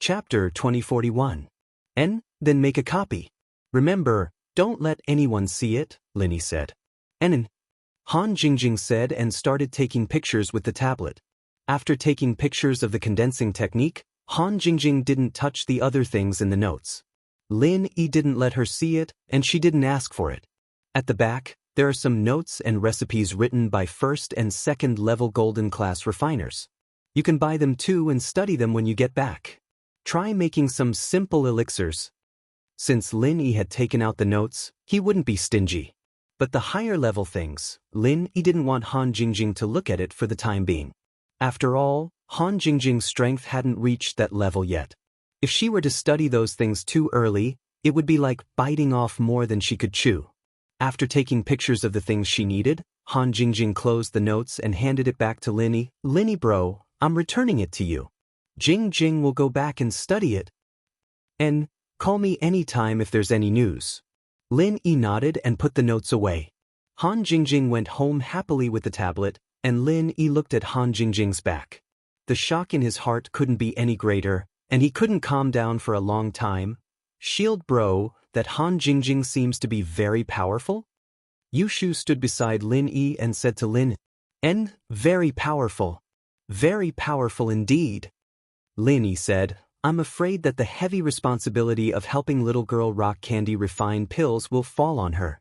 Chapter 2041. Then make a copy. Remember, don't let anyone see it, Linny said. Han Jingjing said and started taking pictures with the tablet. After taking pictures of the condensing technique, Han Jingjing didn't touch the other things in the notes. Lin Yi didn't let her see it, and she didn't ask for it. At the back, there are some notes and recipes written by first and second level golden class refiners. You can buy them too and study them when you get back. Try making some simple elixirs. Since Lin Yi had taken out the notes, he wouldn't be stingy. But the higher level things, Lin Yi didn't want Han Jingjing to look at it for the time being. After all, Han Jingjing's strength hadn't reached that level yet. If she were to study those things too early, it would be like biting off more than she could chew. After taking pictures of the things she needed, Han Jingjing closed the notes and handed it back to Lin Yi. Lin Yi bro, I'm returning it to you. Jing will go back and study it. And call me anytime if there's any news. Lin Yi nodded and put the notes away. Han Jingjing went home happily with the tablet, and Lin Yi looked at Han Jingjing's back. The shock in his heart couldn't be any greater, and he couldn't calm down for a long time. Shield bro, that Han Jingjing seems to be very powerful? Yushu stood beside Lin Yi and said to Lin, very powerful. Very powerful indeed. Lin Yi said, I'm afraid that the heavy responsibility of helping little girl Rock Candy refine pills will fall on her.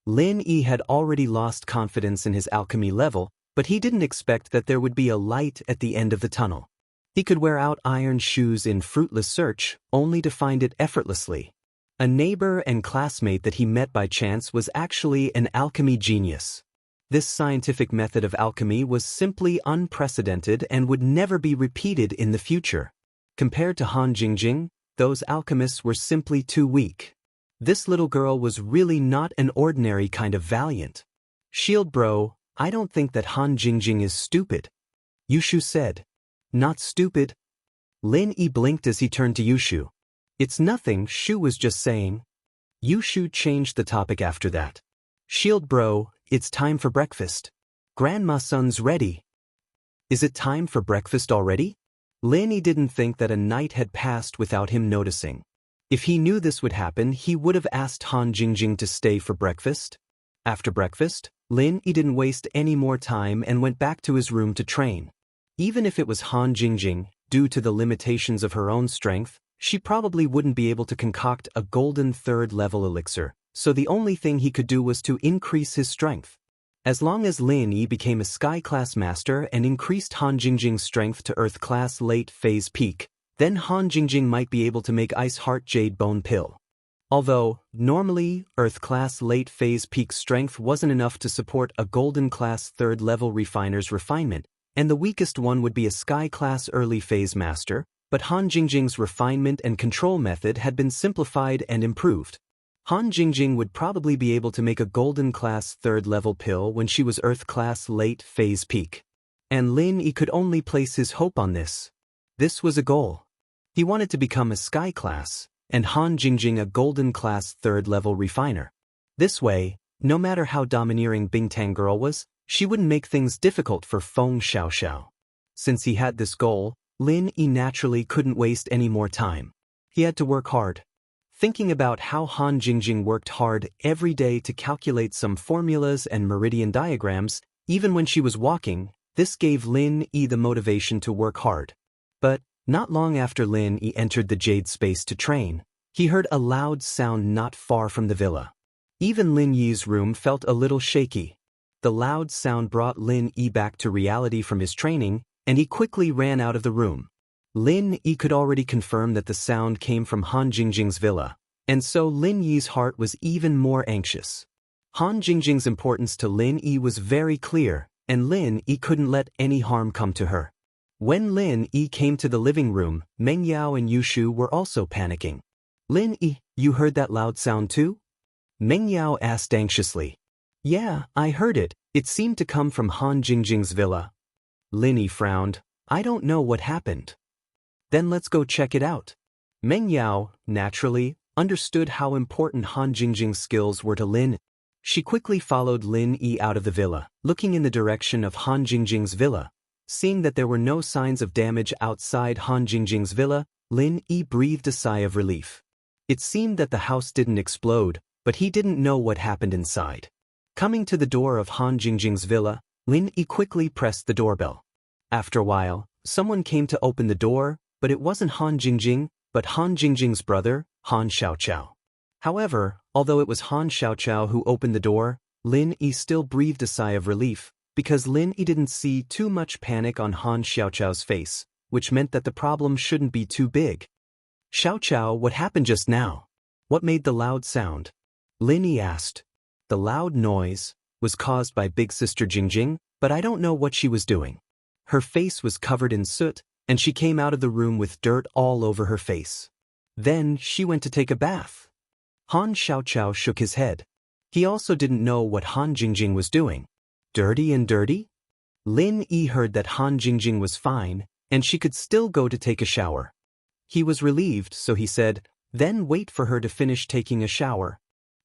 Lin Yi had already lost confidence in his alchemy level, but he didn't expect that there would be a light at the end of the tunnel. He could wear out iron shoes in fruitless search, only to find it effortlessly. A neighbor and classmate that he met by chance was actually an alchemy genius. This scientific method of alchemy was simply unprecedented and would never be repeated in the future. Compared to Han Jingjing, those alchemists were simply too weak. This little girl was really not an ordinary kind of valiant. Shield bro, I don't think that Han Jingjing is stupid. Yushu said. Not stupid? Lin Yi blinked as he turned to Yushu. It's nothing, Shu was just saying. Yushu changed the topic after that. Shield bro, it's time for breakfast. Grandma's son's ready. Is it time for breakfast already? Lin Yi didn't think that a night had passed without him noticing. If he knew this would happen, he would have asked Han Jingjing to stay for breakfast. After breakfast, Lin Yi didn't waste any more time and went back to his room to train. Even if it was Han Jingjing, due to the limitations of her own strength, she probably wouldn't be able to concoct a golden third-level elixir, so the only thing he could do was to increase his strength. As long as Lin Yi became a Sky-class master and increased Han Jingjing's strength to Earth-class late-phase peak, then Han Jingjing might be able to make Ice Heart Jade Bone Pill. Although, normally, Earth-class late-phase peak strength wasn't enough to support a Golden-class third-level refiner's refinement, and the weakest one would be a Sky-class early-phase master, but Han Jingjing's refinement and control method had been simplified and improved. Han Jingjing would probably be able to make a Golden-class third-level pill when she was Earth-class late-phase peak. And Lin Yi could only place his hope on this. This was a goal. He wanted to become a Sky-class, and Han Jingjing a Golden-class third-level refiner. This way, no matter how domineering Bingtang Girl was, she wouldn't make things difficult for Feng Xiaoxiao. Since he had this goal, Lin Yi naturally couldn't waste any more time. He had to work hard. Thinking about how Han Jingjing worked hard every day to calculate some formulas and meridian diagrams, even when she was walking, this gave Lin Yi the motivation to work hard. But, not long after Lin Yi entered the Jade Space to train, he heard a loud sound not far from the villa. Even Lin Yi's room felt a little shaky. The loud sound brought Lin Yi back to reality from his training, and he quickly ran out of the room. Lin Yi could already confirm that the sound came from Han Jingjing's villa, and so Lin Yi's heart was even more anxious. Han Jingjing's importance to Lin Yi was very clear, and Lin Yi couldn't let any harm come to her. When Lin Yi came to the living room, Meng Yao and Yushu were also panicking. Lin Yi, you heard that loud sound too? Meng Yao asked anxiously. Yeah, I heard it. It seemed to come from Han Jingjing's villa. Lin Yi frowned. I don't know what happened. Then let's go check it out. Meng Yao, naturally, understood how important Han Jingjing's skills were to Lin. She quickly followed Lin Yi out of the villa, looking in the direction of Han Jingjing's villa. Seeing that there were no signs of damage outside Han Jingjing's villa, Lin Yi breathed a sigh of relief. It seemed that the house didn't explode, but he didn't know what happened inside. Coming to the door of Han Jingjing's villa, Lin Yi quickly pressed the doorbell. After a while, someone came to open the door, but it wasn't Han Jingjing, but Han Jingjing's brother, Han Xiaoqiao. However, although it was Han Xiaoqiao who opened the door, Lin Yi still breathed a sigh of relief, because Lin Yi didn't see too much panic on Han Xiaoqiao's face, which meant that the problem shouldn't be too big. Xiaoqiao, what happened just now? What made the loud sound? Lin Yi asked. The loud noise was caused by big sister Jingjing, but I don't know what she was doing. Her face was covered in soot, and she came out of the room with dirt all over her face. Then she went to take a bath. Han Xiaoqiao shook his head. He also didn't know what Han Jingjing was doing. Dirty and dirty? Lin Yi heard that Han Jingjing was fine, and she could still go to take a shower. He was relieved, so he said, then wait for her to finish taking a shower.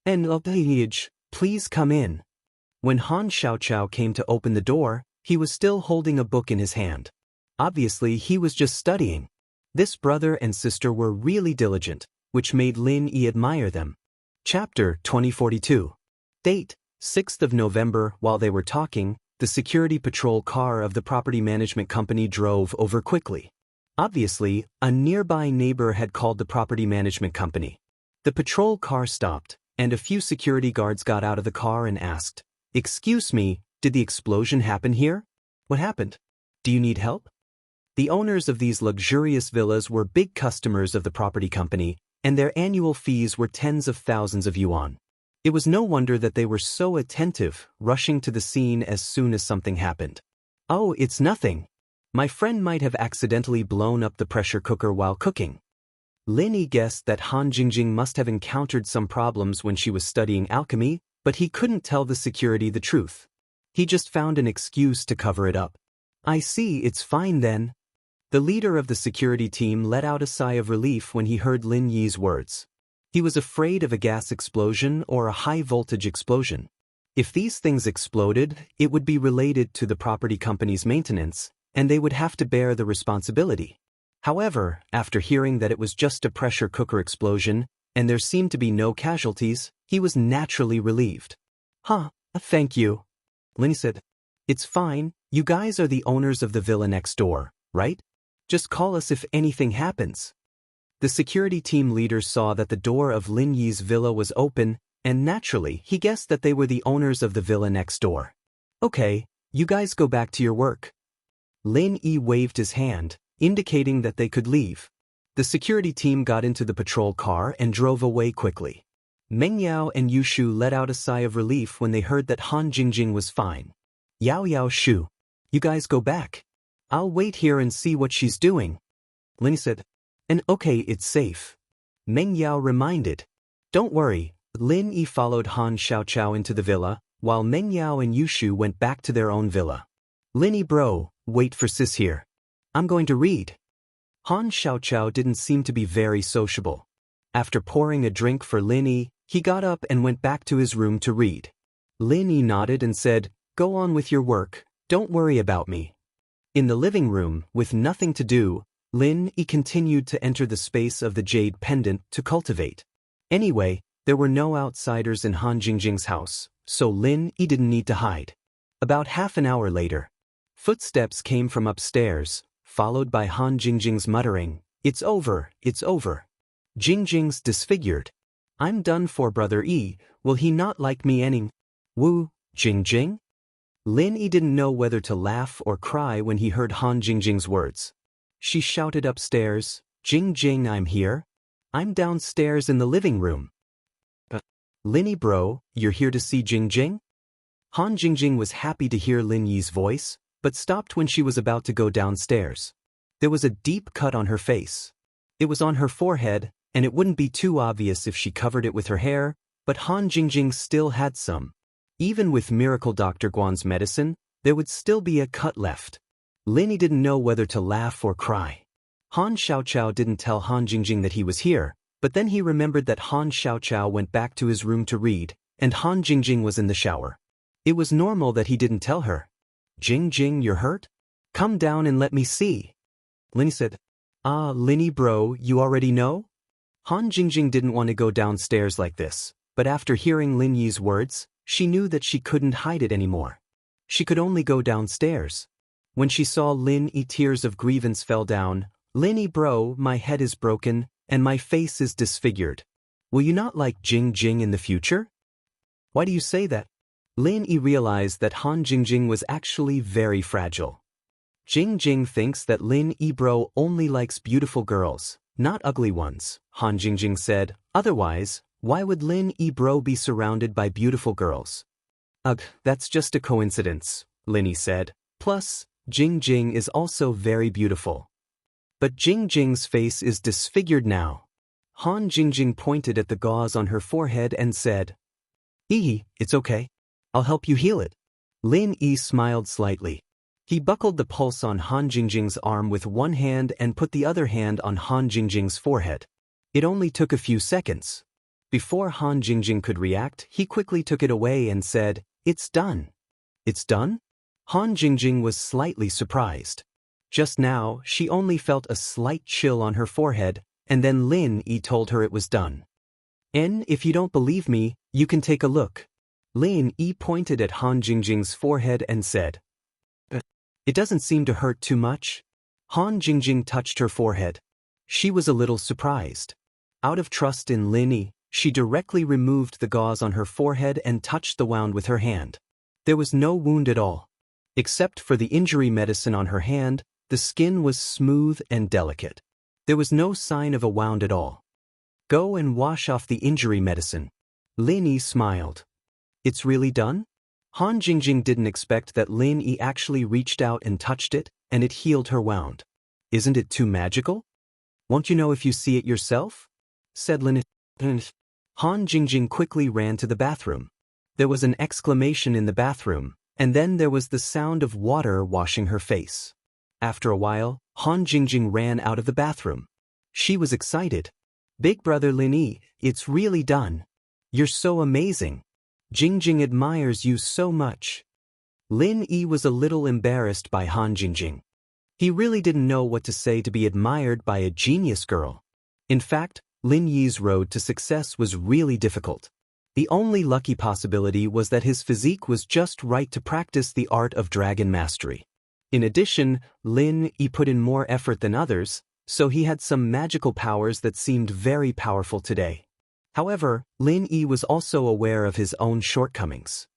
And please come in. When Han Xiaoqiao came to open the door, he was still holding a book in his hand. Obviously, he was just studying. This brother and sister were really diligent, which made Lin Yi admire them. Chapter 2042. Date, 6th of November. While they were talking, the security patrol car of the property management company drove over quickly. Obviously, a nearby neighbor had called the property management company. The patrol car stopped, and a few security guards got out of the car and asked, "Excuse me, did the explosion happen here? What happened? Do you need help?" The owners of these luxurious villas were big customers of the property company, and their annual fees were tens of thousands of yuan. It was no wonder that they were so attentive, rushing to the scene as soon as something happened. "Oh, it's nothing. My friend might have accidentally blown up the pressure cooker while cooking." Lin Yi guessed that Han Jingjing must have encountered some problems when she was studying alchemy, but he couldn't tell the security the truth. He just found an excuse to cover it up. "I see, it's fine then." The leader of the security team let out a sigh of relief when he heard Lin Yi's words. He was afraid of a gas explosion or a high-voltage explosion. If these things exploded, it would be related to the property company's maintenance, and they would have to bear the responsibility. However, after hearing that it was just a pressure cooker explosion, and there seemed to be no casualties, he was naturally relieved. Thank you," Lin said. "It's fine, you guys are the owners of the villa next door, right? Just call us if anything happens." The security team leader saw that the door of Lin Yi's villa was open, and naturally, he guessed that they were the owners of the villa next door. "Okay, you guys go back to your work." Lin Yi waved his hand, indicating that they could leave. The security team got into the patrol car and drove away quickly. Meng Yao and Yu Shu let out a sigh of relief when they heard that Han Jingjing was fine. "Yao Shu, you guys go back. I'll wait here and see what she's doing," Lin said. "And okay, it's safe," Meng Yao reminded. "Don't worry." Lin Yi followed Han Xiaoqiao into the villa, while Meng Yao and Yu Shu went back to their own villa. "Lin Yi bro, wait for sis here. I'm going to read." Han Xiaoqiao didn't seem to be very sociable. After pouring a drink for Lin Yi, he got up and went back to his room to read. Lin Yi nodded and said, "Go on with your work, don't worry about me." In the living room, with nothing to do, Lin Yi continued to enter the space of the jade pendant to cultivate. Anyway, there were no outsiders in Han Jingjing's house, so Lin Yi didn't need to hide. About half an hour later, footsteps came from upstairs, followed by Han Jingjing's muttering, "It's over, it's over." Jingjing's disfigured. "I'm done for, brother Yi, will he not like me any?" "Wu, Jingjing?" Lin Yi didn't know whether to laugh or cry when he heard Han Jingjing's words. She shouted upstairs, "Jingjing, I'm here. I'm downstairs in the living room." "Lin Yi bro, you're here to see Jingjing?" Han Jingjing was happy to hear Lin Yi's voice, but stopped when she was about to go downstairs. There was a deep cut on her face. It was on her forehead, and it wouldn't be too obvious if she covered it with her hair, but Han Jingjing still had some. Even with Miracle Dr. Guan's medicine, there would still be a cut left. Lin Yi didn't know whether to laugh or cry. Han Xiaoqiao didn't tell Han Jingjing that he was here, but then he remembered that Han Xiaoqiao went back to his room to read, and Han Jingjing was in the shower. It was normal that he didn't tell her. "Jingjing, you're hurt? Come down and let me see," Lin said. Ah, Linny bro, you already know? Han Jingjing didn't want to go downstairs like this, but after hearing Lin Yi's words, she knew that she couldn't hide it anymore. She could only go downstairs. When she saw Lin Yi, tears of grievance fell down. Linny bro, my head is broken, and my face is disfigured. Will you not like Jing Jing in the future? Why do you say that? Lin Yi realized that Han Jingjing was actually very fragile. Jing Jing thinks that Lin Yi bro only likes beautiful girls, not ugly ones, Han Jingjing said. Otherwise, why would Lin Yi bro be surrounded by beautiful girls? Ugh, that's just a coincidence, Lin Yi said. Plus, Jing Jing is also very beautiful. But Jing Jing's face is disfigured now. Han Jingjing pointed at the gauze on her forehead and said, it's okay. I'll help you heal it. Lin Yi smiled slightly. He buckled the pulse on Han Jingjing's arm with one hand and put the other hand on Han Jingjing's forehead. It only took a few seconds. Before Han Jingjing could react, he quickly took it away and said, "It's done." "It's done?" Han Jingjing was slightly surprised. Just now, she only felt a slight chill on her forehead, and then Lin Yi told her it was done. If you don't believe me, you can take a look. Lin Yi pointed at Han Jingjing's forehead and said, "It doesn't seem to hurt too much." Han Jingjing touched her forehead. She was a little surprised. Out of trust in Lin Yi, she directly removed the gauze on her forehead and touched the wound with her hand. There was no wound at all. Except for the injury medicine on her hand, the skin was smooth and delicate. There was no sign of a wound at all. "Go and wash off the injury medicine." Lin Yi smiled. "It's really done?" Han Jingjing didn't expect that Lin Yi actually reached out and touched it, and it healed her wound. "Isn't it too magical? Won't you know if you see it yourself?" said Lin Yi. Han Jingjing quickly ran to the bathroom. There was an exclamation in the bathroom, and then there was the sound of water washing her face. After a while, Han Jingjing ran out of the bathroom. She was excited. "Big brother Lin Yi, it's really done. You're so amazing. Jingjing admires you so much." Lin Yi was a little embarrassed by Han Jingjing. He really didn't know what to say to be admired by a genius girl. In fact, Lin Yi's road to success was really difficult. The only lucky possibility was that his physique was just right to practice the art of dragon mastery. In addition, Lin Yi put in more effort than others, so he had some magical powers that seemed very powerful today. However, Lin Yi was also aware of his own shortcomings.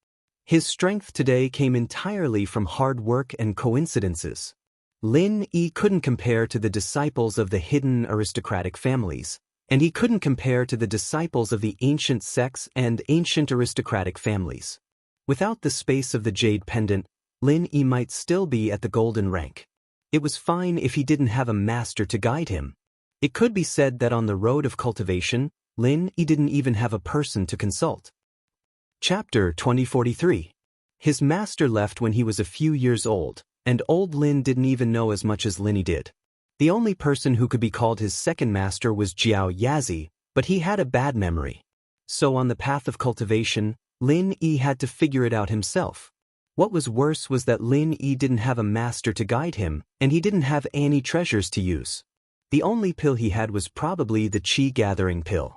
His strength today came entirely from hard work and coincidences. Lin Yi couldn't compare to the disciples of the hidden aristocratic families, and he couldn't compare to the disciples of the ancient sects and ancient aristocratic families. Without the space of the jade pendant, Lin Yi might still be at the golden rank. It was fine if he didn't have a master to guide him. It could be said that on the road of cultivation, Lin Yi didn't even have a person to consult. Chapter 2043. His master left when he was a few years old, and old Lin didn't even know as much as Lin Yi did. The only person who could be called his second master was Jiao Yazi, but he had a bad memory. So on the path of cultivation, Lin Yi had to figure it out himself. What was worse was that Lin Yi didn't have a master to guide him, and he didn't have any treasures to use. The only pill he had was probably the chi-gathering pill.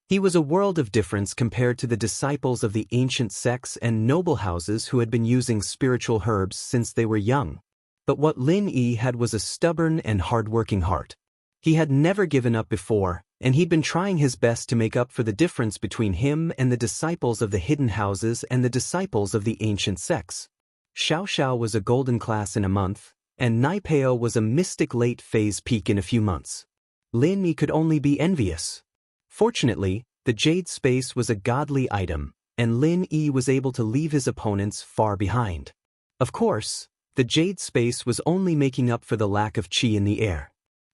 He was a world of difference compared to the disciples of the ancient sects and noble houses who had been using spiritual herbs since they were young. But what Lin Yi had was a stubborn and hard-working heart. He had never given up before, and he'd been trying his best to make up for the difference between him and the disciples of the hidden houses and the disciples of the ancient sects. Xiao was a golden class in a month, and Naipeo was a mystic late phase peak in a few months. Lin Yi could only be envious. Fortunately, the jade space was a godly item, and Lin Yi was able to leave his opponents far behind. Of course, the jade space was only making up for the lack of chi in the air.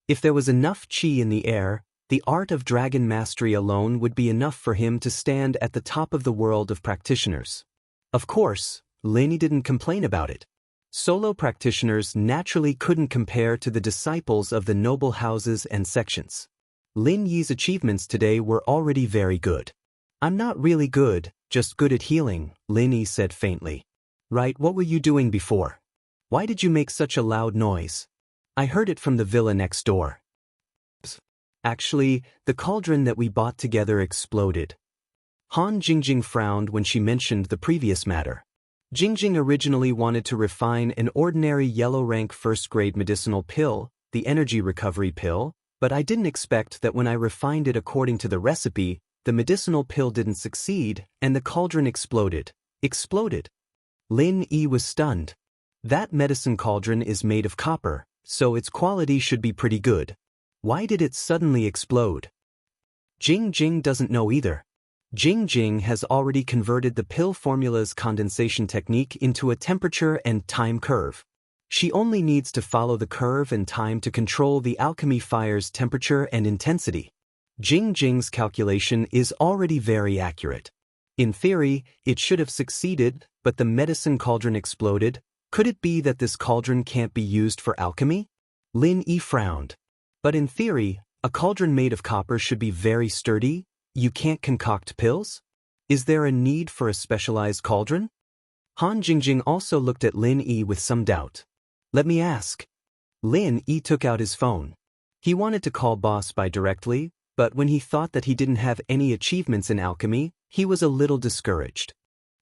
If there was enough chi in the air, the art of dragon mastery alone would be enough for him to stand at the top of the world of practitioners. Of course, Lin Yi didn't complain about it. Solo practitioners naturally couldn't compare to the disciples of the noble houses and sections. Lin Yi's achievements today were already very good. "I'm not really good, just good at healing," Lin Yi said faintly. "Right, what were you doing before? Why did you make such a loud noise?" "I heard it from the villa next door." Actually, the cauldron that we bought together exploded. Han Jingjing frowned when she mentioned the previous matter. Jingjing originally wanted to refine an ordinary yellow-rank first-grade medicinal pill, the energy recovery pill, but I didn't expect that when I refined it according to the recipe, the medicinal pill didn't succeed and the cauldron exploded. Exploded. Lin Yi was stunned. That medicine cauldron is made of copper, so its quality should be pretty good. Why did it suddenly explode? Jingjing doesn't know either. Jingjing has already converted the pill formula's condensation technique into a temperature and time curve. She only needs to follow the curve and time to control the alchemy fire's temperature and intensity. Jingjing's calculation is already very accurate. In theory, it should have succeeded, but the medicine cauldron exploded. Could it be that this cauldron can't be used for alchemy? Lin Yi frowned. But in theory, a cauldron made of copper should be very sturdy. You can't concoct pills? Is there a need for a specialized cauldron? Han Jingjing also looked at Lin Yi with some doubt. Let me ask. Lin Yi took out his phone. He wanted to call Boss Bai directly, but when he thought that he didn't have any achievements in alchemy, he was a little discouraged.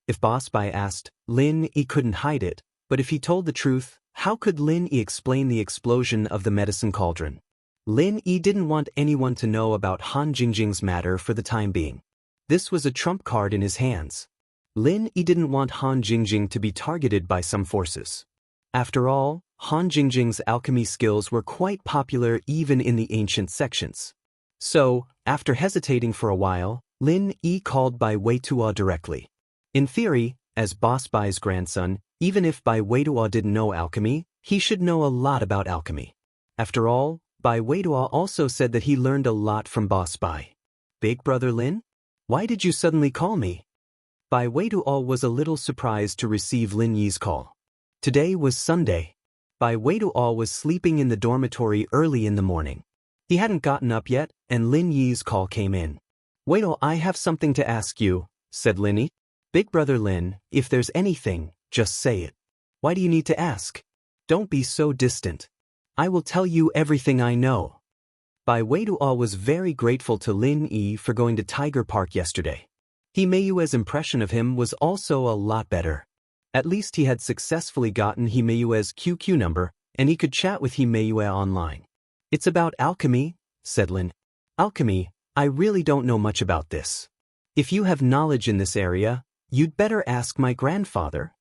If Boss Bai asked, Lin Yi couldn't hide it, but if he told the truth, how could Lin Yi explain the explosion of the medicine cauldron? Lin Yi didn't want anyone to know about Han Jingjing's matter for the time being. This was a trump card in his hands. Lin Yi didn't want Han Jingjing to be targeted by some forces. After all, Han Jingjing's alchemy skills were quite popular even in the ancient sections. So, after hesitating for a while, Lin Yi called Bai Weituo directly. In theory, as Boss Bai's grandson, even if Bai Weituo didn't know alchemy, he should know a lot about alchemy. After all, Bai Weituo also said that he learned a lot from Boss Bai. Big brother Lin? Why did you suddenly call me? Bai Weituo was a little surprised to receive Lin Yi's call. Today was Sunday. Bai Weituo was sleeping in the dormitory early in the morning. He hadn't gotten up yet, and Lin Yi's call came in. Weituo, I have something to ask you, said Lin Yi. Big brother Lin, if there's anything, just say it. Why do you need to ask? Don't be so distant. I will tell you everything I know. Bai Weituo was very grateful to Lin Yi for going to Tiger Park yesterday. Himeyue's impression of him was also a lot better. At least he had successfully gotten Himeyue's QQ number, and he could chat with Himeyue online. It's about alchemy, said Lin. Alchemy, I really don't know much about this. If you have knowledge in this area, you'd better ask my grandfather.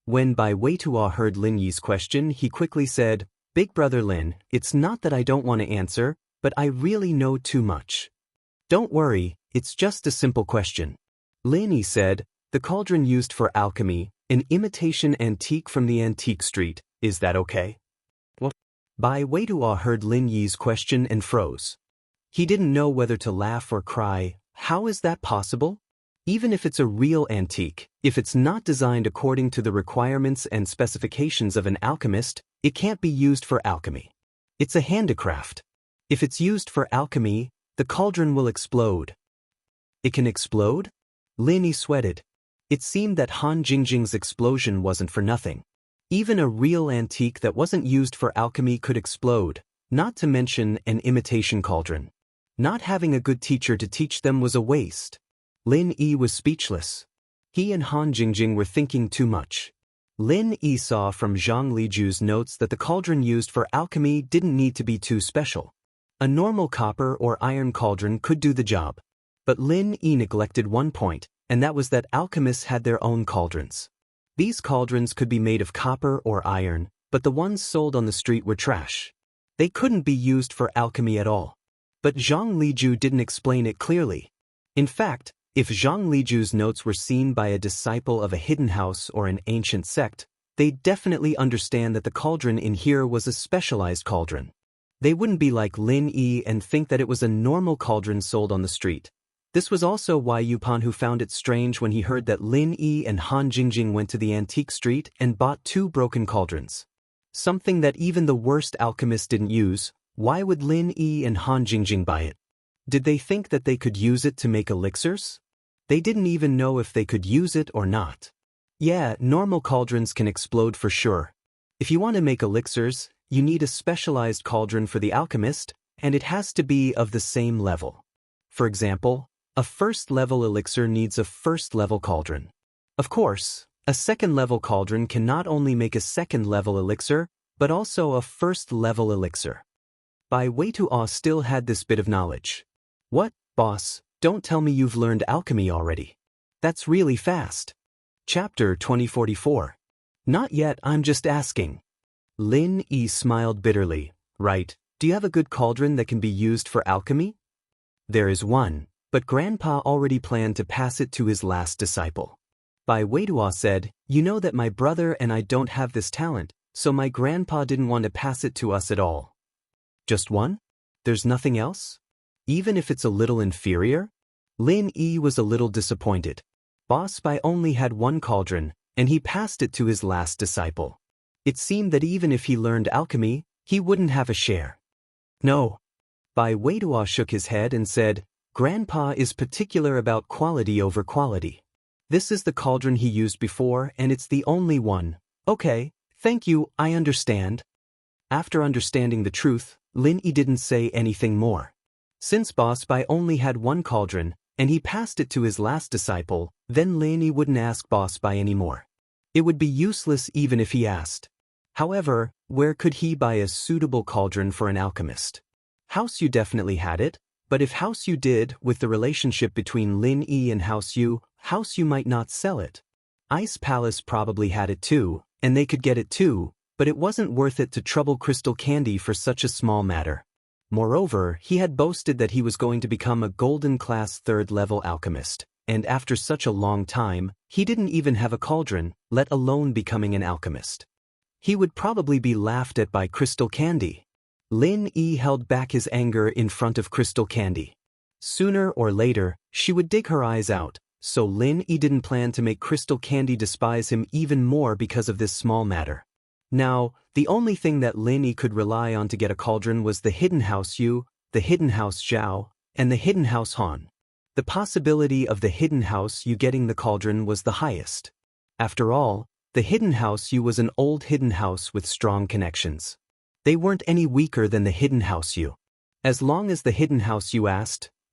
When Bai Weituo heard Lin Yi's question, he quickly said, Big brother Lin, it's not that I don't want to answer, but I really know too much. Don't worry, it's just a simple question. Lin Yi said, the cauldron used for alchemy, an imitation antique from the antique street, is that okay? What? Bai Weituo heard Lin Yi's question and froze. He didn't know whether to laugh or cry. How is that possible? Even if it's a real antique, if it's not designed according to the requirements and specifications of an alchemist, it can't be used for alchemy. It's a handicraft. If it's used for alchemy, the cauldron will explode. It can explode? Lin Yi sweated. It seemed that Han Jingjing's explosion wasn't for nothing. Even a real antique that wasn't used for alchemy could explode, not to mention an imitation cauldron. Not having a good teacher to teach them was a waste. Lin Yi was speechless. He and Han Jingjing were thinking too much. Lin Yi saw from Zhang Liju's notes that the cauldron used for alchemy didn't need to be too special. A normal copper or iron cauldron could do the job. But Lin Yi neglected one point, and that was that alchemists had their own cauldrons. These cauldrons could be made of copper or iron, but the ones sold on the street were trash. They couldn't be used for alchemy at all. But Zhang Liju didn't explain it clearly. In fact, if Zhang Liju's notes were seen by a disciple of a hidden house or an ancient sect, they'd definitely understand that the cauldron in here was a specialized cauldron. They wouldn't be like Lin Yi and think that it was a normal cauldron sold on the street. This was also why Yupan who found it strange when he heard that Lin Yi and Han Jingjing went to the antique street and bought 2 broken cauldrons. Something that even the worst alchemists didn't use. Why would Lin Yi and Han Jingjing buy it? Did they think that they could use it to make elixirs? They didn't even know if they could use it or not. Yeah, normal cauldrons can explode for sure. If you want to make elixirs, you need a specialized cauldron for the alchemist, and it has to be of the same level. For example, a first-level elixir needs a first-level cauldron. Of course, a second-level cauldron can not only make a second-level elixir, but also a first-level elixir. Bai Weituo still had this bit of knowledge. What, boss, don't tell me you've learned alchemy already. That's really fast. Chapter 2044. Not yet, I'm just asking. Lin Yi smiled bitterly. Right, do you have a good cauldron that can be used for alchemy? There is one, but Grandpa already planned to pass it to his last disciple. Bai Weituo said, you know that my brother and I don't have this talent, so my grandpa didn't want to pass it to us at all. Just one? There's nothing else? Even if it's a little inferior? Lin Yi was a little disappointed. Boss Bai only had one cauldron, and he passed it to his last disciple. It seemed that even if he learned alchemy, he wouldn't have a share. No. Bai Weituo shook his head and said, Grandpa is particular about quality over quality. This is the cauldron he used before, and it's the only one. Okay, thank you, I understand. After understanding the truth, Lin Yi didn't say anything more. Since Boss Bai only had one cauldron, and he passed it to his last disciple, then Lin Yi wouldn't ask Boss Bai anymore. It would be useless even if he asked. However, where could he buy a suitable cauldron for an alchemist? House Yu definitely had it, but if House Yu did, with the relationship between Lin Yi and House Yu might not sell it. Ice Palace probably had it too, and they could get it too, but it wasn't worth it to trouble Crystal Candy for such a small matter. Moreover, he had boasted that he was going to become a golden class third-level alchemist, and after such a long time, he didn't even have a cauldron, let alone becoming an alchemist. He would probably be laughed at by Crystal Candy. Lin Yi held back his anger in front of Crystal Candy. Sooner or later, she would dig her eyes out, so Lin Yi didn't plan to make Crystal Candy despise him even more because of this small matter. Now, the only thing that Lin Yi could rely on to get a cauldron was the hidden House Yu, the hidden House Zhao, and the hidden House Han. The possibility of the hidden House Yu getting the cauldron was the highest. After all, the hidden House Yu was an old hidden house with strong connections. They weren't any weaker than the hidden House Yu. As long as the hidden House Yu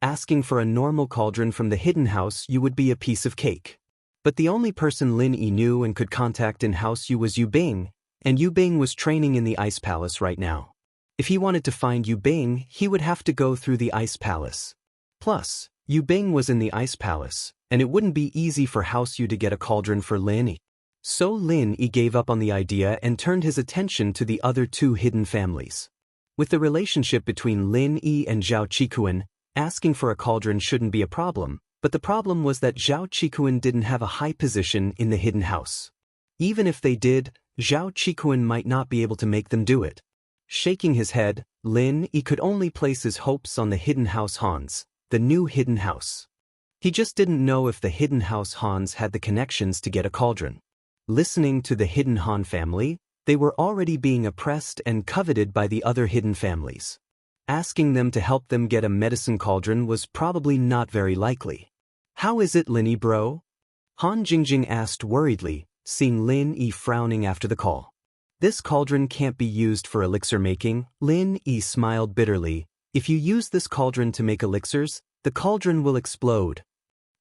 asking for a normal cauldron from the hidden House Yu would be a piece of cake. But the only person Lin Yi knew and could contact in House Yu was Yu Bing, and Yu Bing was training in the Ice Palace right now. If he wanted to find Yu Bing, he would have to go through the Ice Palace. Plus, Yu Bing was in the Ice Palace, and it wouldn't be easy for House Yu to get a cauldron for Lin Yi. So Lin Yi gave up on the idea and turned his attention to the other two hidden families. With the relationship between Lin Yi and Zhao Qikuan, asking for a cauldron shouldn't be a problem, but the problem was that Zhao Qikuan didn't have a high position in the hidden house. Even if they did, Zhao Qikuan might not be able to make them do it. Shaking his head, Lin Yi could only place his hopes on the hidden house Hans, the new hidden house. He just didn't know if the hidden house Hans had the connections to get a cauldron. Listening to the hidden Han family, they were already being oppressed and coveted by the other hidden families. Asking them to help them get a medicine cauldron was probably not very likely. How is it, Lin Yi bro? Han Jingjing asked worriedly, seeing Lin Yi frowning after the call. This cauldron can't be used for elixir making. Lin Yi smiled bitterly. If you use this cauldron to make elixirs, the cauldron will explode.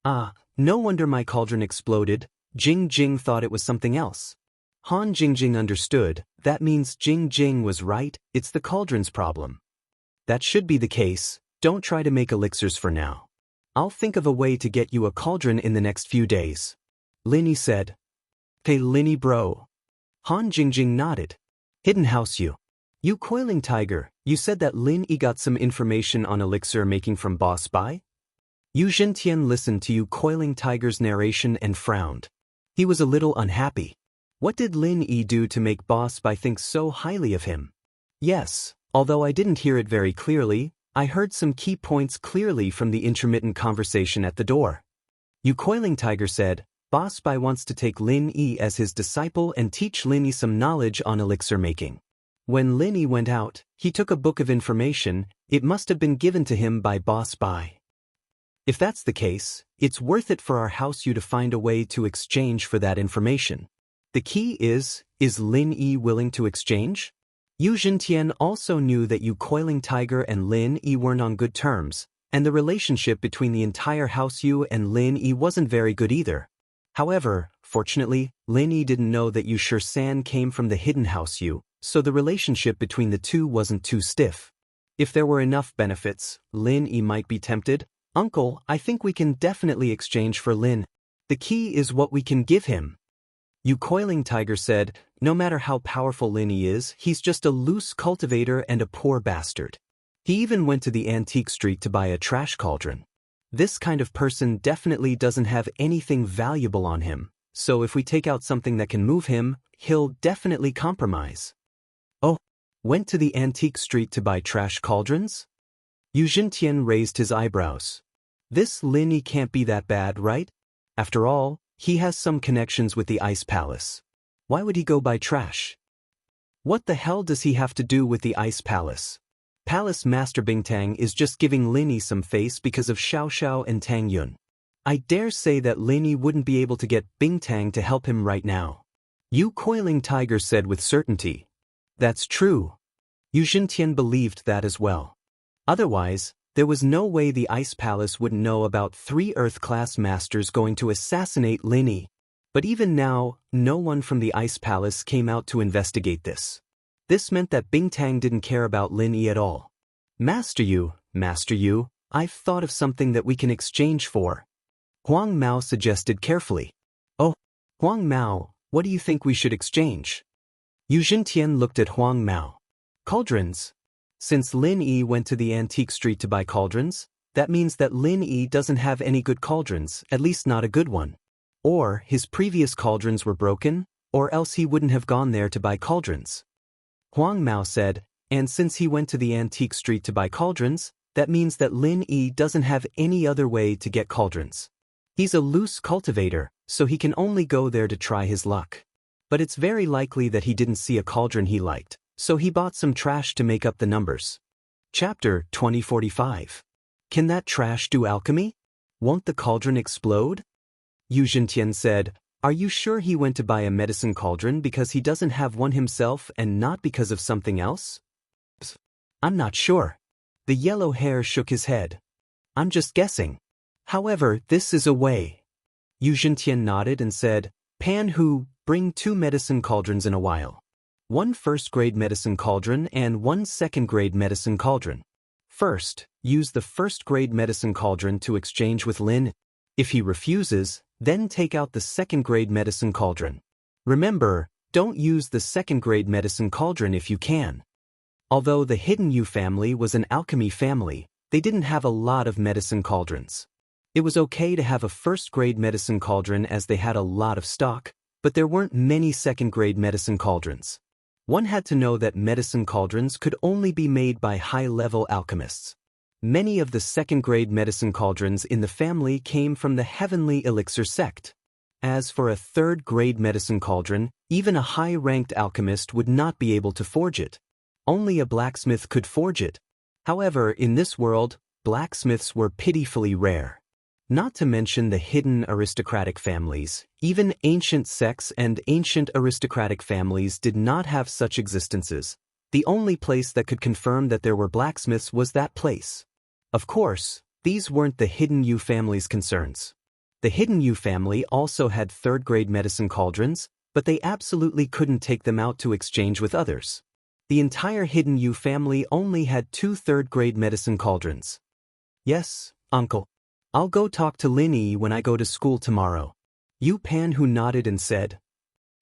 Ah, no wonder my cauldron exploded. Jing Jing thought it was something else. Han Jingjing understood. That means Jing Jing was right, it's the cauldron's problem. That should be the case. Don't try to make elixirs for now. I'll think of a way to get you a cauldron in the next few days. Lin Yi said. Hey Lin Yi bro. Han Jingjing nodded. Hidden House You coiling tiger, you said that Lin Yi got some information on elixir making from Boss Bai? Yu Zhentian listened to Yu Coiling Tiger's narration and frowned. He was a little unhappy. What did Lin Yi do to make Boss Bai think so highly of him? Yes, although I didn't hear it very clearly, I heard some key points clearly from the intermittent conversation at the door. Yu Coiling Tiger said, Boss Bai wants to take Lin Yi as his disciple and teach Lin Yi some knowledge on elixir making. When Lin Yi went out, he took a book of information. It must have been given to him by Boss Bai. If that's the case, it's worth it for our House Yu to find a way to exchange for that information. The key is Lin Yi willing to exchange? Yu Zhentian also knew that Yu Coiling Tiger and Lin Yi weren't on good terms, and the relationship between the entire House Yu and Lin Yi wasn't very good either. However, fortunately, Lin Yi didn't know that Yu Shisan came from the hidden House Yu, so the relationship between the two wasn't too stiff. If there were enough benefits, Lin Yi might be tempted. Uncle, I think we can definitely exchange for Lin. The key is what we can give him. Yu Coiling Tiger said, no matter how powerful Lin Yi is, he's just a loose cultivator and a poor bastard. He even went to the antique street to buy a trash cauldron. This kind of person definitely doesn't have anything valuable on him, so if we take out something that can move him, he'll definitely compromise. Oh, went to the antique street to buy trash cauldrons? Yu Zhentian raised his eyebrows. This Lin Yi can't be that bad, right? After all, he has some connections with the Ice Palace. Why would he go buy trash? What the hell does he have to do with the Ice Palace? Palace Master Bingtang is just giving Lin Yi some face because of Xiao Xiao and Tang Yun. I dare say that Lin Yi wouldn't be able to get Bingtang to help him right now. Yu Coiling Tiger said with certainty. That's true. Yu Zhentian believed that as well. Otherwise, there was no way the Ice Palace wouldn't know about 3 Earth-class masters going to assassinate Lin Yi. But even now, no one from the Ice Palace came out to investigate this. This meant that Bingtang didn't care about Lin Yi at all. Master Yu, I've thought of something that we can exchange for. Huang Mao suggested carefully. Oh, Huang Mao, what do you think we should exchange? Yu Zhentian looked at Huang Mao. Cauldrons. Since Lin Yi went to the antique street to buy cauldrons, that means that Lin Yi doesn't have any good cauldrons, at least not a good one. Or his previous cauldrons were broken, or else he wouldn't have gone there to buy cauldrons. Huang Mao said, and since he went to the antique street to buy cauldrons, that means that Lin Yi doesn't have any other way to get cauldrons. He's a loose cultivator, so he can only go there to try his luck. But it's very likely that he didn't see a cauldron he liked, so he bought some trash to make up the numbers. Chapter 2045. Can that trash do alchemy? Won't the cauldron explode? Yu Zhentian said, are you sure he went to buy a medicine cauldron because he doesn't have one himself and not because of something else? Psst, I'm not sure. The yellow hair shook his head. I'm just guessing. However, this is a way. Yu Zhentian nodded and said, Pan Hu, bring 2 medicine cauldrons in a while. 1 first-grade medicine cauldron and 1 second-grade medicine cauldron. First, use the first-grade medicine cauldron to exchange with Lin. If he refuses, then take out the second-grade medicine cauldron. Remember, don't use the second-grade medicine cauldron if you can. Although the Hidden Yu family was an alchemy family, they didn't have a lot of medicine cauldrons. It was okay to have a first-grade medicine cauldron as they had a lot of stock, but there weren't many second-grade medicine cauldrons. One had to know that medicine cauldrons could only be made by high-level alchemists. Many of the second-grade medicine cauldrons in the family came from the Heavenly Elixir sect. As for a third-grade medicine cauldron, even a high-ranked alchemist would not be able to forge it. Only a blacksmith could forge it. However, in this world, blacksmiths were pitifully rare. Not to mention the hidden aristocratic families, even ancient sects and ancient aristocratic families did not have such existences. The only place that could confirm that there were blacksmiths was that place. Of course, these weren't the Hidden Yu family's concerns. The Hidden Yu family also had third-grade medicine cauldrons, but they absolutely couldn't take them out to exchange with others. The entire Hidden Yu family only had 2 third-grade medicine cauldrons. Yes, uncle. I'll go talk to Lin Yi when I go to school tomorrow. Yu Pan Hu nodded and said,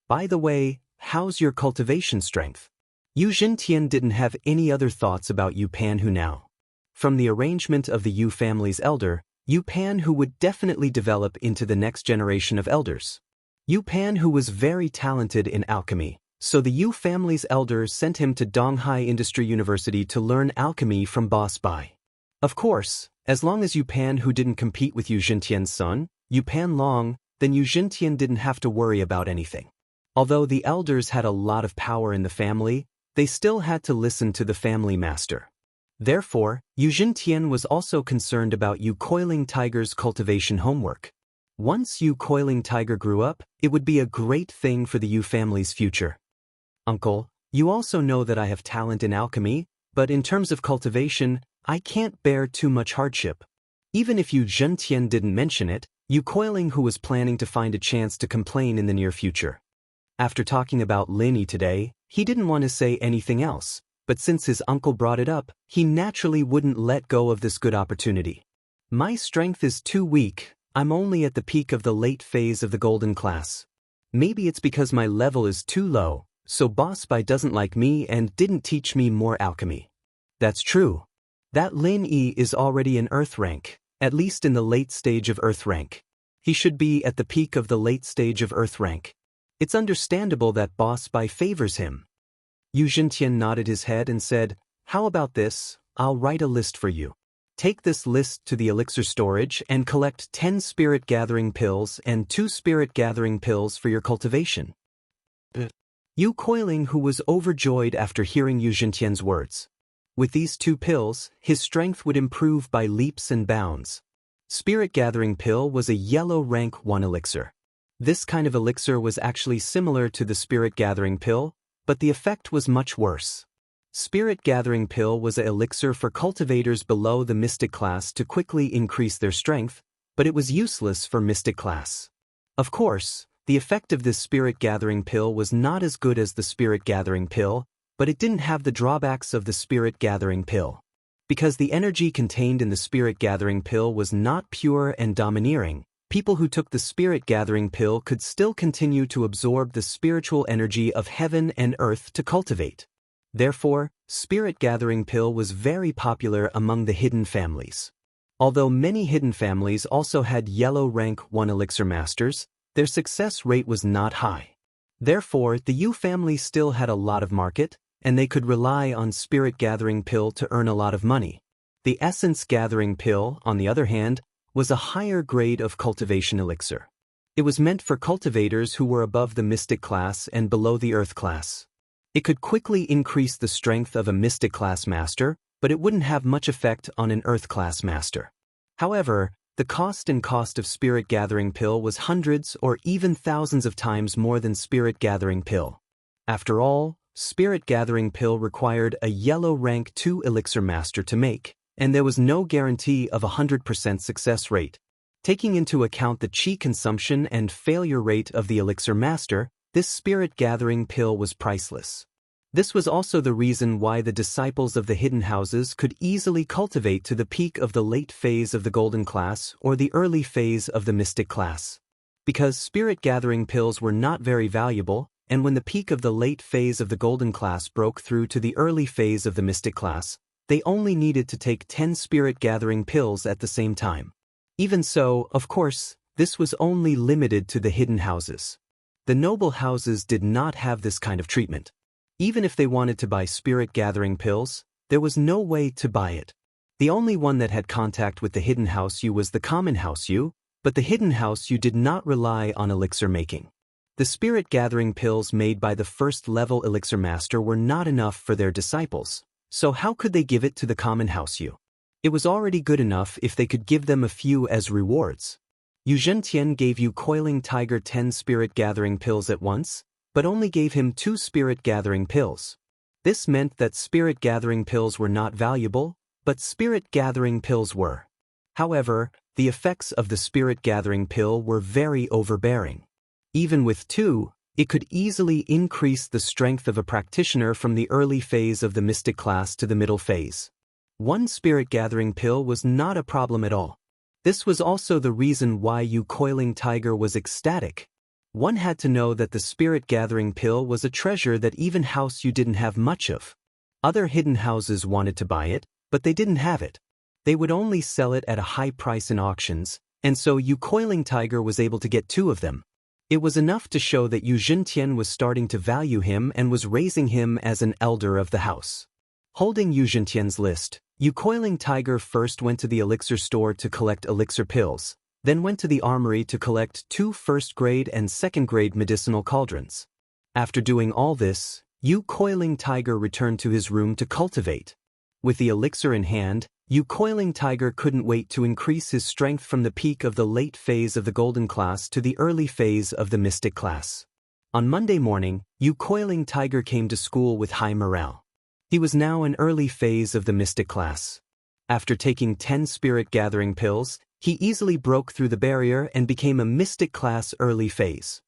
by the way, how's your cultivation strength? Yu Zhentian didn't have any other thoughts about Yu Pan Hu now. From the arrangement of the Yu family's elder, Yu Pan Hu would definitely develop into the next generation of elders. Yu Pan Hu was very talented in alchemy, so the Yu family's elder sent him to Donghai Industry University to learn alchemy from Boss Bai. Of course, as long as Yu Pan Hu didn't compete with Yu Zhentian's son, Yu Pan Long, then Yu Zhentian didn't have to worry about anything. Although the elders had a lot of power in the family, they still had to listen to the family master. Therefore, Yu Zhentian was also concerned about Yu Coiling Tiger's cultivation homework. Once Yu Coiling Tiger grew up, it would be a great thing for the Yu family's future. Uncle, You also know that I have talent in alchemy, but in terms of cultivation, I can't bear too much hardship. Even if Yu Zhentian didn't mention it, Yu Coiling who was planning to find a chance to complain in the near future. After talking about Lin today, he didn't want to say anything else, but since his uncle brought it up, he naturally wouldn't let go of this good opportunity. My strength is too weak, I'm only at the peak of the late phase of the golden class. Maybe it's because my level is too low, so Boss Bai doesn't like me and didn't teach me more alchemy. That's true. That Lin Yi is already in Earth rank, at least in the late stage of Earth rank. He should be at the peak of the late stage of Earth rank. It's understandable that Boss Bai favors him. Yu Zhentian nodded his head and said, "How about this? I'll write a list for you. Take this list to the elixir storage and collect 10 spirit gathering pills and 2 spirit gathering pills for your cultivation." Yu Coiling who was overjoyed after hearing Yu Zhentian's words. With these 2 pills, his strength would improve by leaps and bounds. Spirit gathering pill was a yellow rank 1 elixir. This kind of elixir was actually similar to the spirit gathering pill, but the effect was much worse. Spirit gathering pill was an elixir for cultivators below the mystic class to quickly increase their strength, but it was useless for mystic class. Of course, the effect of this spirit gathering pill was not as good as the spirit gathering pill, but it didn't have the drawbacks of the spirit gathering pill. Because the energy contained in the spirit gathering pill was not pure and domineering, people who took the spirit gathering pill could still continue to absorb the spiritual energy of heaven and earth to cultivate. Therefore, spirit gathering pill was very popular among the hidden families. Although many hidden families also had yellow rank 1 elixir masters, their success rate was not high. Therefore, the Yu family still had a lot of market, and they could rely on spirit gathering pill to earn a lot of money. The essence gathering pill, on the other hand, was a higher grade of cultivation elixir. It was meant for cultivators who were above the mystic class and below the earth class. It could quickly increase the strength of a mystic class master, but it wouldn't have much effect on an earth class master. However, the cost of spirit gathering pill was hundreds or even thousands of times more than spirit gathering pill. After all, spirit gathering pill required a yellow rank 2 elixir master to make, and there was no guarantee of 100% success rate. Taking into account the chi consumption and failure rate of the elixir master, this spirit gathering pill was priceless. This was also the reason why the disciples of the hidden houses could easily cultivate to the peak of the late phase of the golden class or the early phase of the mystic class. Because spirit gathering pills were not very valuable, and when the peak of the late phase of the golden class broke through to the early phase of the mystic class, they only needed to take 10 spirit gathering pills at the same time. Even so, of course, this was only limited to the hidden houses. The noble houses did not have this kind of treatment. Even if they wanted to buy spirit gathering pills, there was no way to buy it. The only one that had contact with the hidden house Yu was the common house Yu, but the hidden house Yu did not rely on elixir making. The spirit gathering pills made by the first level elixir master were not enough for their disciples, so how could they give it to the common house Yu? It was already good enough if they could give them a few as rewards. Yu Zhentian gave Yu Coiling Tiger 10 spirit gathering pills at once, but only gave him 2 spirit gathering pills. This meant that spirit gathering pills were not valuable, but spirit gathering pills were. However, the effects of the spirit gathering pill were very overbearing. Even with 2, it could easily increase the strength of a practitioner from the early phase of the mystic class to the middle phase. 1 spirit gathering pill was not a problem at all. This was also the reason why Yu Coiling Tiger was ecstatic. One had to know that the spirit gathering pill was a treasure that even house Yu didn't have much of. Other hidden houses wanted to buy it, but they didn't have it. They would only sell it at a high price in auctions, and so Yu Coiling Tiger was able to get 2 of them. It was enough to show that Yu Zhentian was starting to value him and was raising him as an elder of the house. Holding Yu Zhentian's list, Yu Coiling Tiger first went to the elixir store to collect elixir pills, then went to the armory to collect 2 first-grade and second-grade medicinal cauldrons. After doing all this, Yu Coiling Tiger returned to his room to cultivate. With the elixir in hand, Yu Coiling Tiger couldn't wait to increase his strength from the peak of the late phase of the golden class to the early phase of the mystic class. On Monday morning, Yu Coiling Tiger came to school with high morale. He was now in early phase of the mystic class. After taking 10 spirit gathering pills, he easily broke through the barrier and became a mystic class early phase.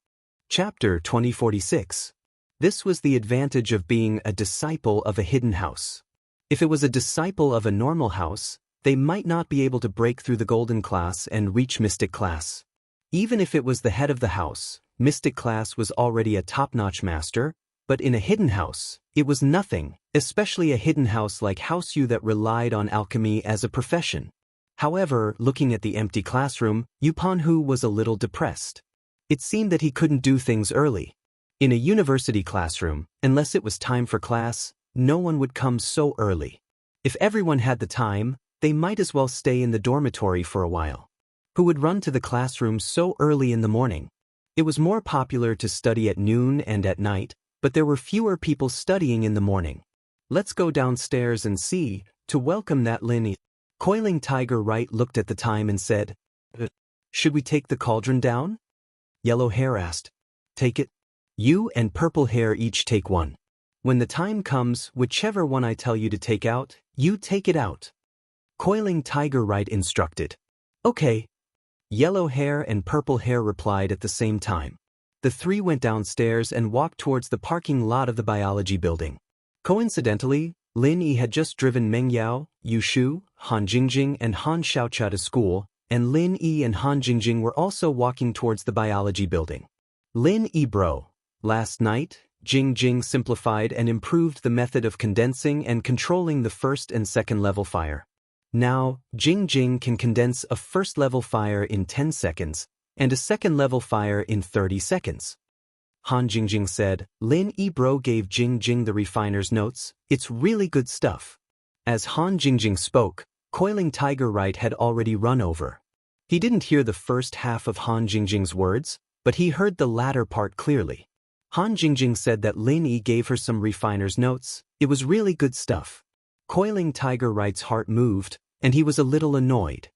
Chapter 2046. This was the advantage of being a disciple of a hidden house. If it was a disciple of a normal house, they might not be able to break through the golden class and reach mystic class. Even if it was the head of the house, mystic class was already a top-notch master, but in a hidden house, it was nothing, especially a hidden house like House Yu that relied on alchemy as a profession. However, looking at the empty classroom, Yu Panhu was a little depressed. It seemed that he couldn't do things early. In a university classroom, unless it was time for class, no one would come so early. If everyone had the time, they might as well stay in the dormitory for a while. Who would run to the classroom so early in the morning? It was more popular to study at noon and at night, but there were fewer people studying in the morning. Let's go downstairs and see, to welcome that Lin. Coiling Tiger Right looked at the time and said, Should we take the cauldron down? Yellow Hair asked. Take it. You and Purple Hair each take one. When the time comes, whichever one I tell you to take out, you take it out. Coiling Tiger Right instructed. Okay. Yellow Hair and Purple Hair replied at the same time. The three went downstairs and walked towards the parking lot of the biology building. Coincidentally, Lin Yi had just driven Meng Yao, Yu Shu, Han Jingjing and Han Xiaocha to school, and Lin Yi and Han Jingjing were also walking towards the biology building. Lin Yi bro. Last night, Jingjing simplified and improved the method of condensing and controlling the first and second level fire. Now, Jingjing can condense a first-level fire in 10 seconds and a second-level fire in 30 seconds. Han Jingjing said. Lin Yi bro gave Jingjing the refiner's notes. It's really good stuff. As Han Jingjing spoke, Coiling Tiger Right had already run over. He didn't hear the first half of Han Jingjing's words, but he heard the latter part clearly. Han Jingjing said that Lin Yi gave her some refiner's notes. It was really good stuff. Coiling Tiger Right's heart moved, and he was a little annoyed.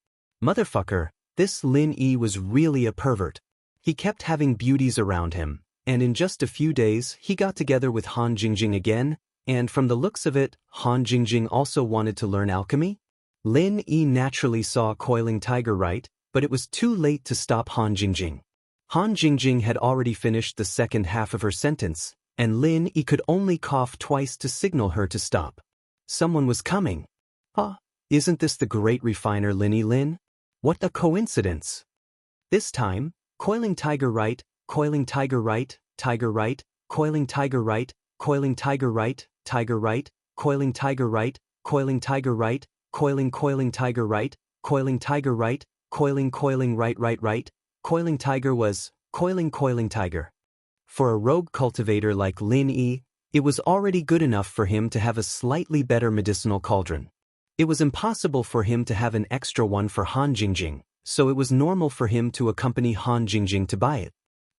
Motherfucker, this Lin Yi was really a pervert. He kept having beauties around him, and in just a few days he got together with Han Jingjing again, and from the looks of it, Han Jingjing also wanted to learn alchemy? Lin Yi naturally saw Coiling Tiger Right, but it was too late to stop Han Jingjing. Han Jingjing had already finished the second half of her sentence, and Lin Yi could only cough twice to signal her to stop. Someone was coming. Isn't this the great refiner Lin Yi Lin? What a coincidence! This time, Coiling Tiger Right, Coiling Tiger Right, Tiger Right, Coiling Tiger Right, Coiling Tiger Right, Tiger Right, Coiling Tiger Right, Coiling Tiger Right, Coiling Tiger Right, Coiling Tiger Right, Coiling Right, Coiling Tiger was, Coiling Tiger. For a rogue cultivator like Lin Yi, it was already good enough for him to have a slightly better medicinal cauldron. It was impossible for him to have an extra one for Han Jingjing, so it was normal for him to accompany Han Jingjing to buy it.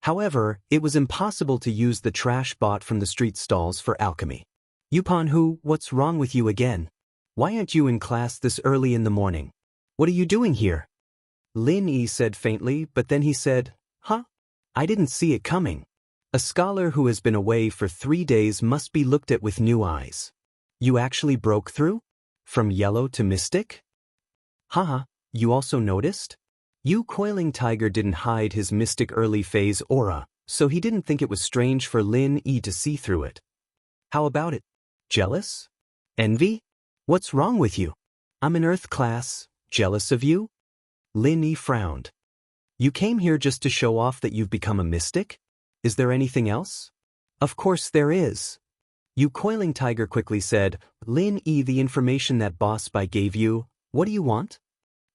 However, it was impossible to use the trash bought from the street stalls for alchemy. Yu Panhu, what's wrong with you again? Why aren't you in class this early in the morning? What are you doing here? Lin Yi said faintly, but then he said, I didn't see it coming. A scholar who has been away for 3 days must be looked at with new eyes. You actually broke through? From yellow to mystic? You also noticed? Yu Coiling Tiger didn't hide his mystic early phase aura, so he didn't think it was strange for Lin Yi to see through it. How about it? Jealous? Envy? What's wrong with you? I'm in Earth class, jealous of you? Lin Yi frowned. You came here just to show off that you've become a mystic? Is there anything else? Of course there is. Yu Coiling Tiger quickly said, Lin Yi, the information that Boss Bai gave you, what do you want?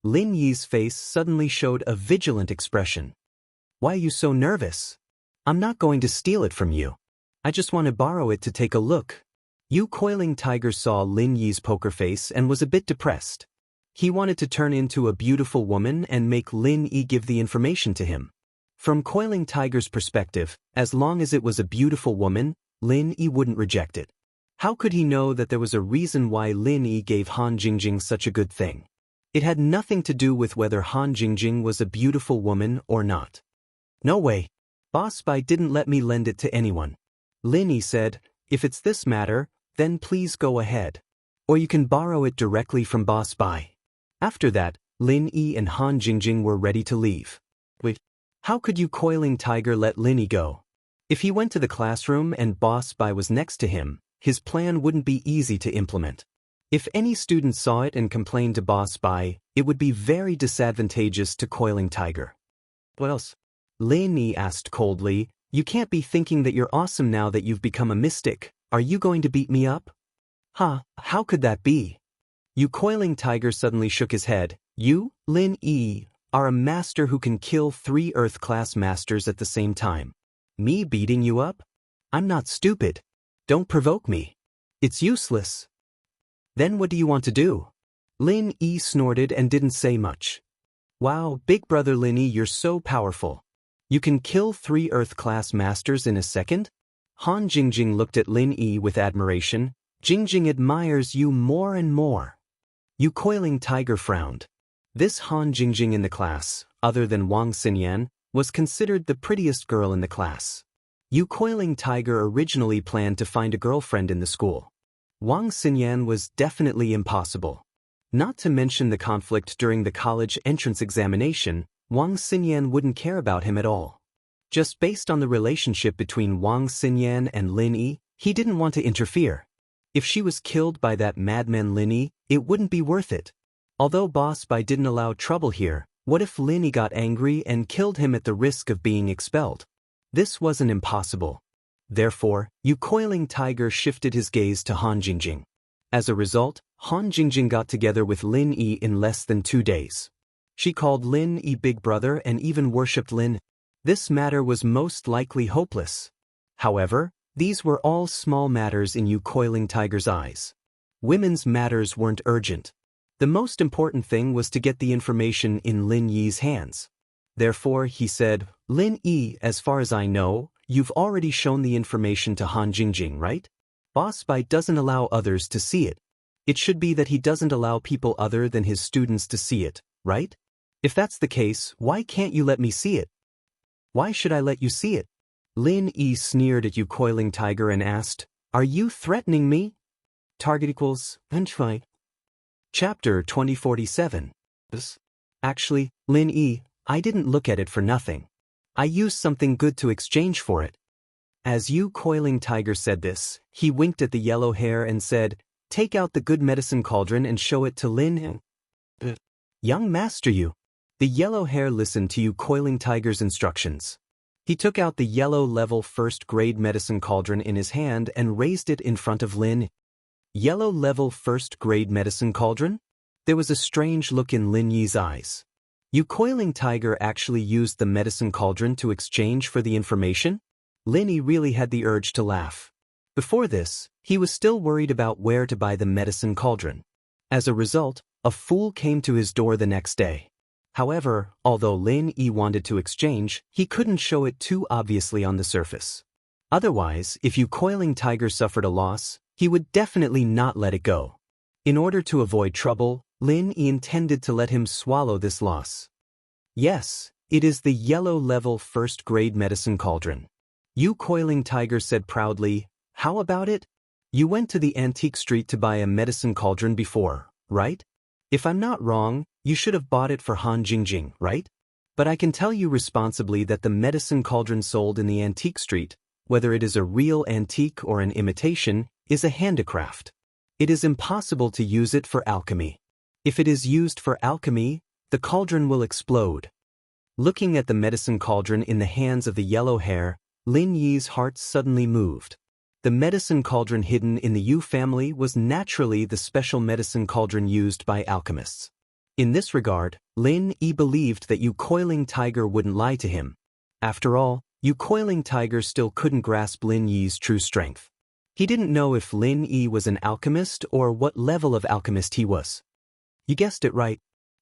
Lin Yi's face suddenly showed a vigilant expression. Why are you so nervous? I'm not going to steal it from you. I just want to borrow it to take a look. Yu Coiling Tiger saw Lin Yi's poker face and was a bit depressed. He wanted to turn into a beautiful woman and make Lin Yi give the information to him. From Coiling Tiger's perspective, as long as it was a beautiful woman, Lin Yi wouldn't reject it. How could he know that there was a reason why Lin Yi gave Han Jingjing such a good thing? It had nothing to do with whether Han Jingjing was a beautiful woman or not. No way. Boss Bai didn't let me lend it to anyone. Lin Yi said, if it's this matter, then please go ahead. Or you can borrow it directly from Boss Bai. After that, Lin Yi and Han Jingjing were ready to leave. Wait, how could you coiling tiger let Lin Yi go? If he went to the classroom and Boss Bai was next to him, his plan wouldn't be easy to implement. If any student saw it and complained to Boss Bai, it would be very disadvantageous to coiling tiger. What else? Lin Yi asked coldly, you can't be thinking that you're awesome now that you've become a mystic. Are you going to beat me up? How could that be? You coiling tiger suddenly shook his head. You, Lin Yi, are a master who can kill 3 Earth-class masters at the same time. Me beating you up? I'm not stupid. Don't provoke me. It's useless. Then what do you want to do? Lin Yi snorted and didn't say much. Wow, big brother Lin Yi, you're so powerful. You can kill 3 Earth-class masters in a second? Han Jingjing looked at Lin Yi with admiration. Jingjing admires you more and more. You coiling tiger frowned. This Han Jingjing in the class, other than Wang Xinyan, was considered the prettiest girl in the class. You coiling tiger originally planned to find a girlfriend in the school. Wang Xinyan was definitely impossible. Not to mention the conflict during the college entrance examination, Wang Xinyan wouldn't care about him at all. Just based on the relationship between Wang Xinyan and Lin Yi, he didn't want to interfere. If she was killed by that madman Lin Yi, it wouldn't be worth it. Although Boss Bai didn't allow trouble here, what if Lin Yi got angry and killed him at the risk of being expelled? This wasn't impossible. Therefore, you coiling tiger shifted his gaze to Han Jingjing. As a result, Han Jingjing got together with Lin Yi in less than 2 days. She called Lin Yi big brother and even worshipped Lin. This matter was most likely hopeless. However, these were all small matters in you coiling tiger's eyes. Women's matters weren't urgent. The most important thing was to get the information in Lin Yi's hands. Therefore, he said, Lin Yi, as far as I know, you've already shown the information to Han Jingjing, right? Boss Bai doesn't allow others to see it. It should be that he doesn't allow people other than his students to see it, right? If that's the case, why can't you let me see it? Why should I let you see it? Lin Yi sneered at you coiling tiger and asked, are you threatening me? Target equals, Try. Chapter 2047. Actually, Lin Yi, I didn't look at it for nothing. I used something good to exchange for it. As you coiling tiger said this, he winked at the yellow hair and said, take out the good medicine cauldron and show it to Lin Yi. Young master you. The yellow hair listened to you coiling tiger's instructions. He took out the yellow level 1st grade medicine cauldron in his hand and raised it in front of Lin. Yellow level 1st grade medicine cauldron? There was a strange look in Lin Yi's eyes. You coiling tiger actually used the medicine cauldron to exchange for the information? Lin Yi really had the urge to laugh. Before this, he was still worried about where to buy the medicine cauldron. As a result, a fool came to his door the next day. However, although Lin Yi wanted to exchange, he couldn't show it too obviously on the surface. Otherwise, if you coiling tiger suffered a loss, he would definitely not let it go. In order to avoid trouble, Lin Yi intended to let him swallow this loss. Yes, it is the yellow level 1st grade medicine cauldron. You coiling tiger said proudly, how about it? You went to the antique street to buy a medicine cauldron before, right? If I'm not wrong, you should have bought it for Han Jingjing, right? But I can tell you responsibly that the medicine cauldron sold in the antique street, whether it is a real antique or an imitation, is a handicraft. It is impossible to use it for alchemy. If it is used for alchemy, the cauldron will explode. Looking at the medicine cauldron in the hands of the yellow hair, Lin Yi's heart suddenly moved. The medicine cauldron hidden in the Yu family was naturally the special medicine cauldron used by alchemists. In this regard, Lin Yi believed that you coiling tiger wouldn't lie to him. After all, you coiling tiger still couldn't grasp Lin Yi's true strength. He didn't know if Lin Yi was an alchemist or what level of alchemist he was. You guessed it right.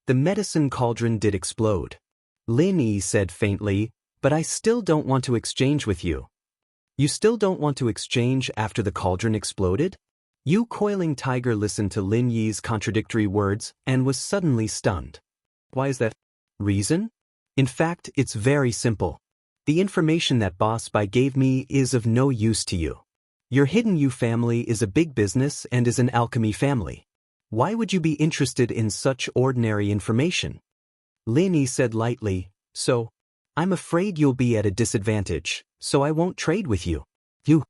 The medicine cauldron did explode. Lin Yi said faintly, but I still don't want to exchange with you. You still don't want to exchange after the cauldron exploded? You coiling tiger listened to Lin Yi's contradictory words and was suddenly stunned. Why is that? Reason? In fact, it's very simple. The information that Boss Bai gave me is of no use to you. Your Hidden You family is a big business and is an alchemy family. Why would you be interested in such ordinary information? Lin Yi said lightly, so, I'm afraid you'll be at a disadvantage, so I won't trade with you. You.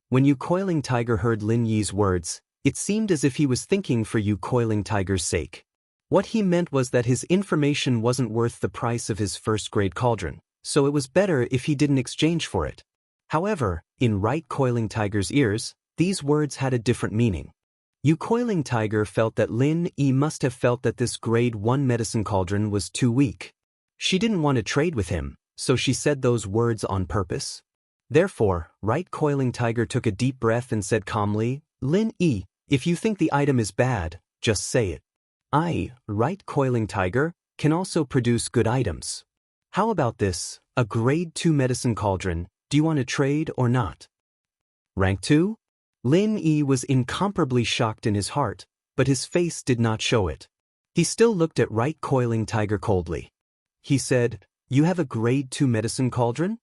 When Yu Coiling Tiger heard Lin Yi's words, it seemed as if he was thinking for Yu Coiling Tiger's sake. What he meant was that his information wasn't worth the price of his first-grade cauldron, so it was better if he didn't exchange for it. However, in Right Coiling Tiger's ears, these words had a different meaning. Yu Coiling Tiger felt that Lin Yi must have felt that this grade 1 medicine cauldron was too weak. She didn't want to trade with him, so she said those words on purpose. Therefore, Right Coiling Tiger took a deep breath and said calmly, Lin Yi, if you think the item is bad, just say it. I, Right Coiling Tiger, can also produce good items. How about this, a grade 2 medicine cauldron, do you want to trade or not? Rank 2? Lin Yi was incomparably shocked in his heart, but his face did not show it. He still looked at Right Coiling Tiger coldly. He said, you have a grade 2 medicine cauldron?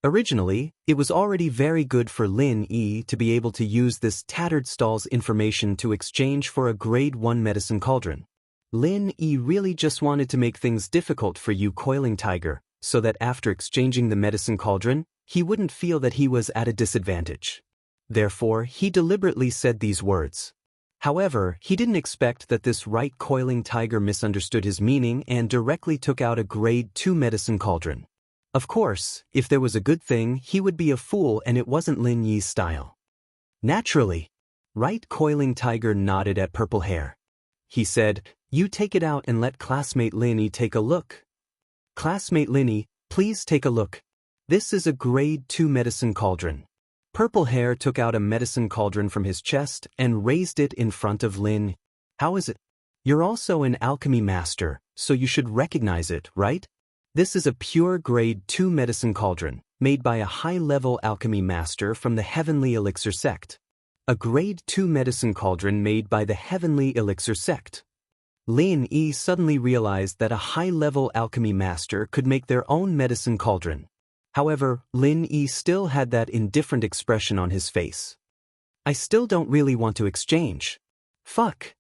Originally, it was already very good for Lin Yi to be able to use this tattered stall's information to exchange for a grade 1 medicine cauldron. Lin Yi really just wanted to make things difficult for Yu Coiling Tiger, so that after exchanging the medicine cauldron, he wouldn't feel that he was at a disadvantage. Therefore, he deliberately said these words. However, he didn't expect that this Right Coiling Tiger misunderstood his meaning and directly took out a grade 2 medicine cauldron. Of course, if there was a good thing, he would be a fool and it wasn't Lin Yi's style. Naturally. Right Coiling Tiger nodded at Purple Hair. He said, you take it out and let classmate Lin Yi take a look. Classmate Lin Yi, please take a look. This is a grade 2 medicine cauldron. Purple Hair took out a medicine cauldron from his chest and raised it in front of Lin. How is it? You're also an alchemy master, so you should recognize it, right? This is a pure grade 2 medicine cauldron, made by a high-level alchemy master from the Heavenly Elixir sect. A grade 2 medicine cauldron made by the Heavenly Elixir sect. Lin Yi suddenly realized that a high-level alchemy master could make their own medicine cauldron. However, Lin Yi still had that indifferent expression on his face. I still don't really want to exchange. Fuck.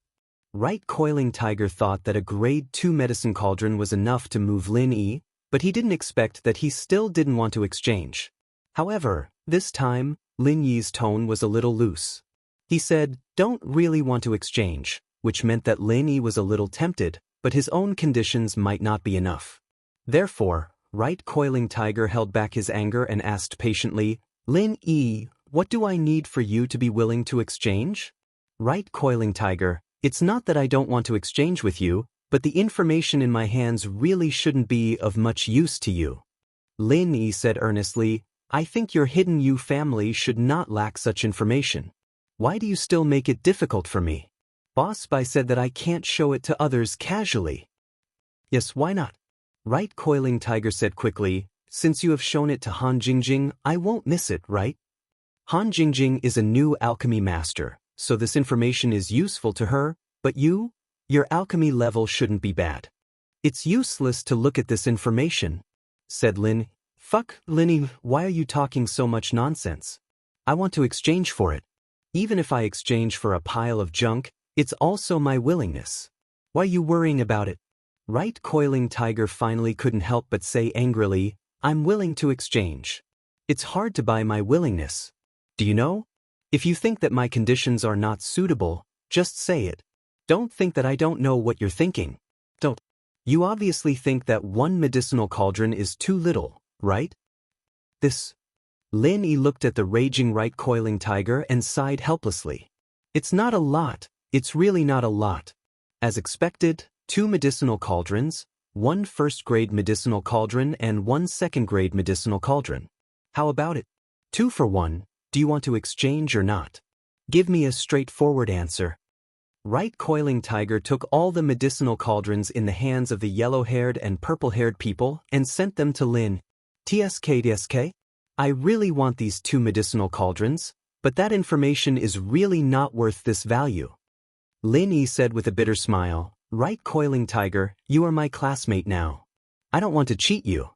Right Coiling Tiger thought that a grade 2 medicine cauldron was enough to move Lin Yi, but he didn't expect that he still didn't want to exchange. However, this time, Lin Yi's tone was a little loose. He said, don't really want to exchange, which meant that Lin Yi was a little tempted, but his own conditions might not be enough. Therefore, Right Coiling Tiger held back his anger and asked patiently, Lin Yi, what do I need for you to be willing to exchange? Right Coiling Tiger, it's not that I don't want to exchange with you, but the information in my hands really shouldn't be of much use to you. Lin Yi said earnestly, I think your Hidden You family should not lack such information. Why do you still make it difficult for me? Boss Bai said that I can't show it to others casually. Yes, why not? Right Coiling Tiger said quickly, since you have shown it to Han Jingjing, I won't miss it, right? Han Jingjing is a new alchemy master, so this information is useful to her, but your alchemy level shouldn't be bad. It's useless to look at this information, said Lin. Fuck, Lin, why are you talking so much nonsense? I want to exchange for it. Even if I exchange for a pile of junk, it's also my willingness. Why are you worrying about it? Right Coiling Tiger finally couldn't help but say angrily, I'm willing to exchange. It's hard to buy my willingness. Do you know? If you think that my conditions are not suitable, just say it. Don't think that I don't know what you're thinking. Don't. You obviously think that one medicinal cauldron is too little, right? This. Lin Yi looked at the raging Right Coiling Tiger and sighed helplessly. It's not a lot, it's really not a lot. As expected, 2 medicinal cauldrons, 1 first-grade medicinal cauldron and 1 second-grade medicinal cauldron. How about it? 2 for 1, do you want to exchange or not? Give me a straightforward answer. Right Coiling Tiger took all the medicinal cauldrons in the hands of the yellow-haired and purple-haired people and sent them to Lin. TSK, I really want these 2 medicinal cauldrons, but that information is really not worth this value. Lin Yi said with a bitter smile, Right Coiling Tiger, you are my classmate now. I don't want to cheat you.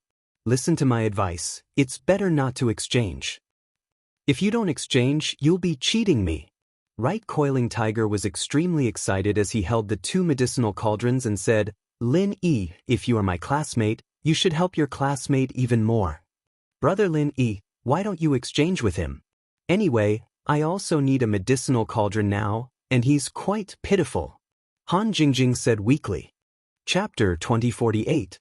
listen to my advice, it's better not to exchange. If you don't exchange, you'll be cheating me. Right Coiling Tiger was extremely excited as he held the 2 medicinal cauldrons and said, Lin Yi, if you are my classmate, you should help your classmate even more. Brother Lin Yi, why don't you exchange with him? Anyway, I also need a medicinal cauldron now, and he's quite pitiful. Han Jingjing said weakly. Chapter 2048.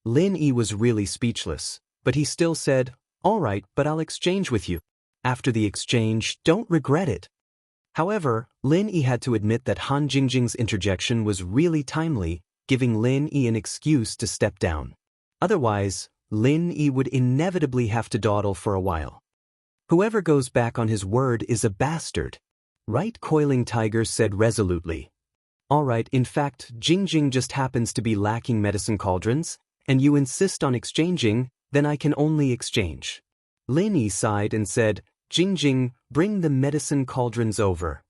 Lin Yi was really speechless, but he still said, all right, but I'll exchange with you. After the exchange, don't regret it. However, Lin Yi had to admit that Han Jingjing's interjection was really timely, giving Lin Yi an excuse to step down. Otherwise, Lin Yi would inevitably have to dawdle for a while. Whoever goes back on his word is a bastard. Right Coiling Tiger said resolutely. All right, in fact, Jingjing just happens to be lacking medicine cauldrons, and you insist on exchanging, then I can only exchange. Lin Yi sighed and said, Jingjing, bring the medicine cauldrons over.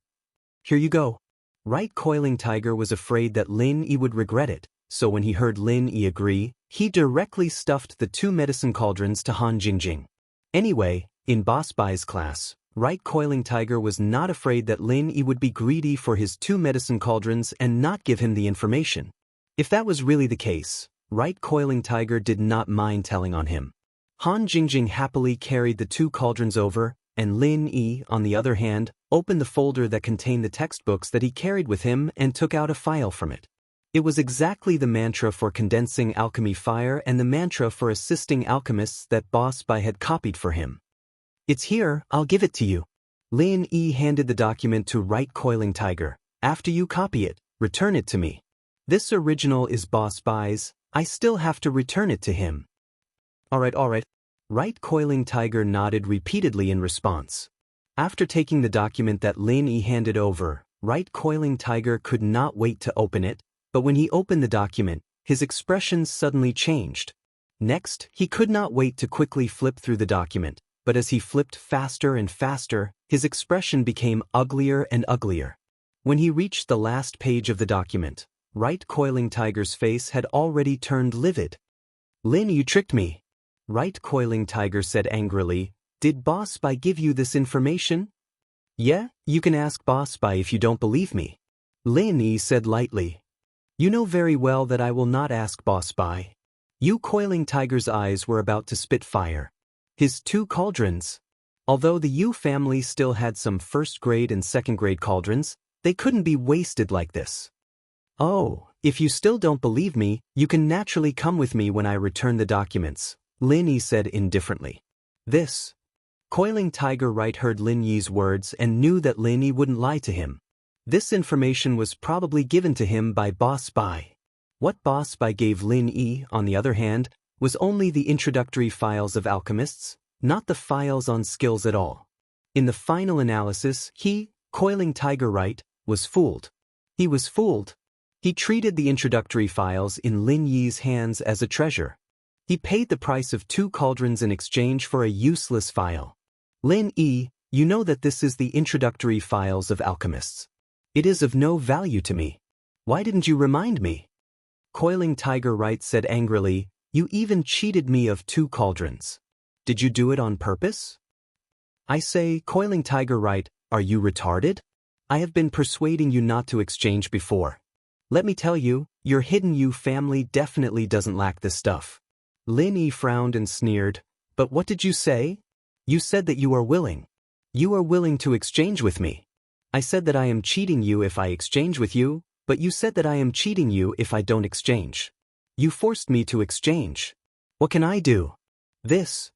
Here you go. Right Coiling Tiger was afraid that Lin Yi would regret it, so when he heard Lin Yi agree, he directly stuffed the 2 medicine cauldrons to Han Jingjing. Anyway, in Boss Bai's class, Right Coiling Tiger was not afraid that Lin Yi would be greedy for his 2 medicine cauldrons and not give him the information. If that was really the case, Right Coiling Tiger did not mind telling on him. Han Jingjing happily carried the 2 cauldrons over, and Lin Yi, on the other hand, opened the folder that contained the textbooks that he carried with him and took out a file from it. It was exactly the mantra for condensing alchemy fire and the mantra for assisting alchemists that Boss Bai had copied for him. It's here, I'll give it to you. Lin Yi handed the document to Right Coiling Tiger. After you copy it, return it to me. This original is Boss Bai's, I still have to return it to him. All right. Right Coiling Tiger nodded repeatedly in response. After taking the document that Lin Yi handed over, Right Coiling Tiger could not wait to open it, but when he opened the document, his expression suddenly changed. Next, he could not wait to quickly flip through the document, but as he flipped faster and faster, his expression became uglier and uglier. When he reached the last page of the document, Right Coiling Tiger's face had already turned livid. Lin, you tricked me. Right Coiling Tiger said angrily, did Boss Bai give you this information? Yeah, you can ask Boss Bai if you don't believe me. Lin Yi said lightly. You know very well that I will not ask Boss Bai. Yu Coiling Tiger's eyes were about to spit fire. His 2 cauldrons. Although the Yu family still had some 1st grade and 2nd grade cauldrons, they couldn't be wasted like this. Oh, if you still don't believe me, you can naturally come with me when I return the documents, Lin Yi said indifferently. This. Coiling Tiger Right heard Lin Yi's words and knew that Lin Yi wouldn't lie to him. This information was probably given to him by Boss Bai. What Boss Bai gave Lin Yi, on the other hand, was only the introductory files of alchemists, not the files on skills at all. In the final analysis, he, Coiling Tiger Right, was fooled. He was fooled. He treated the introductory files in Lin Yi's hands as a treasure. He paid the price of 2 cauldrons in exchange for a useless file. Lin Yi, you know that this is the introductory files of alchemists. It is of no value to me. Why didn't you remind me? Coiling Tiger Right said angrily, you even cheated me of 2 cauldrons. Did you do it on purpose? I say, Coiling Tiger Right, are you retarded? I have been persuading you not to exchange before. Let me tell you, your hidden Yu family definitely doesn't lack this stuff. Lin Yi frowned and sneered, but what did you say? You said that you are willing. You are willing to exchange with me. I said that I am cheating you if I exchange with you, but you said that I am cheating you if I don't exchange. You forced me to exchange. What can I do? This.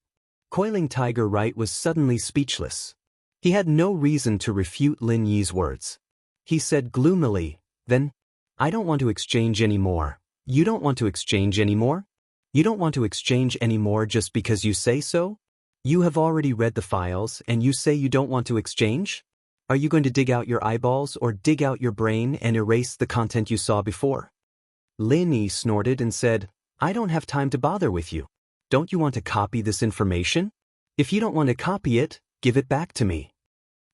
Coiling Tiger Right was suddenly speechless. He had no reason to refute Lin Yi's words. He said gloomily, then, I don't want to exchange anymore. You don't want to exchange anymore? You don't want to exchange anymore just because you say so? You have already read the files and you say you don't want to exchange? Are you going to dig out your eyeballs or dig out your brain and erase the content you saw before? Lin Yi snorted and said, I don't have time to bother with you. Don't you want to copy this information? If you don't want to copy it, give it back to me.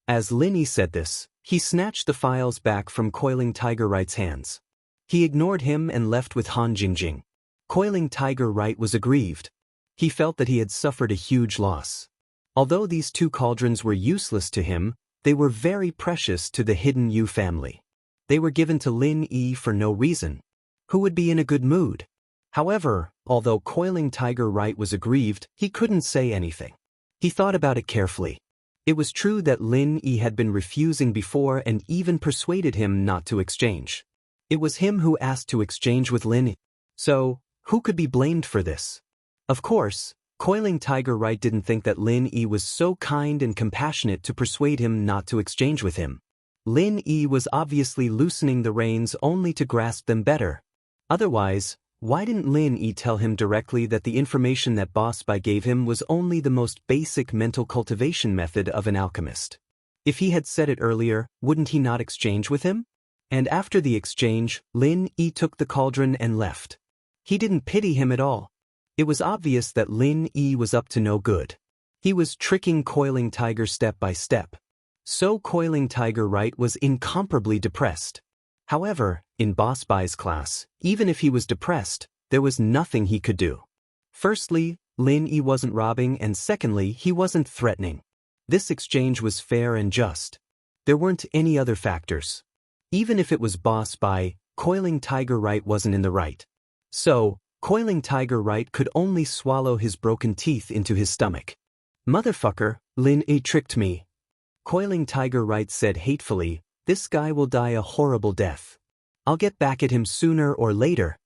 As Lin Yi said this, he snatched the files back from Coiling Tiger Right's hands. He ignored him and left with Han Jingjing. Coiling Tiger Right was aggrieved. He felt that he had suffered a huge loss. Although these 2 cauldrons were useless to him, they were very precious to the Hidden Yu family. They were given to Lin Yi for no reason. Who would be in a good mood? However, although Coiling Tiger Right was aggrieved, he couldn't say anything. He thought about it carefully. It was true that Lin Yi had been refusing before and even persuaded him not to exchange. It was him who asked to exchange with Lin Yi. So, who could be blamed for this? Of course, Coiling Tiger Right didn't think that Lin Yi was so kind and compassionate to persuade him not to exchange with him. Lin Yi was obviously loosening the reins only to grasp them better. Otherwise, why didn't Lin Yi tell him directly that the information that Boss Bai gave him was only the most basic mental cultivation method of an alchemist? If he had said it earlier, wouldn't he not exchange with him? And after the exchange, Lin Yi took the cauldron and left. He didn't pity him at all. It was obvious that Lin Yi was up to no good. He was tricking Coiling Tiger step by step. So Coiling Tiger Right was incomparably depressed. However, in Boss Bai's class, even if he was depressed, there was nothing he could do. Firstly, Lin Yi wasn't robbing, and secondly, he wasn't threatening. This exchange was fair and just. There weren't any other factors. Even if it was Boss Bai, Coiling Tiger Right wasn't in the right. So, Coiling Tiger Right could only swallow his broken teeth into his stomach. Motherfucker, Lin Yi tricked me. Coiling Tiger Right said hatefully, this guy will die a horrible death. I'll get back at him sooner or later.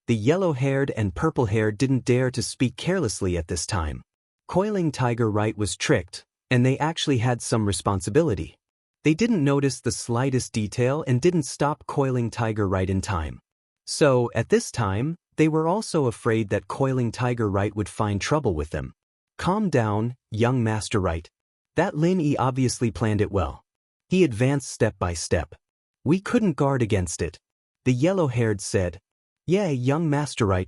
The yellow-haired and purple-haired didn't dare to speak carelessly at this time. Coiling Tiger Right was tricked, and they actually had some responsibility. They didn't notice the slightest detail and didn't stop Coiling Tiger Right in time. So, at this time, they were also afraid that Coiling Tiger Right would find trouble with them. Calm down, young Master Right. That Lin Yi obviously planned it well. He advanced step by step. We couldn't guard against it. The yellow-haired said, yeah, young Master Right.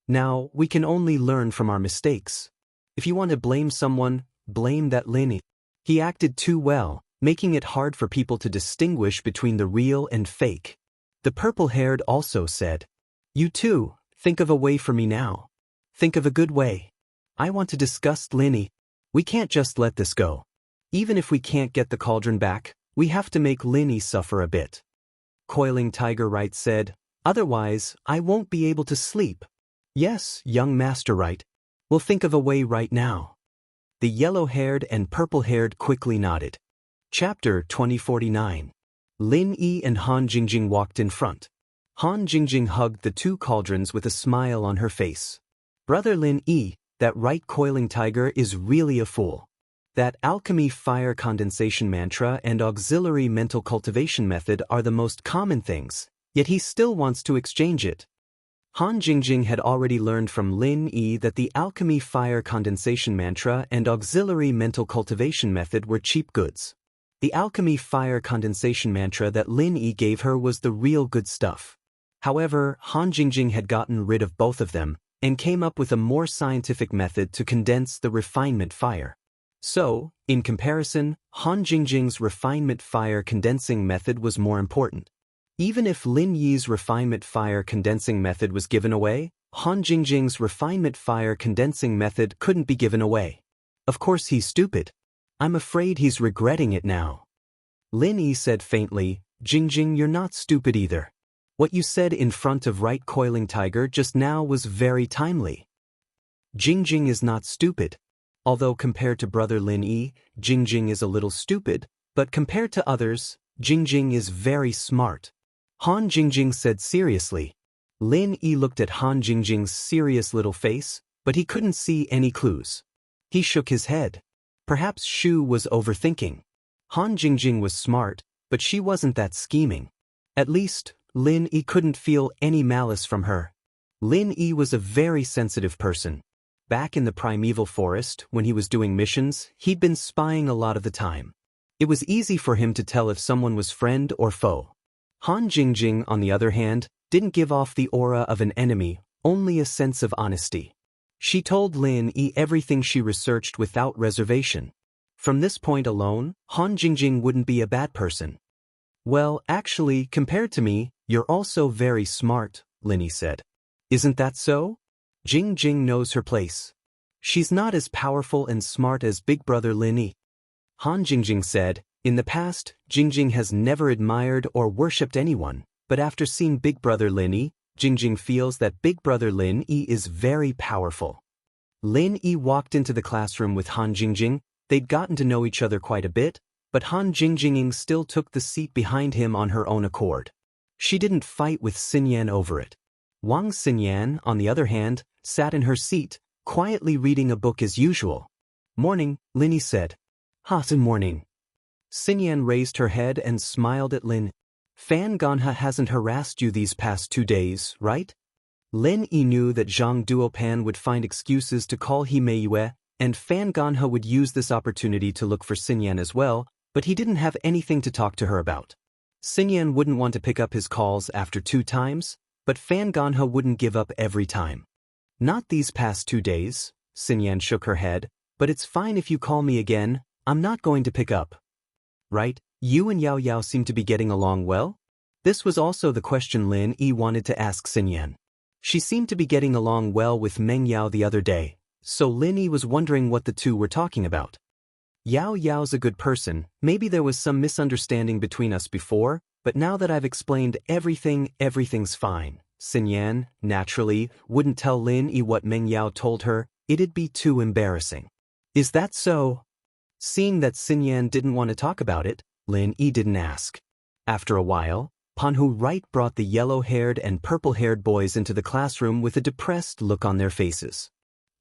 Now, we can only learn from our mistakes. If you want to blame someone, blame that Lin Yi. He acted too well, making it hard for people to distinguish between the real and fake. The purple-haired also said, you too, think of a way for me now. Think of a good way. I want to discuss Lin Yi. We can't just let this go. Even if we can't get the cauldron back, we have to make Lin Yi suffer a bit. Coiling Tiger Right said, otherwise, I won't be able to sleep. Yes, young Master Right. We'll think of a way right now. The yellow-haired and purple-haired quickly nodded. Chapter 2049. Lin Yi and Han Jingjing walked in front. Han Jingjing hugged the 2 cauldrons with a smile on her face. Brother Lin Yi, that right Coiling Tiger is really a fool. That alchemy fire condensation mantra and auxiliary mental cultivation method are the most common things, yet he still wants to exchange it. Han Jingjing had already learned from Lin Yi that the alchemy fire condensation mantra and auxiliary mental cultivation method were cheap goods. The alchemy fire condensation mantra that Lin Yi gave her was the real good stuff. However, Han Jingjing had gotten rid of both of them and came up with a more scientific method to condense the refinement fire. So, in comparison, Han Jingjing's refinement fire condensing method was more important. Even if Lin Yi's refinement fire condensing method was given away, Han Jingjing's refinement fire condensing method couldn't be given away. Of course he's stupid. I'm afraid he's regretting it now. Lin Yi said faintly, Jingjing, you're not stupid either. What you said in front of right Coiling Tiger just now was very timely. Jingjing is not stupid. Although compared to brother Lin Yi, Jingjing is a little stupid, but compared to others, Jingjing is very smart. Han Jingjing said seriously. Lin Yi looked at Han Jingjing's serious little face, but he couldn't see any clues. He shook his head. Perhaps Shu was overthinking. Han Jingjing was smart, but she wasn't that scheming. At least, Lin Yi couldn't feel any malice from her. Lin Yi was a very sensitive person. Back in the primeval forest, when he was doing missions, he'd been spying a lot of the time. It was easy for him to tell if someone was friend or foe. Han Jingjing, on the other hand, didn't give off the aura of an enemy, only a sense of honesty. She told Lin Yi everything she researched without reservation. From this point alone, Han Jingjing wouldn't be a bad person. Well, actually, compared to me, you're also very smart, Lin Yi said. Isn't that so? Jingjing knows her place. She's not as powerful and smart as big brother Lin Yi. Han Jingjing said, in the past, Jingjing has never admired or worshipped anyone, but after seeing big brother Lin Yi, Jingjing feels that big brother Lin Yi is very powerful. Lin Yi walked into the classroom with Han Jingjing. They'd gotten to know each other quite a bit, but Han Jingjing still took the seat behind him on her own accord. She didn't fight with Xinyan over it. Wang Xinyan, on the other hand, sat in her seat, quietly reading a book as usual. Morning, Lin Yi said. Good morning. Xinyan raised her head and smiled at Lin. Fan Ganha hasn't harassed you these past 2 days, right? Lin Yi knew that Zhang Duopan would find excuses to call he Meiyue, and Fan Ganha would use this opportunity to look for Xinyan as well, but he didn't have anything to talk to her about. Xinyan wouldn't want to pick up his calls after 2 times, but Fan Ganha wouldn't give up every time. Not these past 2 days, Xinyan shook her head, but it's fine if you call me again, I'm not going to pick up. Right, you and Yao Yao seem to be getting along well? This was also the question Lin Yi wanted to ask Xinyan. She seemed to be getting along well with Meng Yao the other day, so Lin Yi was wondering what the two were talking about. Yao Yao's a good person, maybe there was some misunderstanding between us before, but now that I've explained everything, everything's fine. Xinyan, naturally, wouldn't tell Lin Yi what Meng Yao told her, it'd be too embarrassing. Is that so? Seeing that Xinyan didn't want to talk about it, Lin Yi didn't ask. After a while, Panhu Wright brought the yellow-haired and purple-haired boys into the classroom with a depressed look on their faces.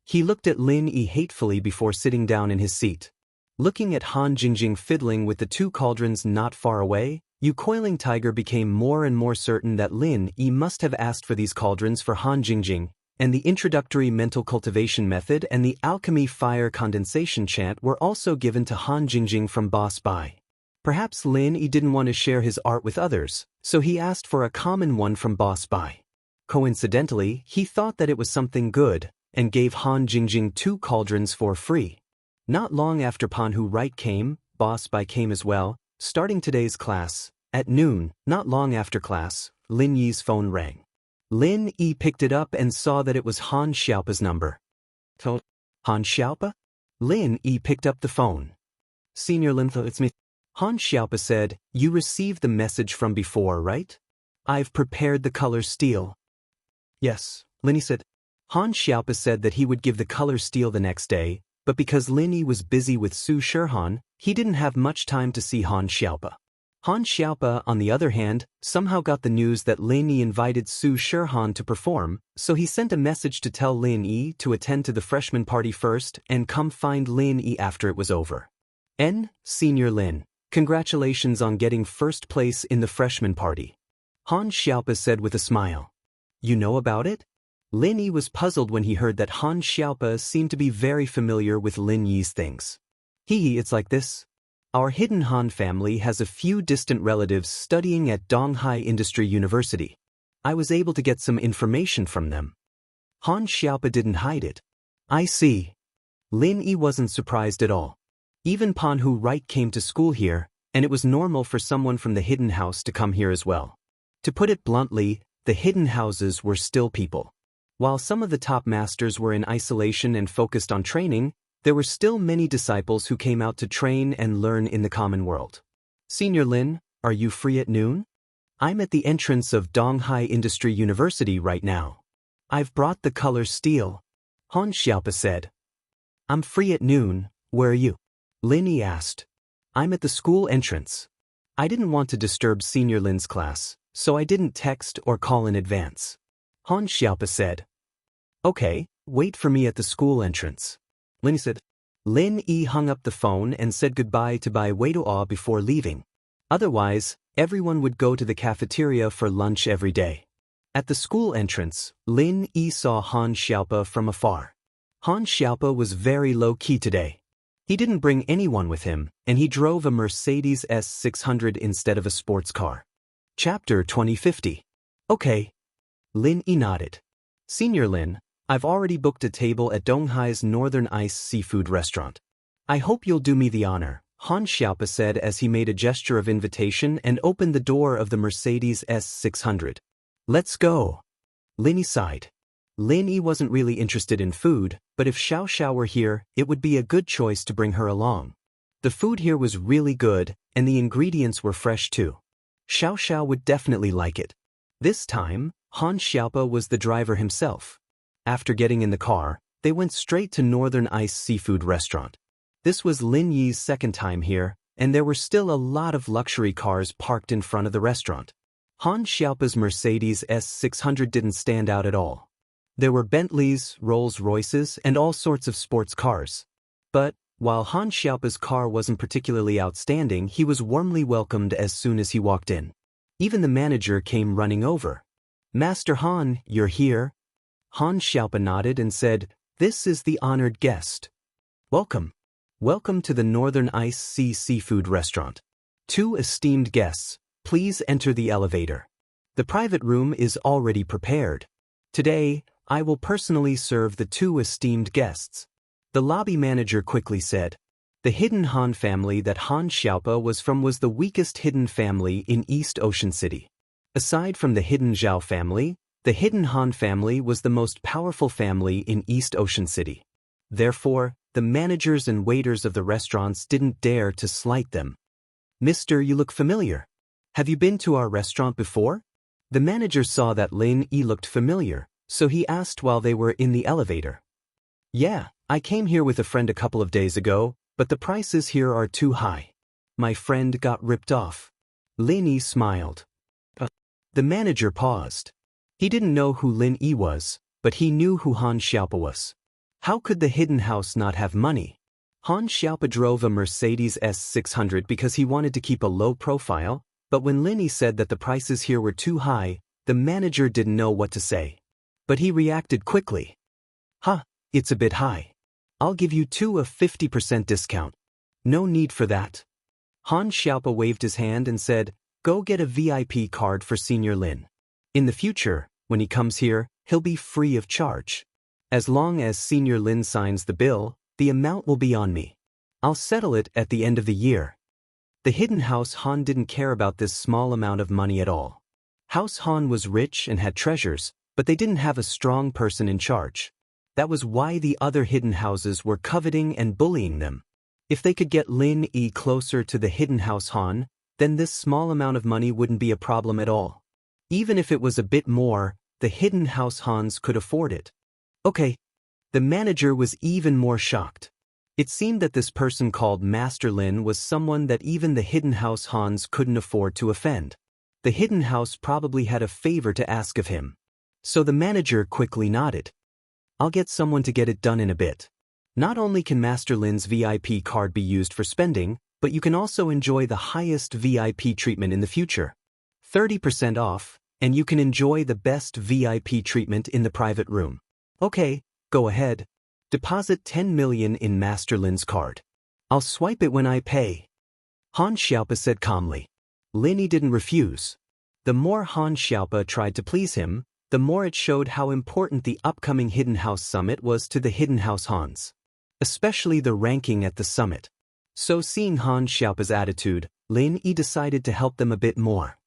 He looked at Lin Yi hatefully before sitting down in his seat. Looking at Han Jingjing fiddling with the 2 cauldrons not far away, Yu Coiling Tiger became more and more certain that Lin Yi must have asked for these cauldrons for Han Jingjing, and the introductory mental cultivation method and the alchemy fire condensation chant were also given to Han Jingjing from Boss Bai. Perhaps Lin Yi didn't want to share his art with others, so he asked for a common one from Boss Bai. Coincidentally, he thought that it was something good, and gave Han Jingjing 2 cauldrons for free. Not long after Panhu Wright came, Boss Bai came as well, starting today's class. At noon, not long after class, Lin Yi's phone rang. Lin Yi picked it up and saw that it was Han Xiaopa's number. Han Xiaopa? Lin Yi picked up the phone. Senior Lin, it's me. Han Xiaopa said, you received the message from before, right? I've prepared the color steel. Yes, Lin Yi said. Han Xiaopa said that he would give the color steel the next day, but because Lin Yi was busy with Su Shihan, he didn't have much time to see Han Xiaopa. Han Xiaopa, on the other hand, somehow got the news that Lin Yi invited Su Shihan to perform, so he sent a message to tell Lin Yi to attend to the freshman party first and come find Lin Yi after it was over. Senior Lin, congratulations on getting first place in the freshman party. Han Xiaopa said with a smile. You know about it? Lin Yi was puzzled when he heard that Han Xiaopa seemed to be very familiar with Lin Yi's things. It's like this. Our hidden Han family has a few distant relatives studying at Donghai Industry University. I was able to get some information from them. Han Xiaopa didn't hide it. I see. Lin Yi wasn't surprised at all. Even Panhu Wright came to school here, and it was normal for someone from the hidden house to come here as well. To put it bluntly, the hidden houses were still people. While some of the top masters were in isolation and focused on training, there were still many disciples who came out to train and learn in the common world. Senior Lin, are you free at noon? I'm at the entrance of Donghai Industry University right now. I've brought the color steel. Han Xiaopa said. I'm free at noon, where are you? Lin Yi asked. I'm at the school entrance. I didn't want to disturb Senior Lin's class, so I didn't text or call in advance. Han Xiaopa said. Okay, wait for me at the school entrance. Lin Yi said. Lin Yi hung up the phone and said goodbye to Bai Weiduo before leaving. Otherwise, everyone would go to the cafeteria for lunch every day. At the school entrance, Lin Yi saw Han Xiaopa from afar. Han Xiaopa was very low-key today. He didn't bring anyone with him, and he drove a Mercedes S600 instead of a sports car. Chapter 2050. Okay. Lin Yi nodded. Senior Lin, I've already booked a table at Donghai's Northern Ice Seafood Restaurant. I hope you'll do me the honor, Han Xiaopa said as he made a gesture of invitation and opened the door of the Mercedes S600. Let's go. Lin Yi sighed. Lin Yi wasn't really interested in food, but if Xiaoxia were here, it would be a good choice to bring her along. The food here was really good, and the ingredients were fresh too. Xiaoxia would definitely like it. This time, Han Xiaopa was the driver himself. After getting in the car, they went straight to Northern Ice Seafood Restaurant. This was Lin Yi's second time here, and there were still a lot of luxury cars parked in front of the restaurant. Han Xiaopa's Mercedes S600 didn't stand out at all. There were Bentleys, Rolls-Royces, and all sorts of sports cars. But, while Han Xiaopa's car wasn't particularly outstanding, he was warmly welcomed as soon as he walked in. Even the manager came running over. "Master Han, you're here?" Han Xiaopa nodded and said, "This is the honored guest. Welcome. Welcome to the Northern Ice Sea Seafood Restaurant. 2 esteemed guests, please enter the elevator. The private room is already prepared. Today, I will personally serve the 2 esteemed guests." The lobby manager quickly said. The hidden Han family that Han Xiaopa was from was the weakest hidden family in East Ocean City. Aside from the hidden Zhao family, the hidden Han family was the most powerful family in East Ocean City. Therefore, the managers and waiters of the restaurants didn't dare to slight them. "Mister, you look familiar. Have you been to our restaurant before?" The manager saw that Lin Yi looked familiar, so he asked while they were in the elevator. "Yeah, I came here with a friend a couple of days ago, but the prices here are too high. My friend got ripped off." Lin Yi smiled. The manager paused. He didn't know who Lin Yi was, but he knew who Han Xiaopa was. How could the hidden house not have money? Han Xiaopa drove a Mercedes S600 because he wanted to keep a low profile, but when Lin Yi said that the prices here were too high, the manager didn't know what to say. But he reacted quickly. "Huh, it's a bit high. I'll give you 2 a 50% discount." "No need for that." Han Xiaopa waved his hand and said, "Go get a VIP card for Senior Lin. In the future, when he comes here, he'll be free of charge. As long as Senior Lin signs the bill, the amount will be on me. I'll settle it at the end of the year." The hidden house Han didn't care about this small amount of money at all. House Han was rich and had treasures, but they didn't have a strong person in charge. That was why the other hidden houses were coveting and bullying them. If they could get Lin Yi closer to the hidden house Han, then this small amount of money wouldn't be a problem at all. Even if it was a bit more, the hidden house Hans could afford it. Okay. The manager was even more shocked. It seemed that this person called Master Lin was someone that even the hidden house Hans couldn't afford to offend. The hidden house probably had a favor to ask of him. So the manager quickly nodded. "I'll get someone to get it done in a bit. Not only can Master Lin's VIP card be used for spending, but you can also enjoy the highest VIP treatment in the future. 30% off, and you can enjoy the best VIP treatment in the private room. Okay, go ahead. Deposit 10 million in Master Lin's card. I'll swipe it when I pay." Han Xiaopa said calmly. Lin Yi didn't refuse. The more Han Xiaopa tried to please him, the more it showed how important the upcoming Hidden House Summit was to the Hidden House Hans. Especially the ranking at the summit. So seeing Han Xiaopa's attitude, Lin Yi decided to help them a bit more.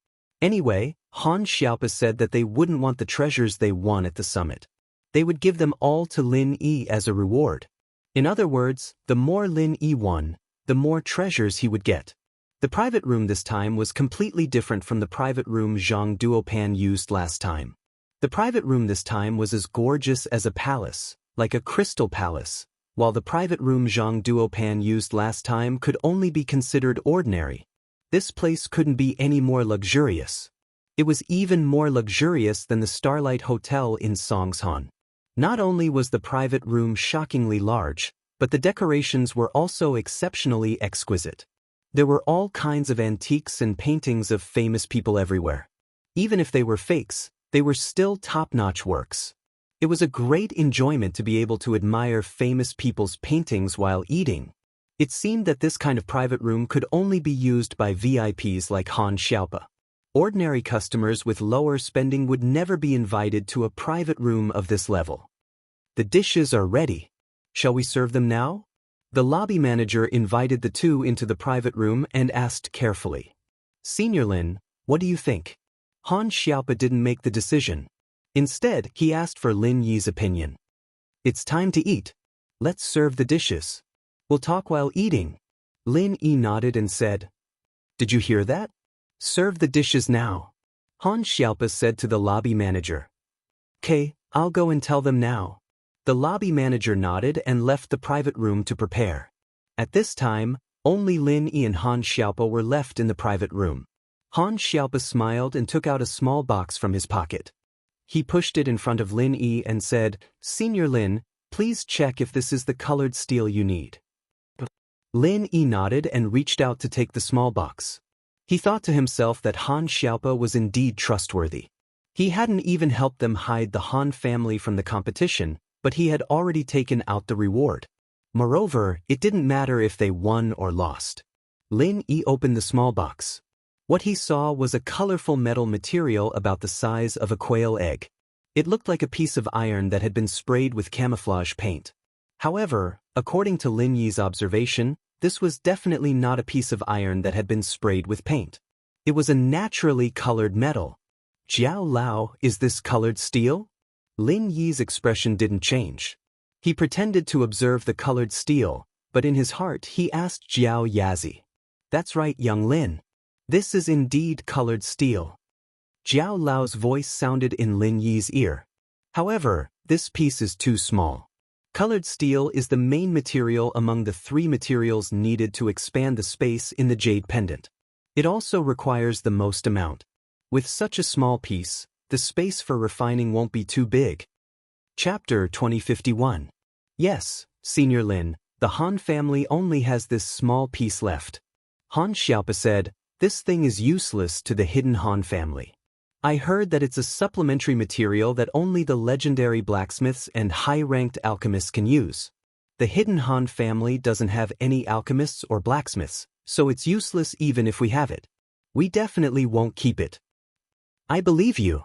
Anyway, Han Xiaopa said that they wouldn't want the treasures they won at the summit. They would give them all to Lin Yi as a reward. In other words, the more Lin Yi won, the more treasures he would get. The private room this time was completely different from the private room Zhang Duopan used last time. The private room this time was as gorgeous as a palace, like a crystal palace, while the private room Zhang Duopan used last time could only be considered ordinary. This place couldn't be any more luxurious. It was even more luxurious than the Starlight Hotel in Songshan. Not only was the private room shockingly large, but the decorations were also exceptionally exquisite. There were all kinds of antiques and paintings of famous people everywhere. Even if they were fakes, they were still top-notch works. It was a great enjoyment to be able to admire famous people's paintings while eating. It seemed that this kind of private room could only be used by VIPs like Han Xiaopa. Ordinary customers with lower spending would never be invited to a private room of this level. "The dishes are ready. Shall we serve them now?" The lobby manager invited the 2 into the private room and asked carefully. "Senior Lin, what do you think?" Han Xiaopa didn't make the decision. Instead, he asked for Lin Yi's opinion. It's time to eat. Let's serve the dishes. We'll talk while eating. Lin Yi nodded and said, Did you hear that? Serve the dishes now. Han Xiaopa said to the lobby manager. Okay, I'll go and tell them now. The lobby manager nodded and left the private room to prepare. At this time, only Lin Yi and Han Xiaopa were left in the private room. Han Xiaopa smiled and took out a small box from his pocket. He pushed it in front of Lin Yi and said, Senior Lin, please check if this is the colored steel you need. Lin Yi nodded and reached out to take the small box. He thought to himself that Han Xiaopa was indeed trustworthy. He hadn't even helped them hide the Han family from the competition, but he had already taken out the reward. Moreover, it didn't matter if they won or lost. Lin Yi opened the small box. What he saw was a colorful metal material about the size of a quail egg. It looked like a piece of iron that had been sprayed with camouflage paint. However, according to Lin Yi's observation, this was definitely not a piece of iron that had been sprayed with paint. It was a naturally colored metal. Jiao Lao, is this colored steel? Lin Yi's expression didn't change. He pretended to observe the colored steel, but in his heart he asked Jiao Yazi. That's right, young Lin. This is indeed colored steel. Jiao Lao's voice sounded in Lin Yi's ear. However, this piece is too small. Colored steel is the main material among the 3 materials needed to expand the space in the jade pendant. It also requires the most amount. With such a small piece, the space for refining won't be too big. Chapter 2051. Yes, Senior Lin, the Han family only has this small piece left. Han Xiaopa said, This thing is useless to the hidden Han family. I heard that it's a supplementary material that only the legendary blacksmiths and high-ranked alchemists can use. The hidden Han family doesn't have any alchemists or blacksmiths, so it's useless even if we have it. We definitely won't keep it. I believe you.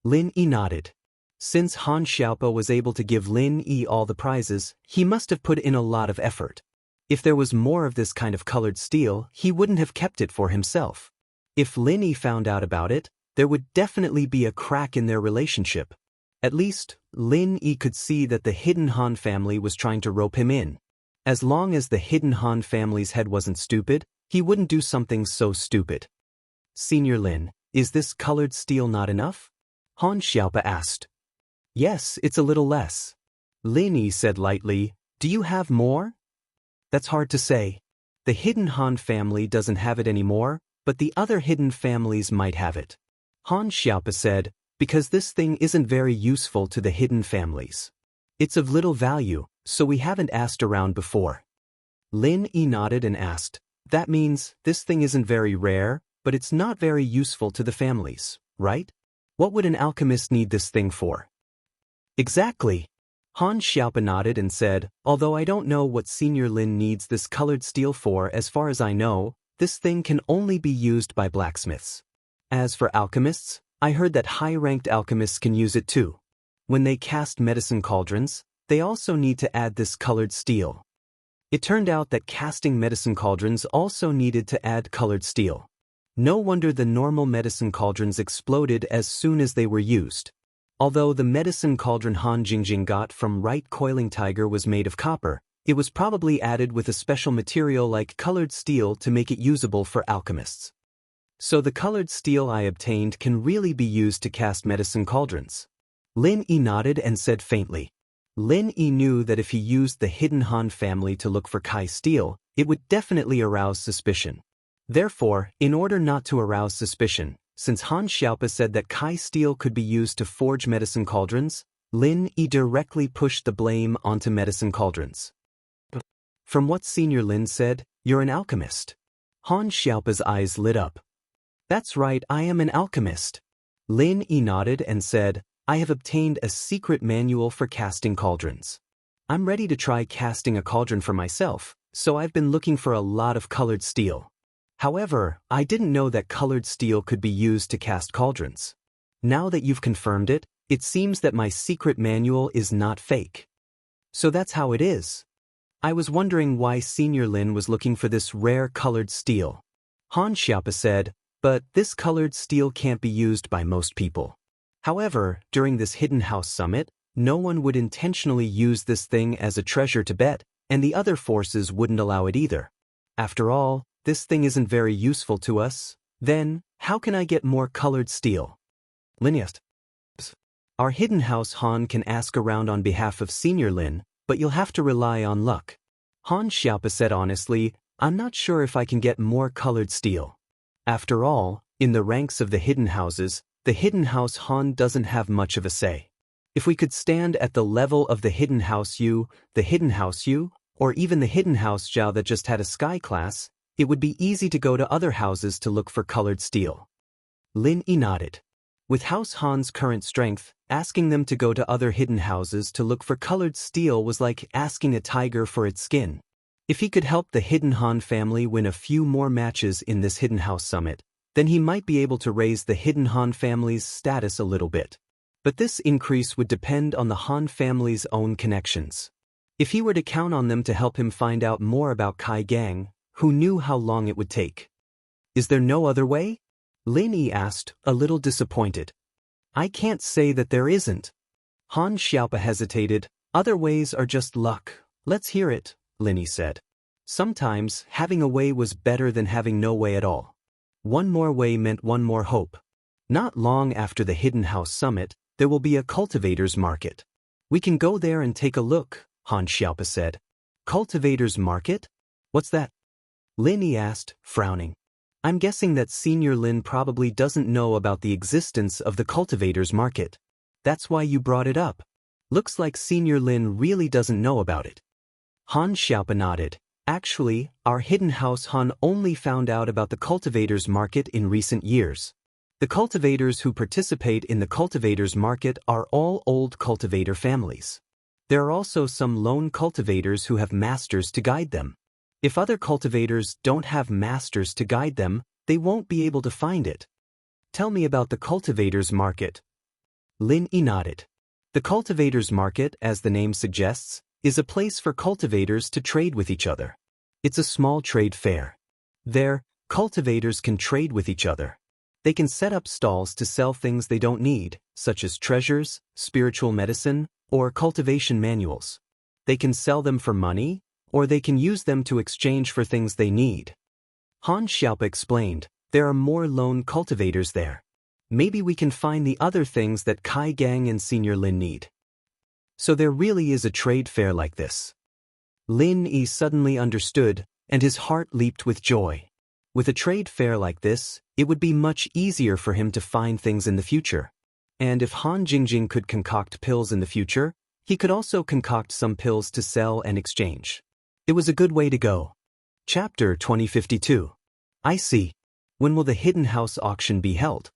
Lin Yi nodded. Since Han Xiaopa was able to give Lin Yi all the prizes, he must have put in a lot of effort. If there was more of this kind of colored steel, he wouldn't have kept it for himself. If Lin Yi found out about it, there would definitely be a crack in their relationship. At least, Lin Yi could see that the hidden Han family was trying to rope him in. As long as the hidden Han family's head wasn't stupid, he wouldn't do something so stupid. Senior Lin, is this colored steel not enough? Han Xiaopa asked. Yes, it's a little less. Lin Yi said lightly, Do you have more? That's hard to say. The hidden Han family doesn't have it anymore, but the other hidden families might have it. Han Xiaopa said, Because this thing isn't very useful to the hidden families. It's of little value, so we haven't asked around before. Lin Yi nodded and asked, That means this thing isn't very rare, but it's not very useful to the families, right? What would an alchemist need this thing for? Exactly. Han Xiaopa nodded and said, Although I don't know what Senior Lin needs this colored steel for, as far as I know, this thing can only be used by blacksmiths. As for alchemists, I heard that high-ranked alchemists can use it too. When they cast medicine cauldrons, they also need to add this colored steel. It turned out that casting medicine cauldrons also needed to add colored steel. No wonder the normal medicine cauldrons exploded as soon as they were used. Although the medicine cauldron Han Jingjing got from Right Coiling Tiger was made of copper, it was probably added with a special material like colored steel to make it usable for alchemists. So the colored steel I obtained can really be used to cast medicine cauldrons. Lin Yi nodded and said faintly. Lin Yi knew that if he used the hidden Han family to look for Kai steel, it would definitely arouse suspicion. Therefore, in order not to arouse suspicion, since Han Xiaopa said that Kai steel could be used to forge medicine cauldrons, Lin Yi directly pushed the blame onto medicine cauldrons. From what Senior Lin said, you're an alchemist. Han Xiaopa's eyes lit up. That's right, I am an alchemist. Lin Yi nodded and said, I have obtained a secret manual for casting cauldrons. I'm ready to try casting a cauldron for myself, so I've been looking for a lot of colored steel. However, I didn't know that colored steel could be used to cast cauldrons. Now that you've confirmed it, it seems that my secret manual is not fake. So that's how it is. I was wondering why Senior Lin was looking for this rare colored steel. Han Xiaopa said, but this colored steel can't be used by most people. However, during this hidden house summit, no one would intentionally use this thing as a treasure to bet, and the other forces wouldn't allow it either. After all, this thing isn't very useful to us. Then, how can I get more colored steel? Liniest. Our hidden house Han can ask around on behalf of Senior Lin, but you'll have to rely on luck. Han Xiaopa said honestly, I'm not sure if I can get more colored steel. After all, in the ranks of the hidden houses, the hidden house Han doesn't have much of a say. If we could stand at the level of the hidden house Yu, or even the hidden house Zhao that just had a sky class, it would be easy to go to other houses to look for colored steel. Lin Yi nodded. With House Han's current strength, asking them to go to other hidden houses to look for colored steel was like asking a tiger for its skin. If he could help the hidden Han family win a few more matches in this hidden house summit, then he might be able to raise the hidden Han family's status a little bit. But this increase would depend on the Han family's own connections. If he were to count on them to help him find out more about Kai Gang, who knew how long it would take? Is there no other way? Lin Yi asked, a little disappointed. I can't say that there isn't. Han Xiaopa hesitated. Other ways are just luck. Let's hear it, Lin Yi said. Sometimes, having a way was better than having no way at all. One more way meant one more hope. Not long after the Hidden House Summit, there will be a cultivator's market. We can go there and take a look, Han Xiaopa said. Cultivator's market? What's that? Lin Yi asked, frowning. I'm guessing that Senior Lin probably doesn't know about the existence of the cultivator's market. That's why you brought it up. Looks like Senior Lin really doesn't know about it. Han Xiaopa nodded. Actually, our hidden house Han only found out about the cultivator's market in recent years. The cultivators who participate in the cultivator's market are all old cultivator families. There are also some lone cultivators who have masters to guide them. If other cultivators don't have masters to guide them, they won't be able to find it. Tell me about the cultivator's market. Lin Yi nodded. The cultivator's market, as the name suggests, is a place for cultivators to trade with each other. It's a small trade fair. There, cultivators can trade with each other. They can set up stalls to sell things they don't need, such as treasures, spiritual medicine, or cultivation manuals. They can sell them for money, or they can use them to exchange for things they need. Han Xiaopa explained, there are more lone cultivators there. Maybe we can find the other things that Kai Gang and Senior Lin need. So there really is a trade fair like this. Lin Yi suddenly understood, and his heart leaped with joy. With a trade fair like this, it would be much easier for him to find things in the future. And if Han Jingjing could concoct pills in the future, he could also concoct some pills to sell and exchange. It was a good way to go. Chapter 2052. I see. When will the Hidden House auction be held?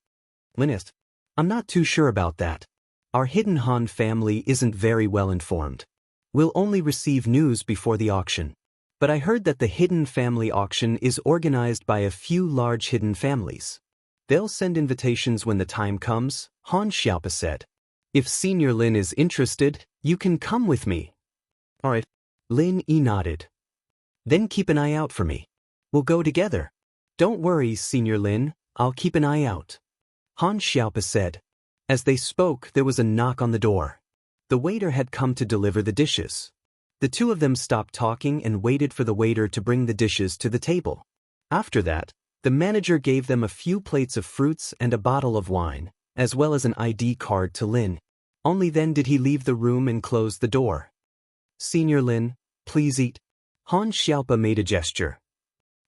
Linist. I'm not too sure about that. Our Hidden Han family isn't very well informed. We'll only receive news before the auction. But I heard that the Hidden Family auction is organized by a few large hidden families. They'll send invitations when the time comes, Han Xiaopa said. If Senior Lin is interested, you can come with me. Alright. Lin Yi nodded. Then keep an eye out for me. We'll go together. Don't worry, Senior Lin, I'll keep an eye out. Han Xiaopa said. As they spoke, there was a knock on the door. The waiter had come to deliver the dishes. The two of them stopped talking and waited for the waiter to bring the dishes to the table. After that, the manager gave them a few plates of fruits and a bottle of wine, as well as an ID card to Lin. Only then did he leave the room and close the door. Senior Lin, please eat. Han Xiaopa made a gesture.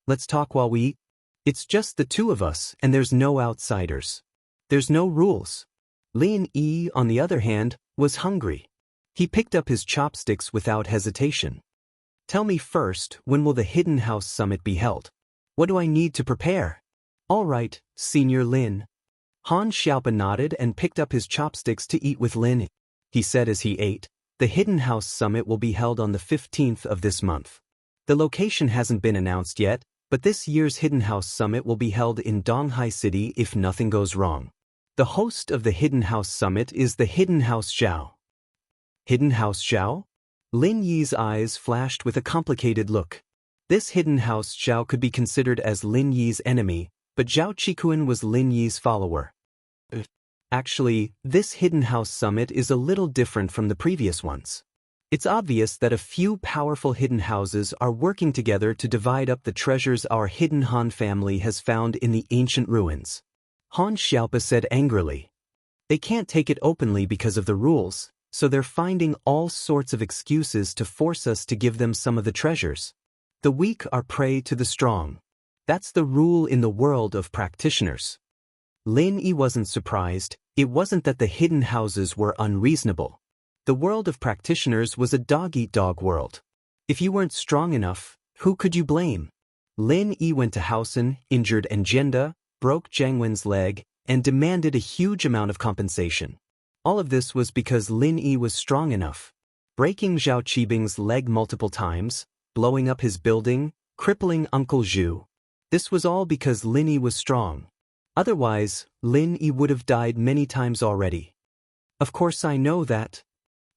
Let's talk while we eat. It's just the two of us, and there's no outsiders. There's no rules. Lin Yi, on the other hand, was hungry. He picked up his chopsticks without hesitation. Tell me first, when will the Hidden House Summit be held? What do I need to prepare? All right, Senior Lin. Han Xiaopa nodded and picked up his chopsticks to eat with Lin. He said as he ate, the Hidden House Summit will be held on the 15th of this month. The location hasn't been announced yet, but this year's Hidden House Summit will be held in Donghai City if nothing goes wrong. The host of the Hidden House Summit is the Hidden House Zhao. Hidden House Zhao? Lin Yi's eyes flashed with a complicated look. This Hidden House Zhao could be considered as Lin Yi's enemy, but Zhao Qikuan was Lin Yi's follower. Actually, this hidden house summit is a little different from the previous ones. It's obvious that a few powerful hidden houses are working together to divide up the treasures our hidden Han family has found in the ancient ruins. Han Xiaopa said angrily. They can't take it openly because of the rules, so they're finding all sorts of excuses to force us to give them some of the treasures. The weak are prey to the strong. That's the rule in the world of practitioners. Lin Yi wasn't surprised. It wasn't that the hidden houses were unreasonable. The world of practitioners was a dog-eat-dog world. If you weren't strong enough, who could you blame? Lin Yi went to Hausen, injured Njenda, broke Jiang Wen's leg, and demanded a huge amount of compensation. All of this was because Lin Yi was strong enough. Breaking Zhao Qibing's leg multiple times, blowing up his building, crippling Uncle Zhu. This was all because Lin Yi was strong. Otherwise, Lin Yi would have died many times already. Of course I know that.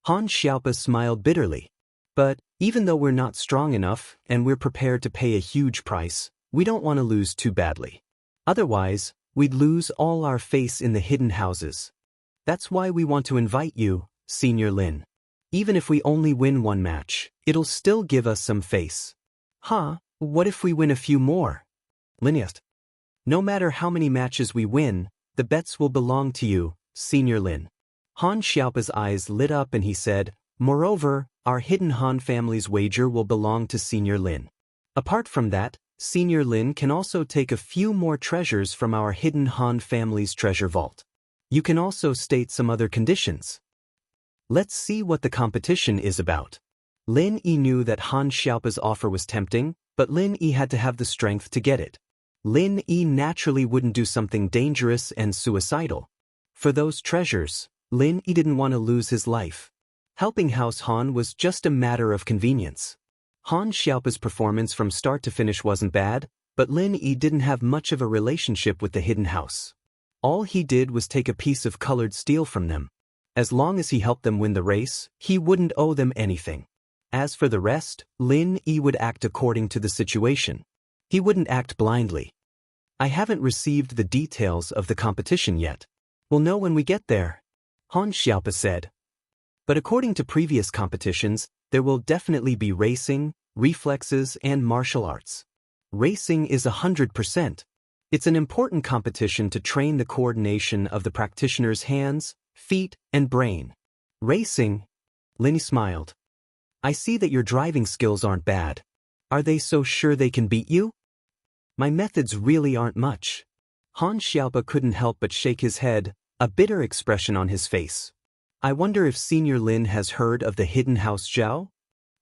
Han Xiaopa smiled bitterly. But, even though we're not strong enough and we're prepared to pay a huge price, we don't want to lose too badly. Otherwise, we'd lose all our face in the hidden houses. That's why we want to invite you, Senior Lin. Even if we only win one match, it'll still give us some face. Huh, what if we win a few more? Lin asked. No matter how many matches we win, the bets will belong to you, Senior Lin. Han Xiaopa's eyes lit up and he said, moreover, our hidden Han family's wager will belong to Senior Lin. Apart from that, Senior Lin can also take a few more treasures from our hidden Han family's treasure vault. You can also state some other conditions. Let's see what the competition is about. Lin Yi knew that Han Xiaopa's offer was tempting, but Lin Yi had to have the strength to get it. Lin Yi naturally wouldn't do something dangerous and suicidal. For those treasures, Lin Yi didn't want to lose his life. Helping House Han was just a matter of convenience. Han Xiaopa's performance from start to finish wasn't bad, but Lin Yi didn't have much of a relationship with the hidden house. All he did was take a piece of colored steel from them. As long as he helped them win the race, he wouldn't owe them anything. As for the rest, Lin Yi would act according to the situation. He wouldn't act blindly. I haven't received the details of the competition yet. We'll know when we get there, Han Xiaopa said. But according to previous competitions, there will definitely be racing, reflexes, and martial arts. Racing is 100%. It's an important competition to train the coordination of the practitioner's hands, feet, and brain. Racing? Lin smiled. I see that your driving skills aren't bad. Are they so sure they can beat you? My methods really aren't much. Han Xiaopa couldn't help but shake his head, a bitter expression on his face. I wonder if Senior Lin has heard of the hidden house Zhao?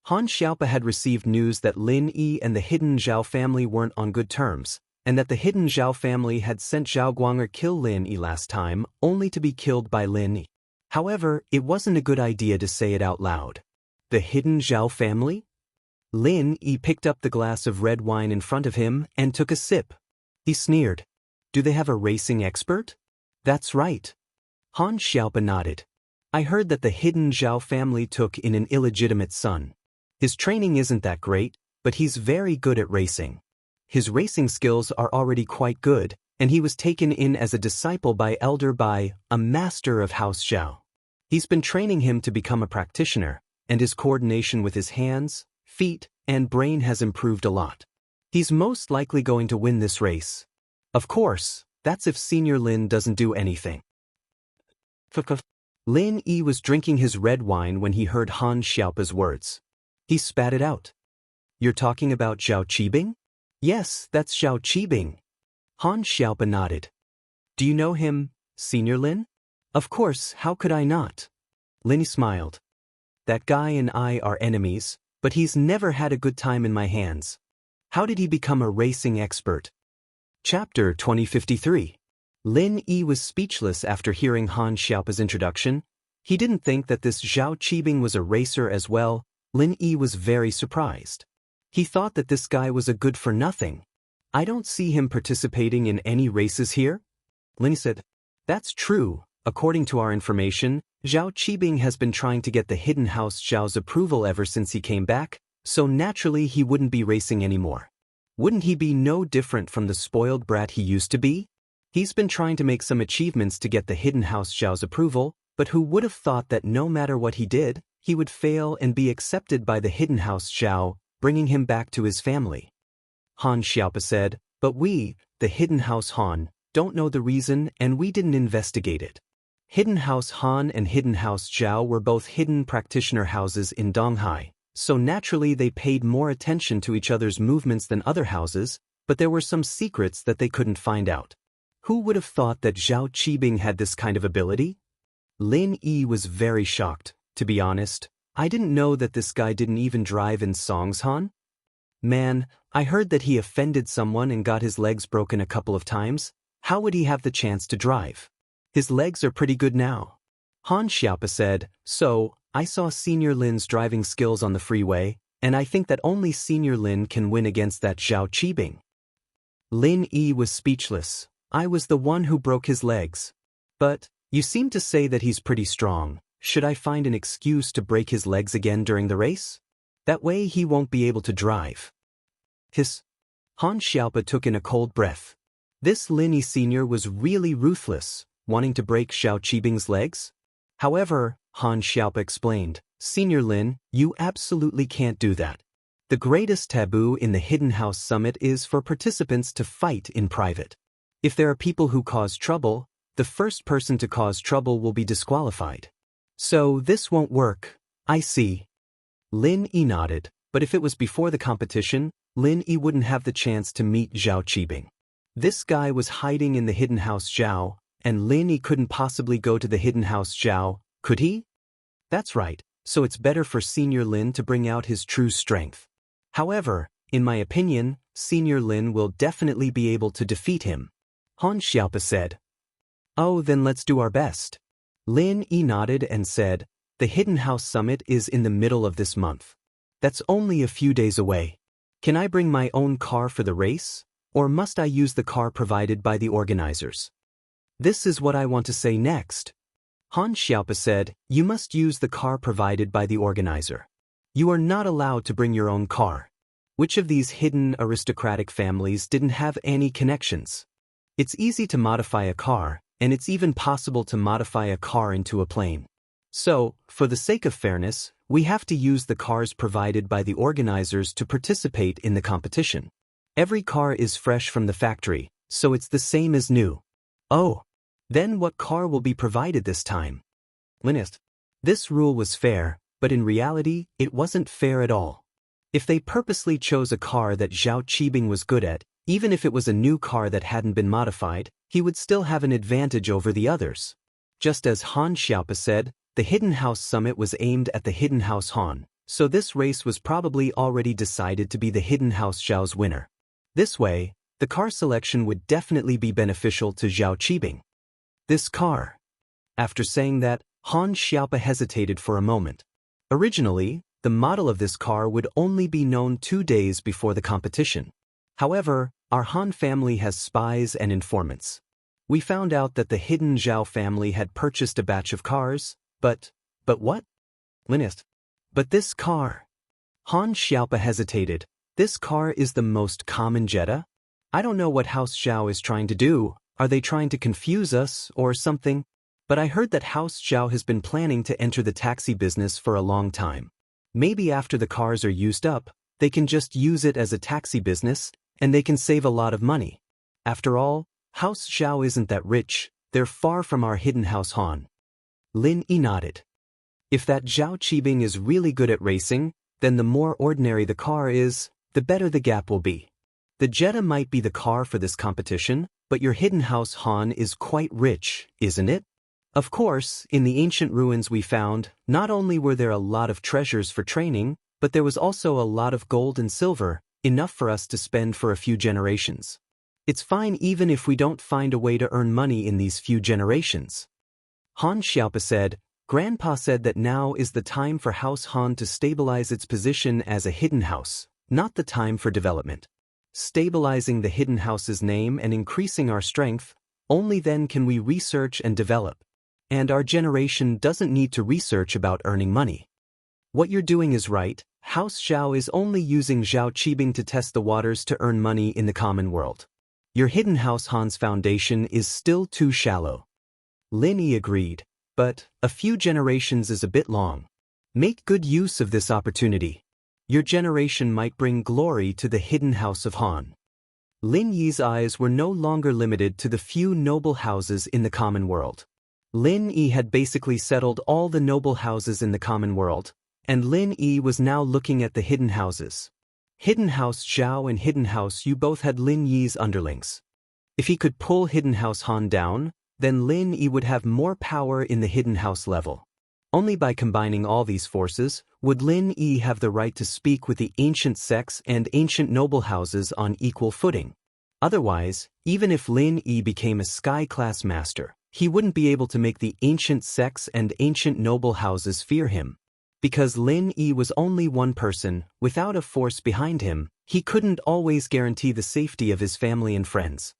Han Xiaopa had received news that Lin Yi and the hidden Zhao family weren't on good terms, and that the hidden Zhao family had sent Zhao Guang'er kill Lin Yi last time, only to be killed by Lin Yi. However, it wasn't a good idea to say it out loud. The hidden Zhao family? Lin Yi picked up the glass of red wine in front of him and took a sip. He sneered. Do they have a racing expert? That's right. Han Xiaopa nodded. I heard that the hidden Zhao family took in an illegitimate son. His training isn't that great, but he's very good at racing. His racing skills are already quite good, and he was taken in as a disciple by a master of House Zhao. He's been training him to become a practitioner, and his coordination with his hands, feet, and brain has improved a lot. He's most likely going to win this race. Of course, that's if Senior Lin doesn't do anything. Lin Yi was drinking his red wine when he heard Han Xiaopa's words. He spat it out. You're talking about Zhao Qibing? Yes, that's Zhao Qibing. Han Xiaopa nodded. Do you know him, Senior Lin? Of course, how could I not? Lin smiled. That guy and I are enemies, but he's never had a good time in my hands. How did he become a racing expert? Chapter 2053. Lin Yi was speechless after hearing Han Xiaopa's introduction. He didn't think that this Zhao Qibing was a racer as well. Lin Yi was very surprised. He thought that this guy was a good-for-nothing. I don't see him participating in any races here. Lin said, That's true. According to our information, Zhao Qibing has been trying to get the hidden house Zhao's approval ever since he came back, so naturally he wouldn't be racing anymore. Wouldn't he be no different from the spoiled brat he used to be? He's been trying to make some achievements to get the hidden house Xiao's approval, but who would have thought that no matter what he did, he would fail and be accepted by the hidden house Xiao, bringing him back to his family. Han Xiaopa said, but we, the hidden house Han, don't know the reason and we didn't investigate it. Hidden house Han and hidden house Xiao were both hidden practitioner houses in Donghai, so naturally they paid more attention to each other's movements than other houses, but there were some secrets that they couldn't find out. Who would have thought that Zhao Qibing had this kind of ability? Lin Yi was very shocked. To be honest, I didn't know that this guy didn't even drive in Songshan. Man, I heard that he offended someone and got his legs broken a couple of times. How would he have the chance to drive? His legs are pretty good now. Han Xiaopa said, so, I saw Senior Lin's driving skills on the freeway, and I think that only Senior Lin can win against that Zhao Qibing. Lin Yi was speechless. I was the one who broke his legs. But, you seem to say that he's pretty strong. Should I find an excuse to break his legs again during the race? That way he won't be able to drive. Hiss. Han Xiaopa took in a cold breath. This Lin Yi Sr. was really ruthless, wanting to break Zhao Qibing's legs? However, Han Xiaopa explained, Senior Lin, you absolutely can't do that. The greatest taboo in the Hidden House Summit is for participants to fight in private. If there are people who cause trouble, the first person to cause trouble will be disqualified. So this won't work. I see. Lin Yi nodded, but if it was before the competition, Lin Yi wouldn't have the chance to meet Zhao Qibing. This guy was hiding in the Hidden House Zhao, and Lin Yi couldn't possibly go to the Hidden House Zhao, could he? That's right, so it's better for Senior Lin to bring out his true strength. However, in my opinion, Senior Lin will definitely be able to defeat him. Han Xiaopa said. Oh, then let's do our best. Lin Yi nodded and said, the Hidden House Summit is in the middle of this month. That's only a few days away. Can I bring my own car for the race, or must I use the car provided by the organizers? This is what I want to say next. Han Xiaopa said, you must use the car provided by the organizer. You are not allowed to bring your own car. Which of these hidden aristocratic families didn't have any connections? It's easy to modify a car, and it's even possible to modify a car into a plane. So, for the sake of fairness, we have to use the cars provided by the organizers to participate in the competition. Every car is fresh from the factory, so it's the same as new. Oh, then what car will be provided this time? Linist. This rule was fair, but in reality, it wasn't fair at all. If they purposely chose a car that Zhao Qibing was good at, even if it was a new car that hadn't been modified, he would still have an advantage over the others. Just as Han Xiaopa said, the Hidden House Summit was aimed at the Hidden House Han, so this race was probably already decided to be the Hidden House Zhao's winner. This way, the car selection would definitely be beneficial to Zhao Qibing. This car. After saying that, Han Xiaopa hesitated for a moment. Originally, the model of this car would only be known 2 days before the competition. However, our Han family has spies and informants. We found out that the hidden Zhao family had purchased a batch of cars, but what? Linist. But this car. Han Xiaopa hesitated. This car is the most common Jetta? I don't know what House Zhao is trying to do. Are they trying to confuse us or something? But I heard that House Zhao has been planning to enter the taxi business for a long time. Maybe after the cars are used up, they can just use it as a taxi business, and they can save a lot of money. After all, House Zhao isn't that rich, they're far from our Hidden House Han. Lin Yi nodded. If that Zhao Qibing is really good at racing, then the more ordinary the car is, the better the gap will be. The Jetta might be the car for this competition, but your Hidden House Han is quite rich, isn't it? Of course, in the ancient ruins we found, not only were there a lot of treasures for training, but there was also a lot of gold and silver, enough for us to spend for a few generations. It's fine even if we don't find a way to earn money in these few generations. Han Xiaopa said, Grandpa said that now is the time for House Han to stabilize its position as a hidden house, not the time for development. Stabilizing the hidden house's name and increasing our strength, only then can we research and develop. And our generation doesn't need to research about earning money. What you're doing is right. House Zhao is only using Zhao Qibing to test the waters to earn money in the common world. Your hidden house Han's foundation is still too shallow. Lin Yi agreed, but a few generations is a bit long. Make good use of this opportunity. Your generation might bring glory to the hidden house of Han. Lin Yi's eyes were no longer limited to the few noble houses in the common world. Lin Yi had basically settled all the noble houses in the common world, and Lin Yi was now looking at the hidden houses. Hidden House Zhao and Hidden House Yu both had Lin Yi's underlings. If he could pull Hidden House Han down, then Lin Yi would have more power in the Hidden House level. Only by combining all these forces would Lin Yi have the right to speak with the ancient sects and ancient noble houses on equal footing. Otherwise, even if Lin Yi became a sky-class master, he wouldn't be able to make the ancient sects and ancient noble houses fear him. Because Lin Yi was only one person, without a force behind him, he couldn't always guarantee the safety of his family and friends.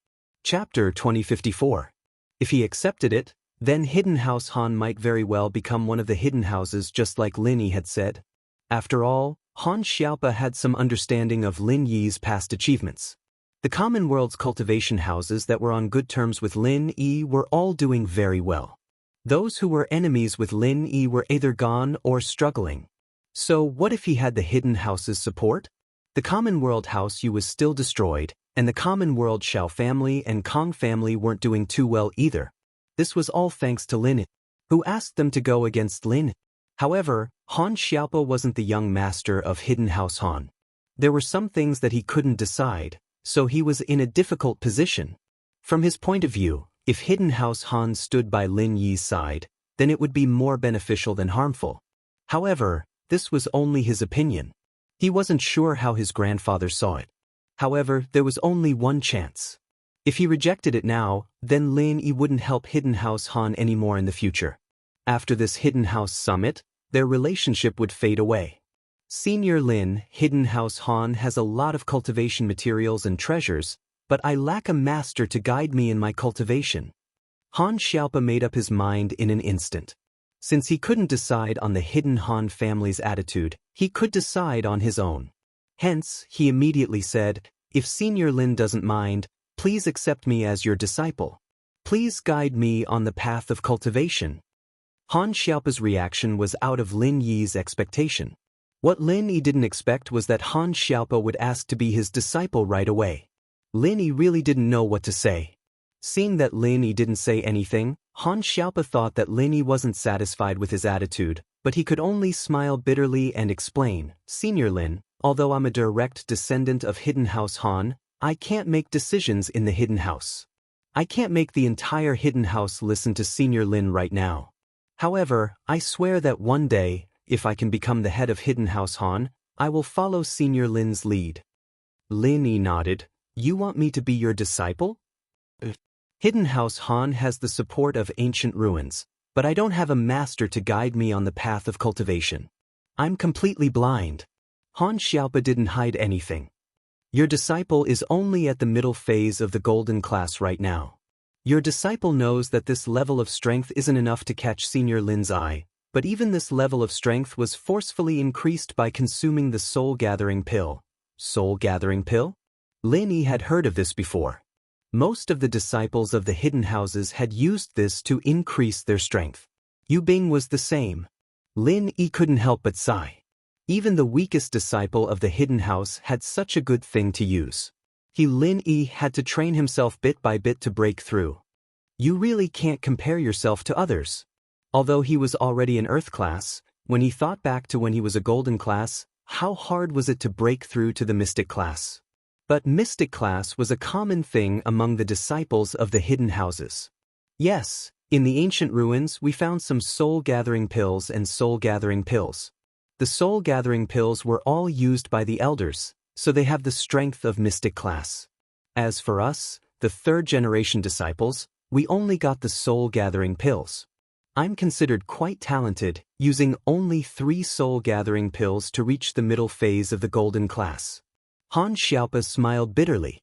Chapter 2054. If he accepted it, then Hidden House Han might very well become one of the hidden houses just like Lin Yi had said. After all, Han Xiaopa had some understanding of Lin Yi's past achievements. The common world's cultivation houses that were on good terms with Lin Yi were all doing very well. Those who were enemies with Lin Yi were either gone or struggling. So what if he had the hidden house's support? The common world House Yu was still destroyed, and the common world Xiao family and Kong family weren't doing too well either. This was all thanks to Lin Yi, who asked them to go against Lin Yi. However, Han Xiaopa wasn't the young master of Hidden House Han. There were some things that he couldn't decide, so he was in a difficult position. From his point of view, if Hidden House Han stood by Lin Yi's side, then it would be more beneficial than harmful. However, this was only his opinion. He wasn't sure how his grandfather saw it. However, there was only one chance. If he rejected it now, then Lin Yi wouldn't help Hidden House Han anymore in the future. After this Hidden House summit, their relationship would fade away. Senior Lin, Hidden House Han has a lot of cultivation materials and treasures, but I lack a master to guide me in my cultivation. Han Xiaopa made up his mind in an instant. Since he couldn't decide on the Hidden Han family's attitude, he could decide on his own. Hence, he immediately said, "If Senior Lin doesn't mind, please accept me as your disciple. Please guide me on the path of cultivation." Han Xiaopa's reaction was out of Lin Yi's expectation. What Lin Yi didn't expect was that Han Xiaopa would ask to be his disciple right away. Lin Yi really didn't know what to say. Seeing that Lin Yi didn't say anything, Han Xiaopa thought that Lin Yi wasn't satisfied with his attitude, but he could only smile bitterly and explain, "Senior Lin, although I'm a direct descendant of Hidden House Han, I can't make decisions in the Hidden House. I can't make the entire Hidden House listen to Senior Lin right now. However, I swear that one day, if I can become the head of Hidden House Han, I will follow Senior Lin's lead." Lin Yi nodded. "You want me to be your disciple?" Hidden House Han has the support of ancient ruins, but I don't have a master to guide me on the path of cultivation. I'm completely blind. Han Xiaopa didn't hide anything. Your disciple is only at the middle phase of the golden class right now. Your disciple knows that this level of strength isn't enough to catch Senior Lin's eye, but even this level of strength was forcefully increased by consuming the soul-gathering pill. Soul-gathering pill? Lin Yi had heard of this before. Most of the disciples of the hidden houses had used this to increase their strength. Yu Bing was the same. Lin Yi couldn't help but sigh. Even the weakest disciple of the hidden house had such a good thing to use. Lin Yi had to train himself bit by bit to break through. You really can't compare yourself to others. Although he was already an earth class, when he thought back to when he was a golden class, how hard was it to break through to the mystic class? But mystic class was a common thing among the disciples of the hidden houses. Yes, in the ancient ruins we found some soul-gathering pills and soul-gathering pills. The soul-gathering pills were all used by the elders, so they have the strength of mystic class. As for us, the third-generation disciples, we only got the soul-gathering pills. I'm considered quite talented, using only 3 soul-gathering pills to reach the middle phase of the golden class. Han Xiaopa smiled bitterly.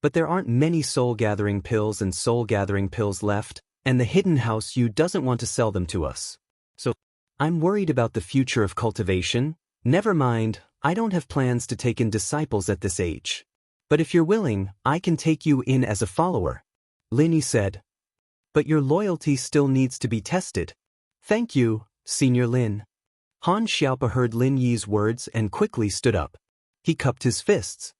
But there aren't many soul-gathering pills and soul-gathering pills left, and the hidden house Yu doesn't want to sell them to us. So, I'm worried about the future of cultivation. Never mind, I don't have plans to take in disciples at this age. But if you're willing, I can take you in as a follower. Lin said. But your loyalty still needs to be tested. Thank you, Senior Lin. Han Xiaopa heard Lin Yi's words and quickly stood up. He cupped his fists.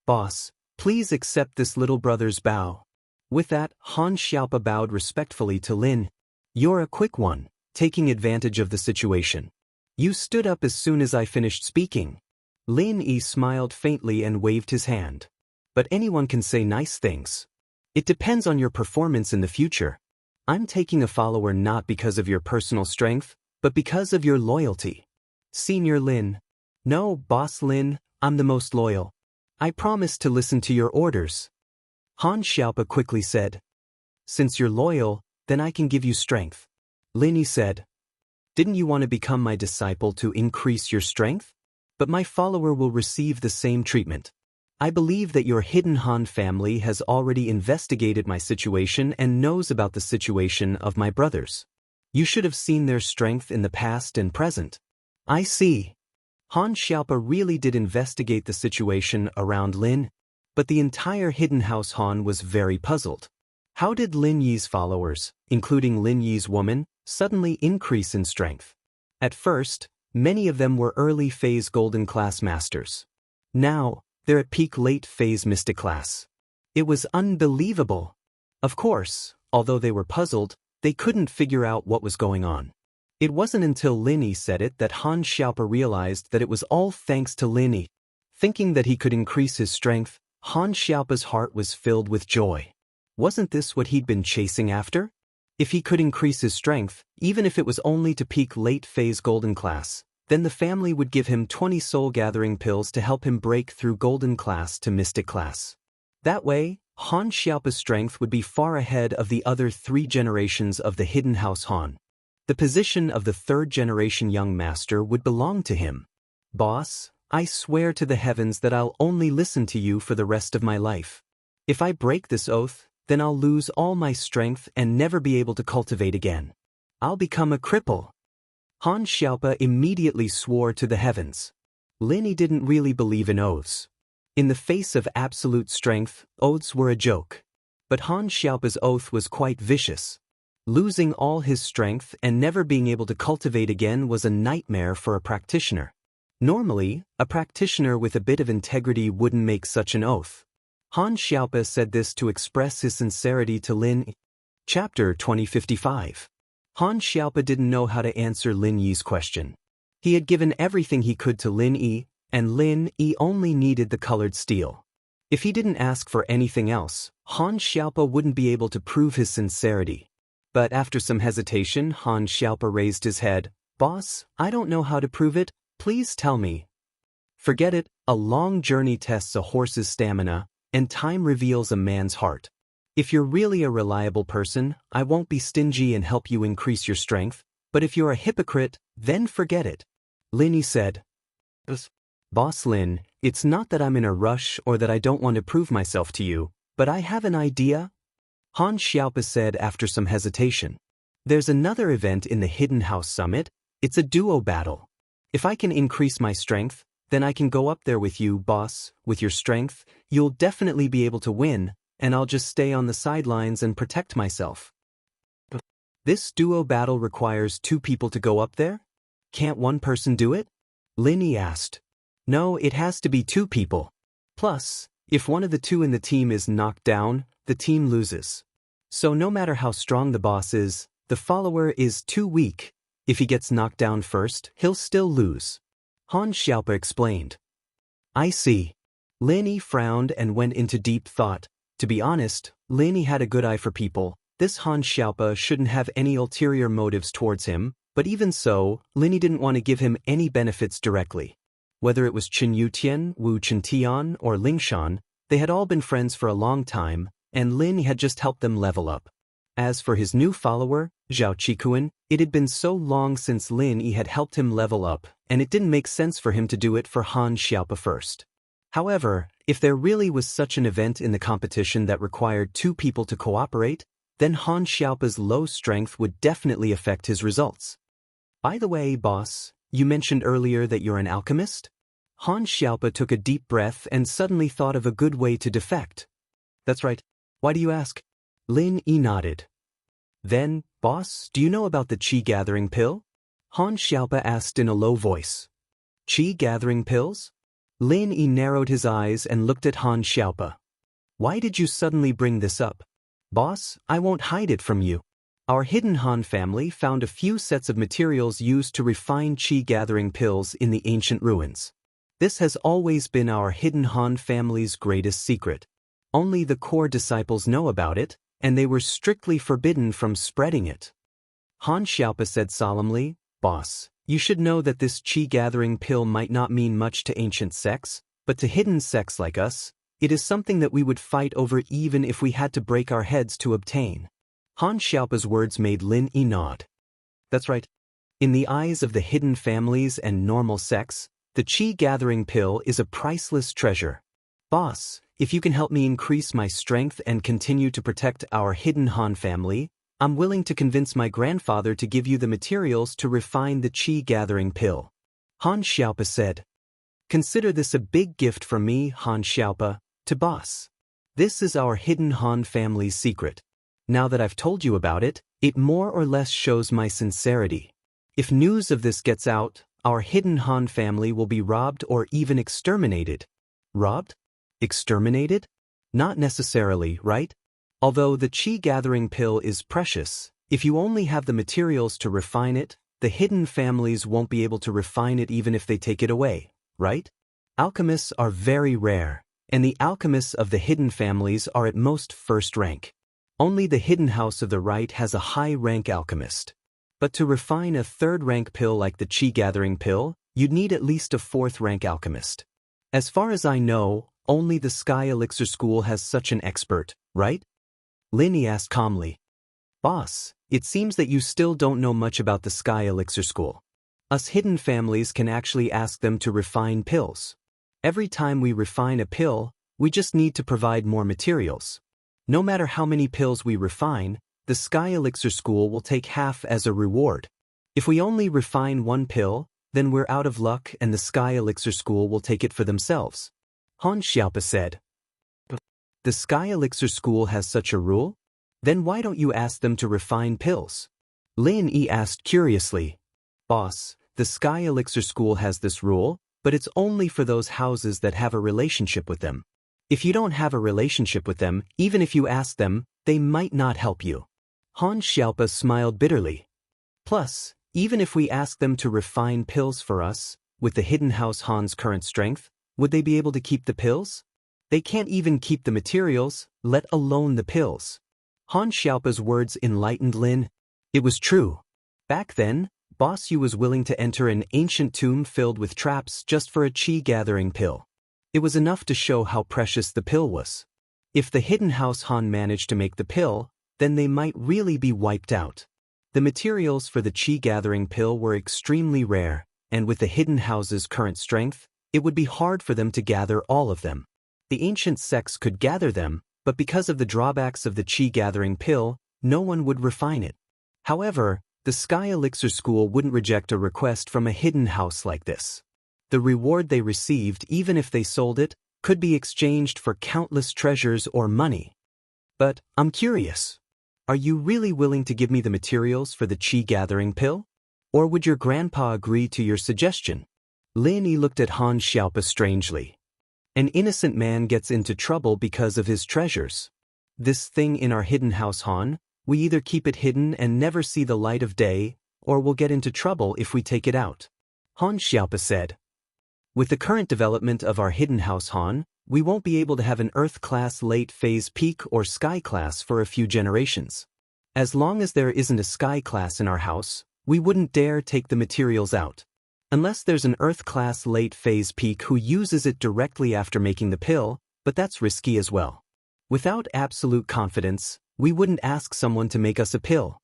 Boss, please accept this little brother's bow. With that, Han Xiaopa bowed respectfully to Lin. You're a quick one, taking advantage of the situation. You stood up as soon as I finished speaking. Lin Yi smiled faintly and waved his hand. But anyone can say nice things. It depends on your performance in the future. I'm taking a follower not because of your personal strength, but because of your loyalty. Senior Lin. No, Boss Lin, I'm the most loyal. I promise to listen to your orders. Han Xiaopa quickly said. Since you're loyal, then I can give you strength. Lin Yi said. Didn't you want to become my disciple to increase your strength? But my follower will receive the same treatment. I believe that your hidden Han family has already investigated my situation and knows about the situation of my brothers. You should have seen their strength in the past and present. I see. Han Xiaopa really did investigate the situation around Lin, but the entire hidden house Han was very puzzled. How did Lin Yi's followers, including Lin Yi's woman, suddenly increase in strength? At first, many of them were early phase golden class masters. Now, they're at peak late phase mystic class. It was unbelievable. Of course, although they were puzzled, they couldn't figure out what was going on. It wasn't until Lin Yi said it that Han Xiaopa realized that it was all thanks to Lin Yi. Thinking that he could increase his strength, Han Xiaopa's heart was filled with joy. Wasn't this what he'd been chasing after? If he could increase his strength, even if it was only to peak late phase golden class, then the family would give him 20 soul-gathering pills to help him break through golden class to mystic class. That way, Han Xiaopa's strength would be far ahead of the other 3 generations of the hidden house Han. The position of the 3rd generation young master would belong to him. Boss, I swear to the heavens that I'll only listen to you for the rest of my life. If I break this oath, then I'll lose all my strength and never be able to cultivate again. I'll become a cripple. Han Xiaopa immediately swore to the heavens. Lin Yi didn't really believe in oaths. In the face of absolute strength, oaths were a joke. But Han Xiaopa's oath was quite vicious. Losing all his strength and never being able to cultivate again was a nightmare for a practitioner. Normally, a practitioner with a bit of integrity wouldn't make such an oath. Han Xiaopa said this to express his sincerity to Lin Yi. Chapter 2055. Han Xiaopa didn't know how to answer Lin Yi's question. He had given everything he could to Lin Yi, and Lin Yi only needed the colored steel. If he didn't ask for anything else, Han Xiaopa wouldn't be able to prove his sincerity. But after some hesitation, Han Xiaopa raised his head. Boss, I don't know how to prove it, please tell me. Forget it, a long journey tests a horse's stamina, and time reveals a man's heart. If you're really a reliable person, I won't be stingy and help you increase your strength, but if you're a hypocrite, then forget it. Lin Yi said. Boss Lin, it's not that I'm in a rush or that I don't want to prove myself to you, but I have an idea. Han Xiaopa said after some hesitation. There's another event in the Hidden House Summit. It's a duo battle. If I can increase my strength, then I can go up there with you, boss. With your strength, you'll definitely be able to win, and I'll just stay on the sidelines and protect myself. This duo battle requires 2 people to go up there? Can't one person do it? Lin Yi asked. No, it has to be 2 people. Plus, if one of the 2 in the team is knocked down, the team loses. So no matter how strong the boss is, the follower is too weak. If he gets knocked down first, he'll still lose. Han Xiaopa explained. I see. Lin Yi frowned and went into deep thought. To be honest, Lin Yi had a good eye for people. This Han Xiaopa shouldn't have any ulterior motives towards him, but even so, Lin Yi didn't want to give him any benefits directly. Whether it was Chen Yutian, Wu Chentian, or Lingshan, they had all been friends for a long time, and Lin Yi had just helped them level up. As for his new follower, Zhao Qikuan, it had been so long since Lin Yi had helped him level up, and it didn't make sense for him to do it for Han Xiaopa first. However, if there really was such an event in the competition that required 2 people to cooperate, then Han Xiaopa's low strength would definitely affect his results. By the way, boss, you mentioned earlier that you're an alchemist? Han Xiaopa took a deep breath and suddenly thought of a good way to defect. That's right. Why do you ask? Lin Yi nodded. Then, boss, do you know about the qi gathering pill? Han Xiaopa asked in a low voice. Qi gathering pills? Lin Yi narrowed his eyes and looked at Han Xiaopa. Why did you suddenly bring this up? Boss, I won't hide it from you. Our hidden Han family found a few sets of materials used to refine qi gathering pills in the ancient ruins. This has always been our hidden Han family's greatest secret. Only the core disciples know about it, and they were strictly forbidden from spreading it. Han Xiaopa said solemnly, Boss, you should know that this qi gathering pill might not mean much to ancient sects, but to hidden sects like us, it is something that we would fight over even if we had to break our heads to obtain. Han Xiaopa's words made Lin Yi nod. That's right. In the eyes of the hidden families and normal sects, the qi gathering pill is a priceless treasure. Boss, if you can help me increase my strength and continue to protect our hidden Han family, I'm willing to convince my grandfather to give you the materials to refine the qi gathering pill. Han Xiaopa said. Consider this a big gift from me, Han Xiaopa, to boss. This is our hidden Han family's secret. Now that I've told you about it, it more or less shows my sincerity. If news of this gets out, our hidden Han family will be robbed or even exterminated. Robbed? Exterminated? Not necessarily, right? Although the qi gathering pill is precious, if you only have the materials to refine it, the hidden families won't be able to refine it even if they take it away, right? Alchemists are very rare, and the alchemists of the hidden families are at most first rank. Only the hidden house of the right has a high-rank alchemist. But to refine a third-rank pill like the qi gathering pill, you'd need at least a fourth-rank alchemist. As far as I know, only the Sky Elixir School has such an expert, right? Lin Yi asked calmly. Boss, it seems that you still don't know much about the Sky Elixir School. Us hidden families can actually ask them to refine pills. Every time we refine a pill, we just need to provide more materials. No matter how many pills we refine, the Sky Elixir School will take half as a reward. If we only refine one pill, then we're out of luck and the Sky Elixir School will take it for themselves. Han Xiaopa said. The Sky Elixir School has such a rule? Then why don't you ask them to refine pills? Lin Yi asked curiously. Boss, the Sky Elixir School has this rule, but it's only for those houses that have a relationship with them. If you don't have a relationship with them, even if you ask them, they might not help you. Han Xiaopa smiled bitterly. Plus, even if we ask them to refine pills for us, with the hidden house Han's current strength, would they be able to keep the pills? They can't even keep the materials, let alone the pills. Han Xiaopa's words enlightened Lin. It was true. Back then, Boss Yu was willing to enter an ancient tomb filled with traps just for a qi gathering pill. It was enough to show how precious the pill was. If the hidden house Han managed to make the pill, then they might really be wiped out. The materials for the qi gathering pill were extremely rare, and with the hidden house's current strength, it would be hard for them to gather all of them. The ancient sects could gather them, but because of the drawbacks of the qi gathering pill, no one would refine it. However, the Sky Elixir School wouldn't reject a request from a hidden house like this. The reward they received, even if they sold it, could be exchanged for countless treasures or money. But, I'm curious. Are you really willing to give me the materials for the qi gathering pill? Or would your grandpa agree to your suggestion? Lin Yi looked at Han Xiaopa strangely. An innocent man gets into trouble because of his treasures. This thing in our hidden house Han, we either keep it hidden and never see the light of day, or we'll get into trouble if we take it out. Han Xiaopa said. With the current development of our hidden house Han, we won't be able to have an Earth-class late-phase peak or Sky-class for a few generations. As long as there isn't a Sky-class in our house, we wouldn't dare take the materials out. Unless there's an Earth-class late-phase peak who uses it directly after making the pill, but that's risky as well. Without absolute confidence, we wouldn't ask someone to make us a pill.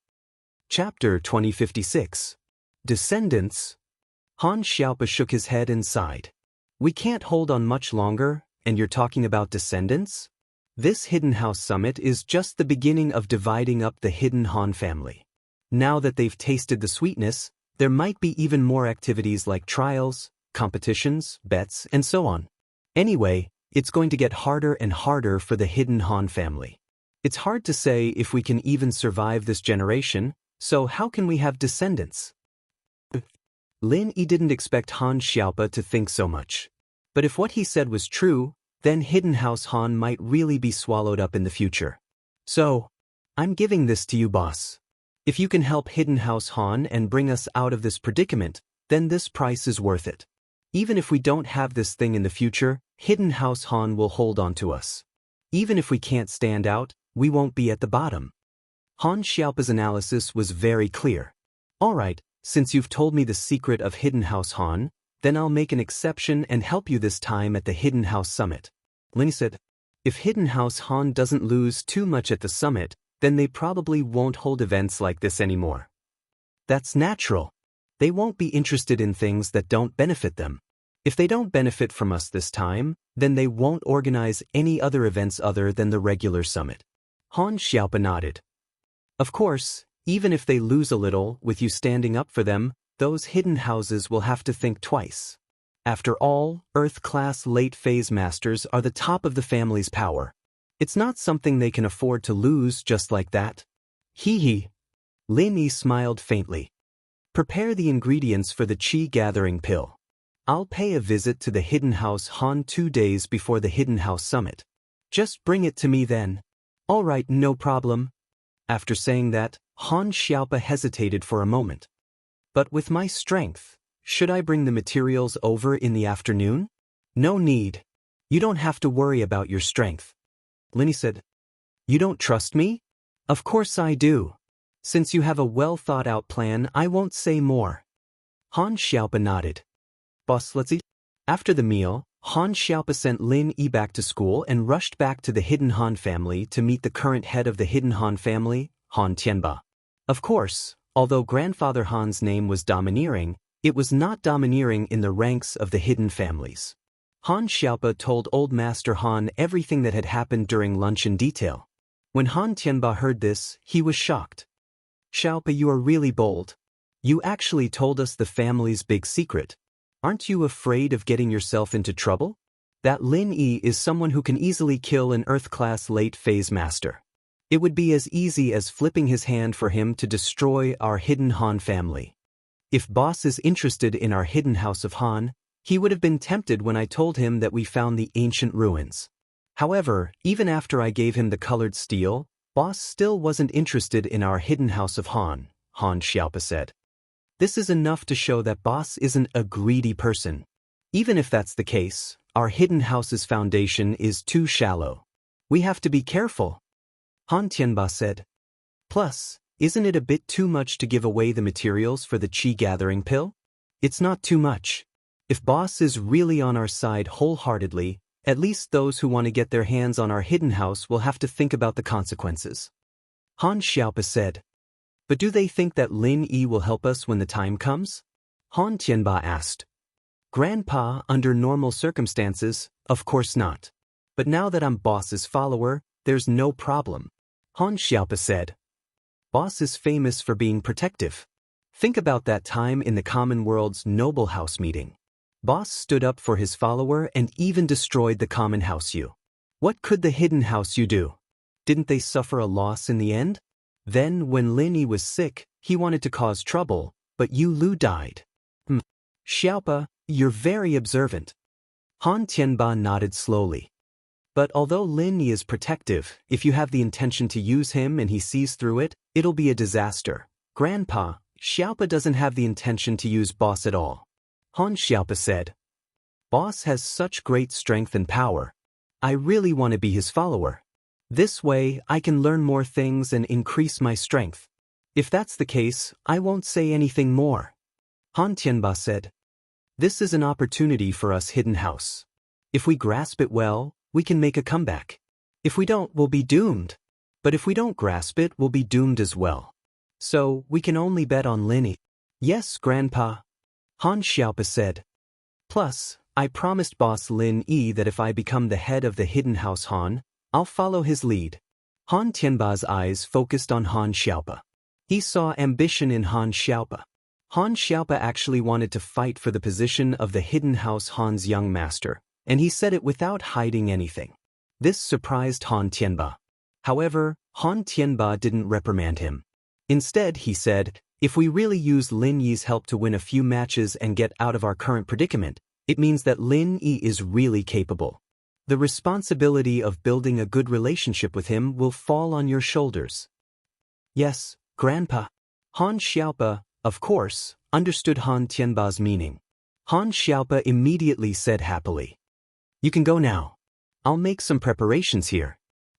Chapter 2056. Descendants. Han Xiaopa shook his head and sighed. We can't hold on much longer, and you're talking about descendants? This Hidden House Summit is just the beginning of dividing up the hidden Han family. Now that they've tasted the sweetness, there might be even more activities like trials, competitions, bets, and so on. Anyway, it's going to get harder and harder for the hidden Han family. It's hard to say if we can even survive this generation, so how can we have descendants? Lin Yi didn't expect Han Xiaopa to think so much. But if what he said was true, then Hidden House Han might really be swallowed up in the future. So, I'm giving this to you, boss. If you can help Hidden House Han and bring us out of this predicament, then this price is worth it. Even if we don't have this thing in the future, Hidden House Han will hold on to us. Even if we can't stand out, we won't be at the bottom. Han Xiaopa's analysis was very clear. Alright, since you've told me the secret of Hidden House Han, then I'll make an exception and help you this time at the Hidden House Summit. Lin said, if Hidden House Han doesn't lose too much at the summit, then they probably won't hold events like this anymore. That's natural. They won't be interested in things that don't benefit them. If they don't benefit from us this time, then they won't organize any other events other than the regular summit. Han Xiaopa nodded. Of course, even if they lose a little with you standing up for them, those hidden houses will have to think twice. After all, Earth-class late-phase masters are the top of the family's power. It's not something they can afford to lose just like that. Hee hee. Lin Yi smiled faintly. Prepare the ingredients for the Qi gathering pill. I'll pay a visit to the Hidden House Han 2 days before the Hidden House Summit. Just bring it to me then. All right, no problem. After saying that, Han Xiaopa hesitated for a moment. But with my strength, should I bring the materials over in the afternoon? No need. You don't have to worry about your strength. Lin Yi said, you don't trust me? Of course I do. Since you have a well-thought-out plan, I won't say more. Han Xiaopa nodded. Boss, let's eat. After the meal, Han Xiaopa sent Lin Yi back to school and rushed back to the Hidden Han family to meet the current head of the Hidden Han family, Han Tianba. Of course, although Grandfather Han's name was domineering, it was not domineering in the ranks of the hidden families. Han Xiaopa told Old Master Han everything that had happened during lunch in detail. When Han Tianba heard this, he was shocked. Xiaopa, you are really bold. You actually told us the family's big secret. Aren't you afraid of getting yourself into trouble? That Lin Yi is someone who can easily kill an Earth-class late-phase master. It would be as easy as flipping his hand for him to destroy our Hidden Han family. If boss is interested in our Hidden House of Han, he would have been tempted when I told him that we found the ancient ruins. However, even after I gave him the colored steel, boss still wasn't interested in our Hidden House of Han, Han Xiaopa said. This is enough to show that boss isn't a greedy person. Even if that's the case, our Hidden House's foundation is too shallow. We have to be careful. Han Tianba said. Plus, isn't it a bit too much to give away the materials for the Qi gathering pill? It's not too much. If boss is really on our side wholeheartedly, at least those who want to get their hands on our Hidden House will have to think about the consequences. Han Xiaopa said. But do they think that Lin Yi will help us when the time comes? Han Tianba asked. Grandpa, under normal circumstances, of course not. But now that I'm boss's follower, there's no problem. Han Xiaopa said. Boss is famous for being protective. Think about that time in the Common World's Noble House meeting. Boss stood up for his follower and even destroyed the Common House U. What could the Hidden House U do? Didn't they suffer a loss in the end? Then, when Lin Yi was sick, he wanted to cause trouble, but Yu Lu died. Xiaopa, you're very observant. Han Tianba nodded slowly. But although Lin Yi is protective, if you have the intention to use him and he sees through it, it'll be a disaster. Grandpa, Xiaopa doesn't have the intention to use boss at all. Han Xiaopa said. Boss has such great strength and power. I really want to be his follower. This way, I can learn more things and increase my strength. If that's the case, I won't say anything more. Han Tianba said. This is an opportunity for us Hidden House. If we grasp it well, we can make a comeback. If we don't, we'll be doomed. But if we don't grasp it, we'll be doomed as well. So, we can only bet on Lin Yi. Yes, Grandpa. Han Xiaopa said. Plus, I promised boss Lin Yi that if I become the head of the Hidden House Han, I'll follow his lead. Han Tianba's eyes focused on Han Xiaopa. He saw ambition in Han Xiaopa. Han Xiaopa actually wanted to fight for the position of the hidden house Han's young master, and he said it without hiding anything. This surprised Han Tianba. However, Han Tianba didn't reprimand him. Instead, he said, if we really use Lin Yi's help to win a few matches and get out of our current predicament, it means that Lin Yi is really capable. The responsibility of building a good relationship with him will fall on your shoulders. Yes, Grandpa. Han Xiaopa, of course, understood Han Tianba's meaning. Han Xiaopa immediately said happily, "You can go now. I'll make some preparations here.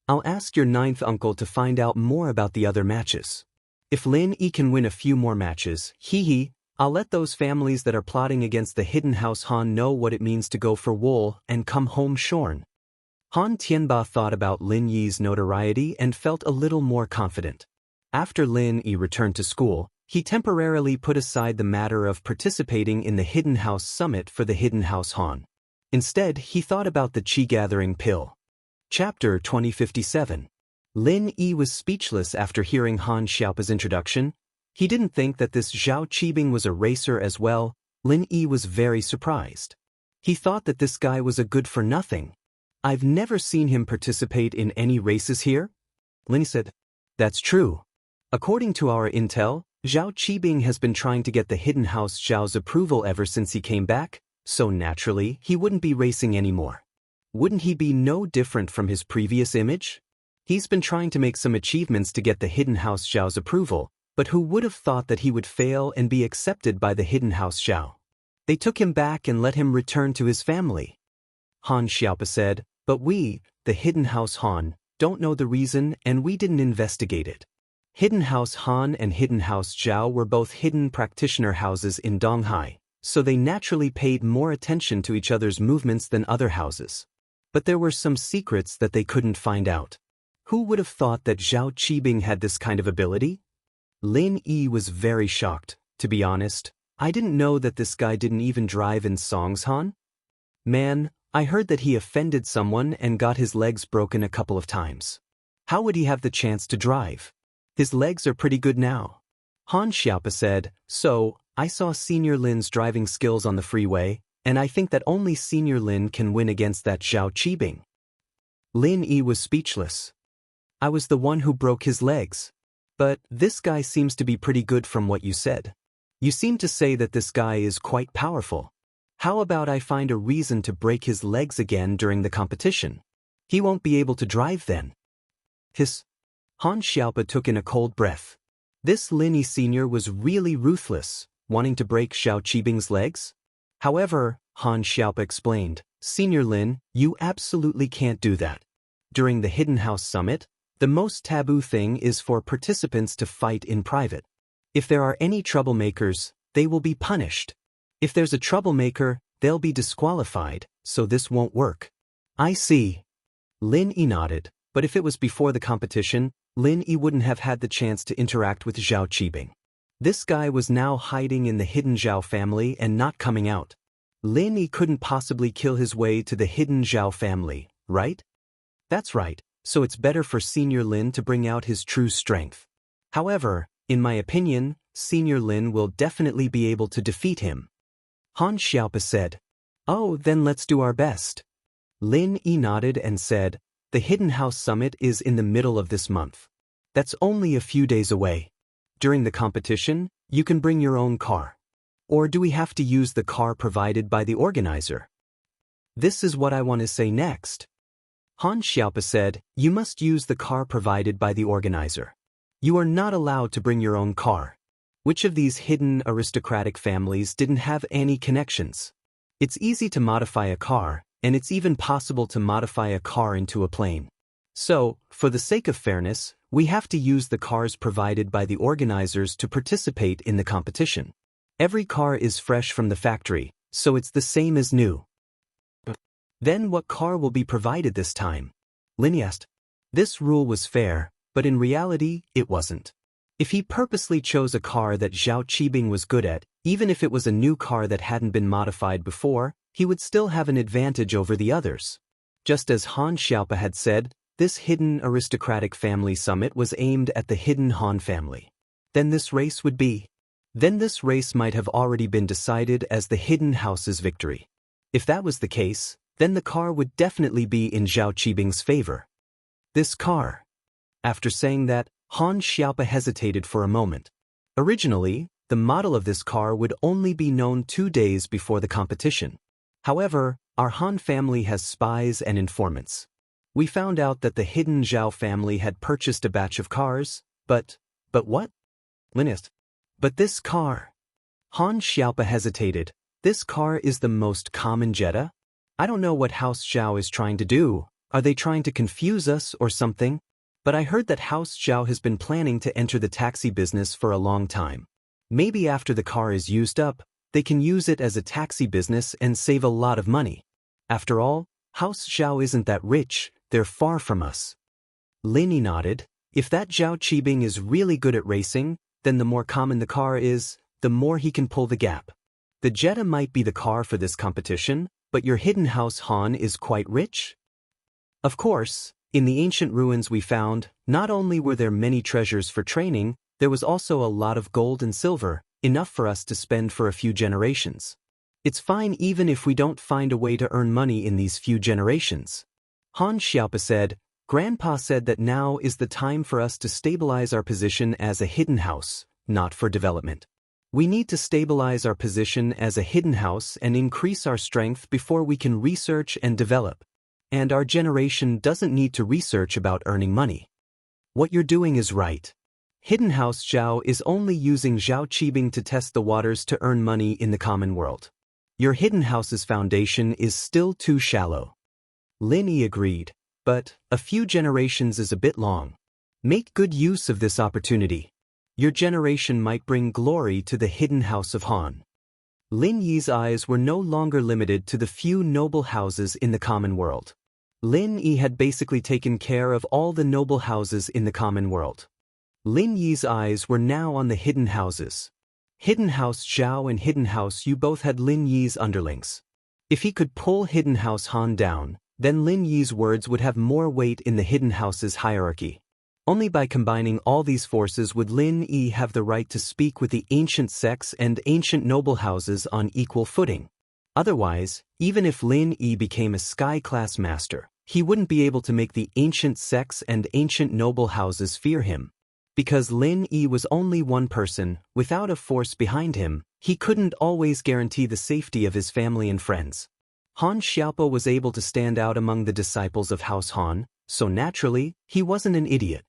I'll ask your ninth uncle to find out more about the other matches. If Lin Yi can win a few more matches, I'll let those families that are plotting against the hidden house Han know what it means to go for wool and come home shorn." Han Tianba thought about Lin Yi's notoriety and felt a little more confident. After Lin Yi returned to school, he temporarily put aside the matter of participating in the Hidden House Summit for the Hidden House Han. Instead, he thought about the Qi-gathering pill. Chapter 2057. Lin Yi was speechless after hearing Han Xiaopa's introduction. He didn't think that this Zhao Qibing was a racer as well. Lin Yi was very surprised. He thought that this guy was a good-for-nothing. "I've never seen him participate in any races here?" Lin Yi said. "That's true. According to our intel, Zhao Qibing has been trying to get the Hidden House Zhao's approval ever since he came back, so naturally, he wouldn't be racing anymore. Wouldn't he be no different from his previous image? He's been trying to make some achievements to get the Hidden House Zhao's approval, but who would have thought that he would fail and be accepted by the Hidden House Zhao? They took him back and let him return to his family." Han Xiaopa said, "But we, the Hidden House Han, don't know the reason and we didn't investigate it. Hidden House Han and Hidden House Zhao were both hidden practitioner houses in Donghai, so they naturally paid more attention to each other's movements than other houses. But there were some secrets that they couldn't find out. Who would have thought that Zhao Qibing had this kind of ability?" Lin Yi was very shocked. "To be honest, I didn't know that this guy didn't even drive in songs, Han. Man, I heard that he offended someone and got his legs broken a couple of times. How would he have the chance to drive? His legs are pretty good now." Han Xiaopa said, "So, I saw Senior Lin's driving skills on the freeway, and I think that only Senior Lin can win against that Zhao Qibing." Lin Yi was speechless. "I was the one who broke his legs. But this guy seems to be pretty good from what you said. You seem to say that this guy is quite powerful. How about I find a reason to break his legs again during the competition? He won't be able to drive then." Hiss. Han Xiaopa took in a cold breath. This Lin Yi Sr. was really ruthless, wanting to break Zhao Qibing's legs? However, Han Xiaopa explained, "Senior Lin, you absolutely can't do that. During the Hidden House Summit, the most taboo thing is for participants to fight in private. If there are any troublemakers, they will be punished. If there's a troublemaker, they'll be disqualified, so this won't work." "I see." Lin Yi nodded, but if it was before the competition, Lin Yi wouldn't have had the chance to interact with Zhao Qibing. This guy was now hiding in the hidden Zhao family and not coming out. Lin Yi couldn't possibly kill his way to the hidden Zhao family, right? That's right, so it's better for Senior Lin to bring out his true strength. However, in my opinion, Senior Lin will definitely be able to defeat him." Han Xiaopa said. "Oh, then let's do our best." Lin Yi nodded and said, "The Hidden House Summit is in the middle of this month. That's only a few days away. During the competition, you can bring your own car. Or do we have to use the car provided by the organizer?" "This is what I want to say next." Han Xiaopa said, "You must use the car provided by the organizer. You are not allowed to bring your own car. Which of these hidden aristocratic families didn't have any connections? It's easy to modify a car, and it's even possible to modify a car into a plane. So, for the sake of fairness, we have to use the cars provided by the organizers to participate in the competition. Every car is fresh from the factory, so it's the same as new." "Then what car will be provided this time?" Lin asked. This rule was fair, but in reality, it wasn't. If he purposely chose a car that Zhao Qibing was good at, even if it was a new car that hadn't been modified before, he would still have an advantage over the others. Just as Han Xiaopa had said, this hidden aristocratic family summit was aimed at the hidden Han family. Then this race would be then this race might have already been decided as the hidden house's victory. If that was the case, then the car would definitely be in Zhao Qibing's favor. This car. After saying that, Han Xiaopa hesitated for a moment. Originally, the model of this car would only be known 2 days before the competition. However, our Han family has spies and informants. We found out that the hidden Zhao family had purchased a batch of cars, but what? Linist. But this car. Han Xiaopa hesitated. This car is the most common Jetta? I don't know what House Zhao is trying to do. Are they trying to confuse us or something? But I heard that House Zhao has been planning to enter the taxi business for a long time. Maybe after the car is used up, they can use it as a taxi business and save a lot of money. After all, House Zhao isn't that rich, they're far from us. Lin nodded. If that Zhao Qibing is really good at racing, then the more common the car is, the more he can pull the gap. The Jetta might be the car for this competition, but your hidden house Han is quite rich? Of course, in the ancient ruins we found, not only were there many treasures for training, there was also a lot of gold and silver, enough for us to spend for a few generations. It's fine even if we don't find a way to earn money in these few generations. Han Xiaopa said, Grandpa said that now is the time for us to stabilize our position as a hidden house, not for development. We need to stabilize our position as a hidden house and increase our strength before we can research and develop. And our generation doesn't need to research about earning money. What you're doing is right. Hidden House Zhao is only using Zhao Qibing to test the waters to earn money in the common world. Your hidden house's foundation is still too shallow. Lin Yi agreed, but a few generations is a bit long. Make good use of this opportunity. Your generation might bring glory to the hidden house of Han. Lin Yi's eyes were no longer limited to the few noble houses in the common world. Lin Yi had basically taken care of all the noble houses in the common world. Lin Yi's eyes were now on the hidden houses. Hidden House Zhao and Hidden House Yu both had Lin Yi's underlings. If he could pull Hidden House Han down, then Lin Yi's words would have more weight in the hidden house's hierarchy. Only by combining all these forces would Lin Yi have the right to speak with the ancient sects and ancient noble houses on equal footing. Otherwise, even if Lin Yi became a sky-class master, he wouldn't be able to make the ancient sects and ancient noble houses fear him. Because Lin Yi was only one person, without a force behind him, he couldn't always guarantee the safety of his family and friends. Han Xiaopa was able to stand out among the disciples of House Han, so naturally, he wasn't an idiot.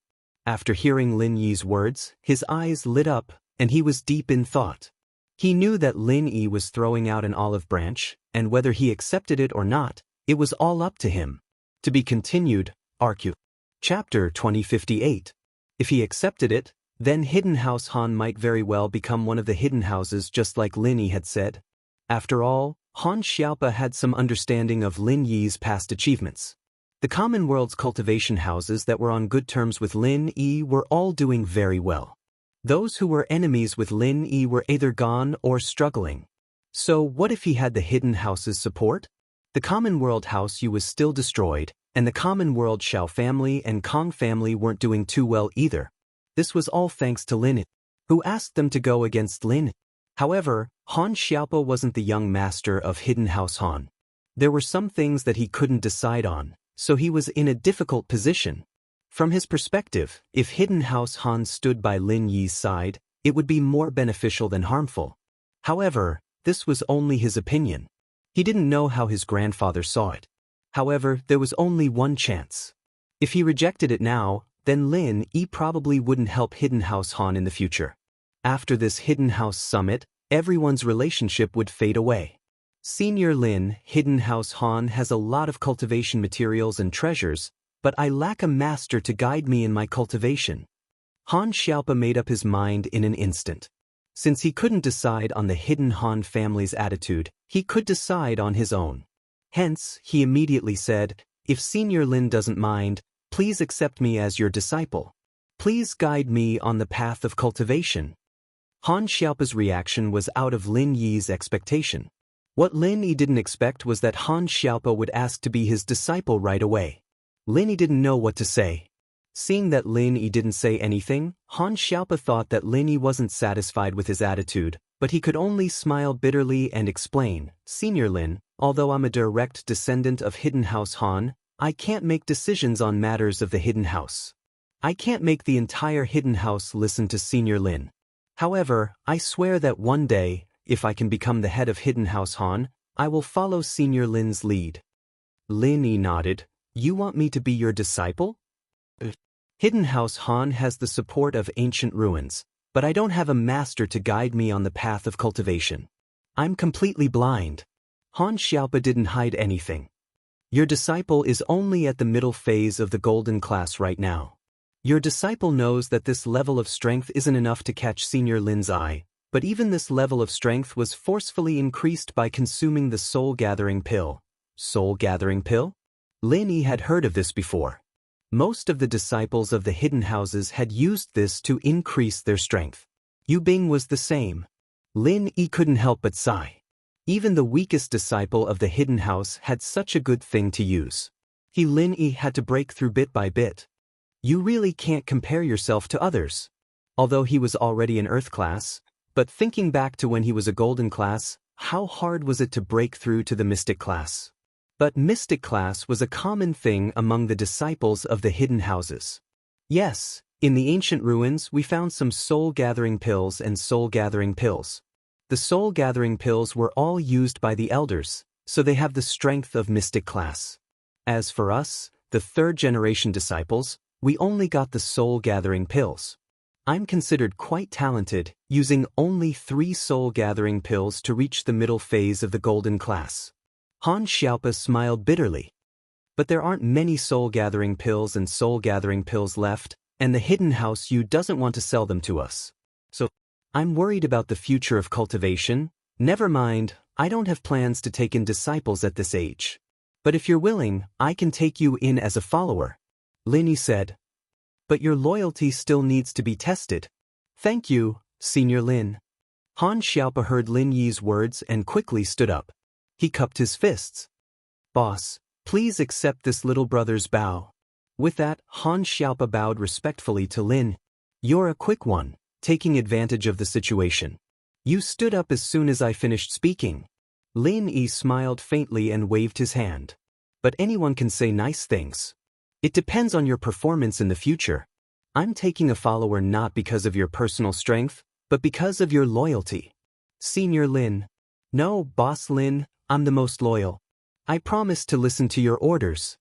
After hearing Lin Yi's words, his eyes lit up, and he was deep in thought. He knew that Lin Yi was throwing out an olive branch, and whether he accepted it or not, it was all up to him. To be continued, RQ. Chapter 2058. If he accepted it, then Hidden House Han might very well become one of the hidden houses just like Lin Yi had said. After all, Han Xiaopa had some understanding of Lin Yi's past achievements. The common world's cultivation houses that were on good terms with Lin Yi were all doing very well. Those who were enemies with Lin Yi were either gone or struggling. So what if he had the hidden house's support? The common world House Yu was still destroyed, and the common world Xiao family and Kong family weren't doing too well either. This was all thanks to Lin Yi, who asked them to go against Lin Yi. However, Han Xiaopa wasn't the young master of Hidden House Han. There were some things that he couldn't decide on, so he was in a difficult position. From his perspective, if Hidden House Han stood by Lin Yi's side, it would be more beneficial than harmful. However, this was only his opinion. He didn't know how his grandfather saw it. However, there was only one chance. If he rejected it now, then Lin Yi probably wouldn't help Hidden House Han in the future. After this Hidden House summit, everyone's relationship would fade away. Senior Lin, Hidden House Han has a lot of cultivation materials and treasures, but I lack a master to guide me in my cultivation. Han Xiaopa made up his mind in an instant. Since he couldn't decide on the Hidden Han family's attitude, he could decide on his own. Hence, he immediately said, if Senior Lin doesn't mind, please accept me as your disciple. Please guide me on the path of cultivation. Han Xiaopa's reaction was out of Lin Yi's expectation. What Lin Yi didn't expect was that Han Xiaopa would ask to be his disciple right away. Lin Yi didn't know what to say. Seeing that Lin Yi didn't say anything, Han Xiaopa thought that Lin Yi wasn't satisfied with his attitude, but he could only smile bitterly and explain, Senior Lin, although I'm a direct descendant of Hidden House Han, I can't make decisions on matters of the Hidden House. I can't make the entire Hidden House listen to Senior Lin. However, I swear that one day, if I can become the head of Hidden House Han, I will follow Senior Lin's lead. Lin Yi nodded. You want me to be your disciple? Hidden House Han has the support of ancient ruins, but I don't have a master to guide me on the path of cultivation. I'm completely blind. Han Xiaopa didn't hide anything. Your disciple is only at the middle phase of the golden class right now. Your disciple knows that this level of strength isn't enough to catch Senior Lin's eye, but even this level of strength was forcefully increased by consuming the soul-gathering pill. Soul-gathering pill? Lin Yi had heard of this before. Most of the disciples of the hidden houses had used this to increase their strength. Yu Bing was the same. Lin Yi couldn't help but sigh. Even the weakest disciple of the hidden house had such a good thing to use. Lin Yi had to break through bit by bit. You really can't compare yourself to others. Although he was already an earth class, but thinking back to when he was a golden class, how hard was it to break through to the mystic class? But mystic class was a common thing among the disciples of the hidden houses. Yes, in the ancient ruins we found some soul-gathering pills and soul-gathering pills. The soul-gathering pills were all used by the elders, so they have the strength of mystic class. As for us, the third-generation disciples, we only got the soul-gathering pills. I'm considered quite talented, using only 3 soul-gathering pills to reach the middle phase of the golden class. Han Xiaopa smiled bitterly. But there aren't many soul-gathering pills and soul-gathering pills left, and the hidden house you doesn't want to sell them to us. So, I'm worried about the future of cultivation. Never mind, I don't have plans to take in disciples at this age. But if you're willing, I can take you in as a follower. Lin Yi said. But your loyalty still needs to be tested. Thank you, Senior Lin. Han Xiaopa heard Lin Yi's words and quickly stood up. He cupped his fists. Boss, please accept this little brother's bow. With that, Han Xiaopa bowed respectfully to Lin. You're a quick one, taking advantage of the situation. You stood up as soon as I finished speaking. Lin Yi smiled faintly and waved his hand. But anyone can say nice things. It depends on your performance in the future. I'm taking a follower not because of your personal strength, but because of your loyalty. Senior Lin. No, Boss Lin, I'm the most loyal. I promise to listen to your orders.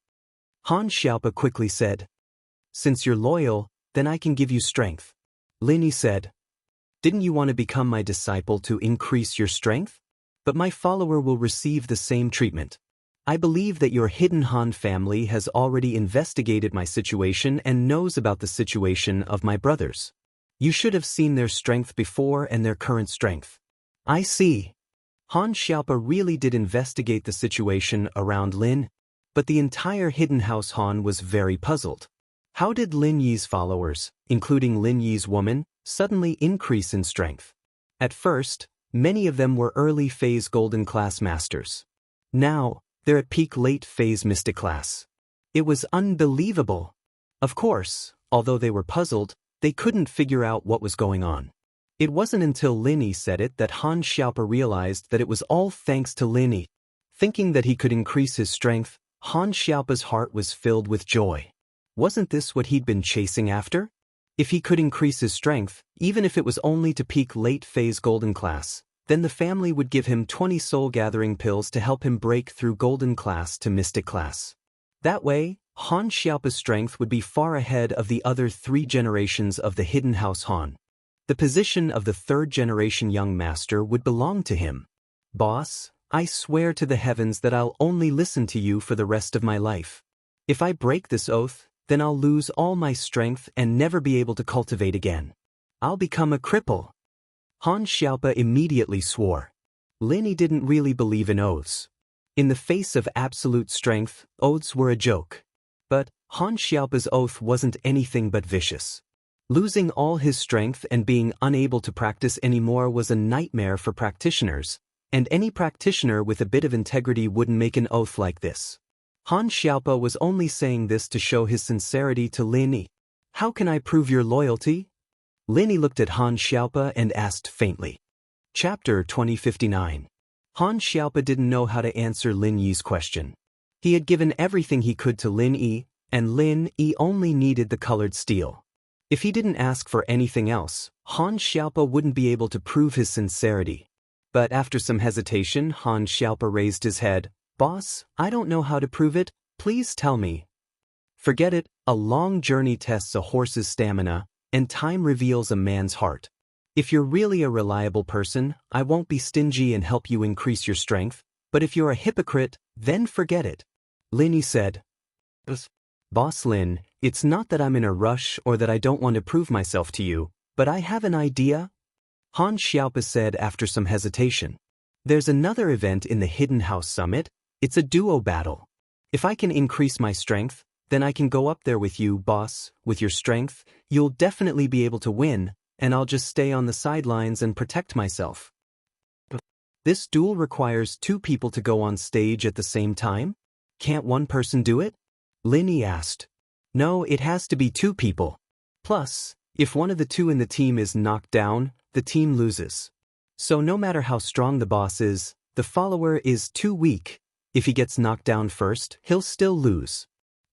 Han Xiaopa quickly said. Since you're loyal, then I can give you strength. Lin Yi said. Didn't you want to become my disciple to increase your strength? But my follower will receive the same treatment. I believe that your hidden Han family has already investigated my situation and knows about the situation of my brothers. You should have seen their strength before and their current strength. I see. Han Xiaopa really did investigate the situation around Lin, but the entire hidden house Han was very puzzled. How did Lin Yi's followers, including Lin Yi's woman, suddenly increase in strength? At first, many of them were early phase golden class masters. Now, they're at peak late phase mystic class. It was unbelievable. Of course, although they were puzzled, they couldn't figure out what was going on. It wasn't until Lin Yi said it that Han Xiaopa realized that it was all thanks to Lin Yi. Thinking that he could increase his strength, Han Xiaopa's heart was filled with joy. Wasn't this what he'd been chasing after? If he could increase his strength, even if it was only to peak late phase golden class, then the family would give him 20 soul-gathering pills to help him break through golden class to mystic class. That way, Han Xiaopa's strength would be far ahead of the other 3 generations of the hidden house Han. The position of the 3rd generation young master would belong to him. Boss, I swear to the heavens that I'll only listen to you for the rest of my life. If I break this oath, then I'll lose all my strength and never be able to cultivate again. I'll become a cripple. Han Xiaopa immediately swore. Lin Yi didn't really believe in oaths. In the face of absolute strength, oaths were a joke. But Han Xiaopa's oath wasn't anything but vicious. Losing all his strength and being unable to practice anymore was a nightmare for practitioners, and any practitioner with a bit of integrity wouldn't make an oath like this. Han Xiaopa was only saying this to show his sincerity to Lin Yi. How can I prove your loyalty? Lin looked at Han Xiaopa and asked faintly. Chapter 2059. Han Xiaopa didn't know how to answer Lin Yi's question. He had given everything he could to Lin Yi, and Lin Yi only needed the colored steel. If he didn't ask for anything else, Han Xiaopa wouldn't be able to prove his sincerity. But after some hesitation, Han Xiaopa raised his head. Boss, I don't know how to prove it, please tell me. Forget it, a long journey tests a horse's stamina, and time reveals a man's heart. If you're really a reliable person, I won't be stingy and help you increase your strength, but if you're a hypocrite, then forget it. Lin Yi said. Boss Lin, it's not that I'm in a rush or that I don't want to prove myself to you, but I have an idea. Han Xiaopa said after some hesitation. There's another event in the Hidden House Summit. It's a duo battle. If I can increase my strength, then I can go up there with you, boss. With your strength, you'll definitely be able to win, and I'll just stay on the sidelines and protect myself. This duel requires 2 people to go on stage at the same time? Can't one person do it? Lin Yi asked. No, it has to be 2 people. Plus, if one of the 2 in the team is knocked down, the team loses. So no matter how strong the boss is, the follower is too weak. If he gets knocked down first, he'll still lose.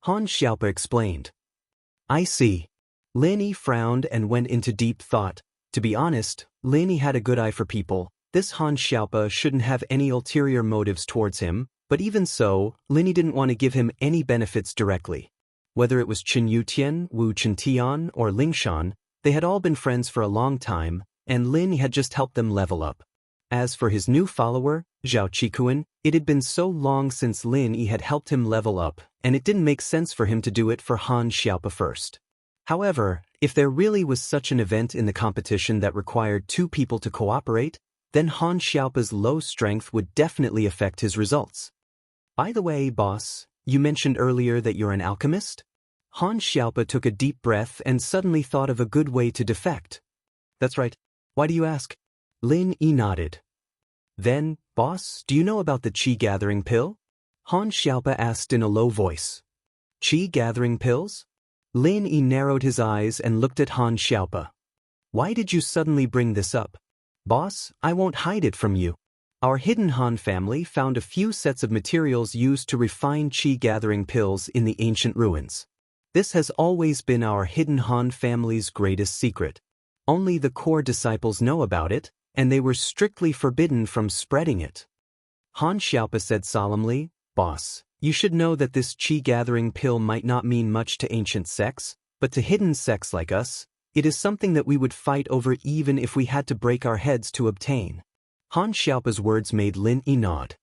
Han Xiaopa explained. I see. Lin Yi frowned and went into deep thought. To be honest, Lin Yi had a good eye for people. This Han Xiaopa shouldn't have any ulterior motives towards him, but even so, Lin Yi didn't want to give him any benefits directly. Whether it was Chen Yutian, Wu Chentian, or Lingshan, they had all been friends for a long time, and Lin Yi had just helped them level up. As for his new follower, Zhao Qikuan, it had been so long since Lin Yi had helped him level up, and it didn't make sense for him to do it for Han Xiaopa first. However, if there really was such an event in the competition that required 2 people to cooperate, then Han Xiaopa's low strength would definitely affect his results. By the way, boss, you mentioned earlier that you're an alchemist? Han Xiaopa took a deep breath and suddenly thought of a good way to defect. That's right. Why do you ask? Lin Yi nodded. Then, boss, do you know about the qi gathering pill? Han Xiaopa asked in a low voice. Qi gathering pills? Lin Yi narrowed his eyes and looked at Han Xiaopa. Why did you suddenly bring this up? Boss, I won't hide it from you. Our hidden Han family found a few sets of materials used to refine qi gathering pills in the ancient ruins. This has always been our hidden Han family's greatest secret. Only the core disciples know about it, and they were strictly forbidden from spreading it. Han Xiaopa said solemnly, Boss, you should know that this qi gathering pill might not mean much to ancient sects, but to hidden sects like us, it is something that we would fight over even if we had to break our heads to obtain. Han Xiaopa's words made Lin Yi nod.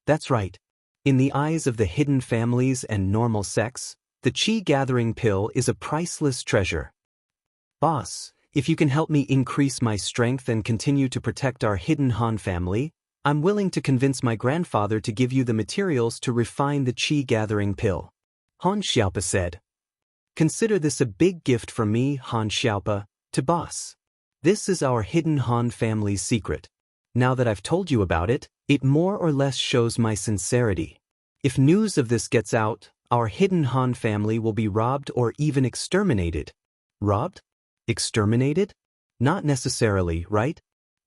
That's right. In the eyes of the hidden families and normal sects, the qi gathering pill is a priceless treasure. Boss, if you can help me increase my strength and continue to protect our hidden Han family, I'm willing to convince my grandfather to give you the materials to refine the qi gathering pill. Han Xiaopa said. Consider this a big gift from me, Han Xiaopa, to boss. This is our hidden Han family's secret. Now that I've told you about it, it more or less shows my sincerity. If news of this gets out, our hidden Han family will be robbed or even exterminated. Robbed? Exterminated? Not necessarily, right?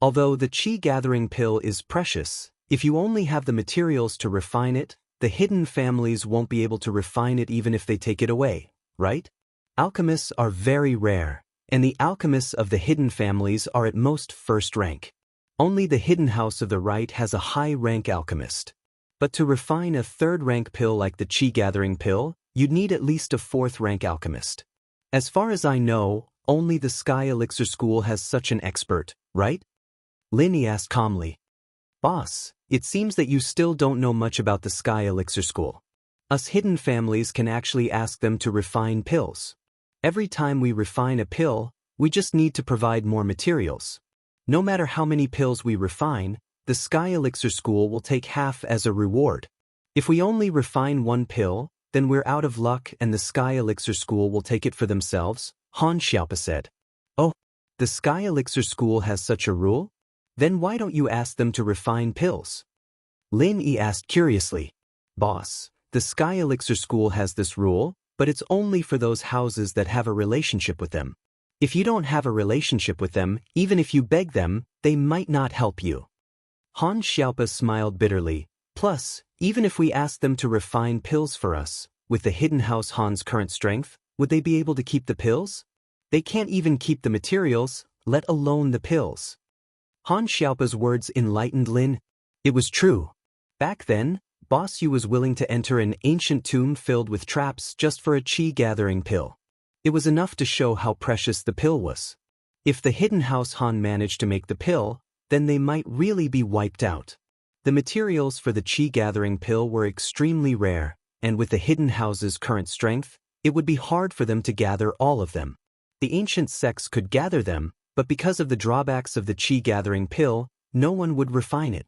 Although the qi gathering pill is precious, if you only have the materials to refine it, the hidden families won't be able to refine it even if they take it away, right? Alchemists are very rare, and the alchemists of the hidden families are at most first rank. Only the hidden house of the right has a high-rank alchemist. But to refine a third-rank pill like the qi gathering pill, you'd need at least a fourth-rank alchemist. As far as I know, only the Sky Elixir School has such an expert, right? Lin Yi asked calmly. Boss, it seems that you still don't know much about the Sky Elixir School. Us hidden families can actually ask them to refine pills. Every time we refine a pill, we just need to provide more materials. No matter how many pills we refine, the Sky Elixir School will take half as a reward. If we only refine one pill, then we're out of luck and the Sky Elixir School will take it for themselves, Han Xiaopa said. Oh, the Sky Elixir School has such a rule? Then why don't you ask them to refine pills? Lin Yi asked curiously. Boss, the Sky Elixir School has this rule, but it's only for those houses that have a relationship with them. If you don't have a relationship with them, even if you beg them, they might not help you. Han Xiaopa smiled bitterly. Plus, even if we asked them to refine pills for us, with the hidden house Han's current strength, would they be able to keep the pills? They can't even keep the materials, let alone the pills. Han Xiaopa's words enlightened Lin. It was true. Back then, Boss Yu was willing to enter an ancient tomb filled with traps just for a qi-gathering pill. It was enough to show how precious the pill was. If the hidden house Han managed to make the pill, then they might really be wiped out. The materials for the qi-gathering pill were extremely rare, and with the hidden house's current strength, it would be hard for them to gather all of them. The ancient sects could gather them, but because of the drawbacks of the qi-gathering pill, no one would refine it.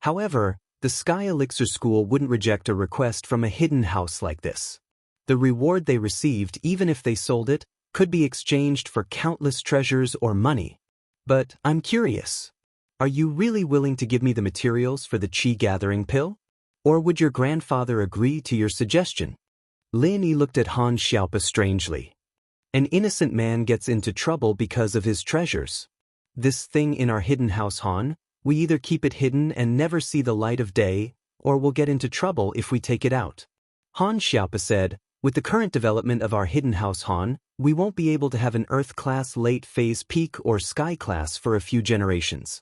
However, the Sky Elixir School wouldn't reject a request from a hidden house like this. The reward they received, even if they sold it, could be exchanged for countless treasures or money. But I'm curious. Are you really willing to give me the materials for the qi-gathering pill? Or would your grandfather agree to your suggestion? Lin Yi looked at Han Xiaopa strangely. An innocent man gets into trouble because of his treasures. This thing in our hidden house Han, we either keep it hidden and never see the light of day, or we'll get into trouble if we take it out. Han Xiaopa said, with the current development of our hidden house Han, we won't be able to have an Earth-class late-phase peak or Sky-class for a few generations.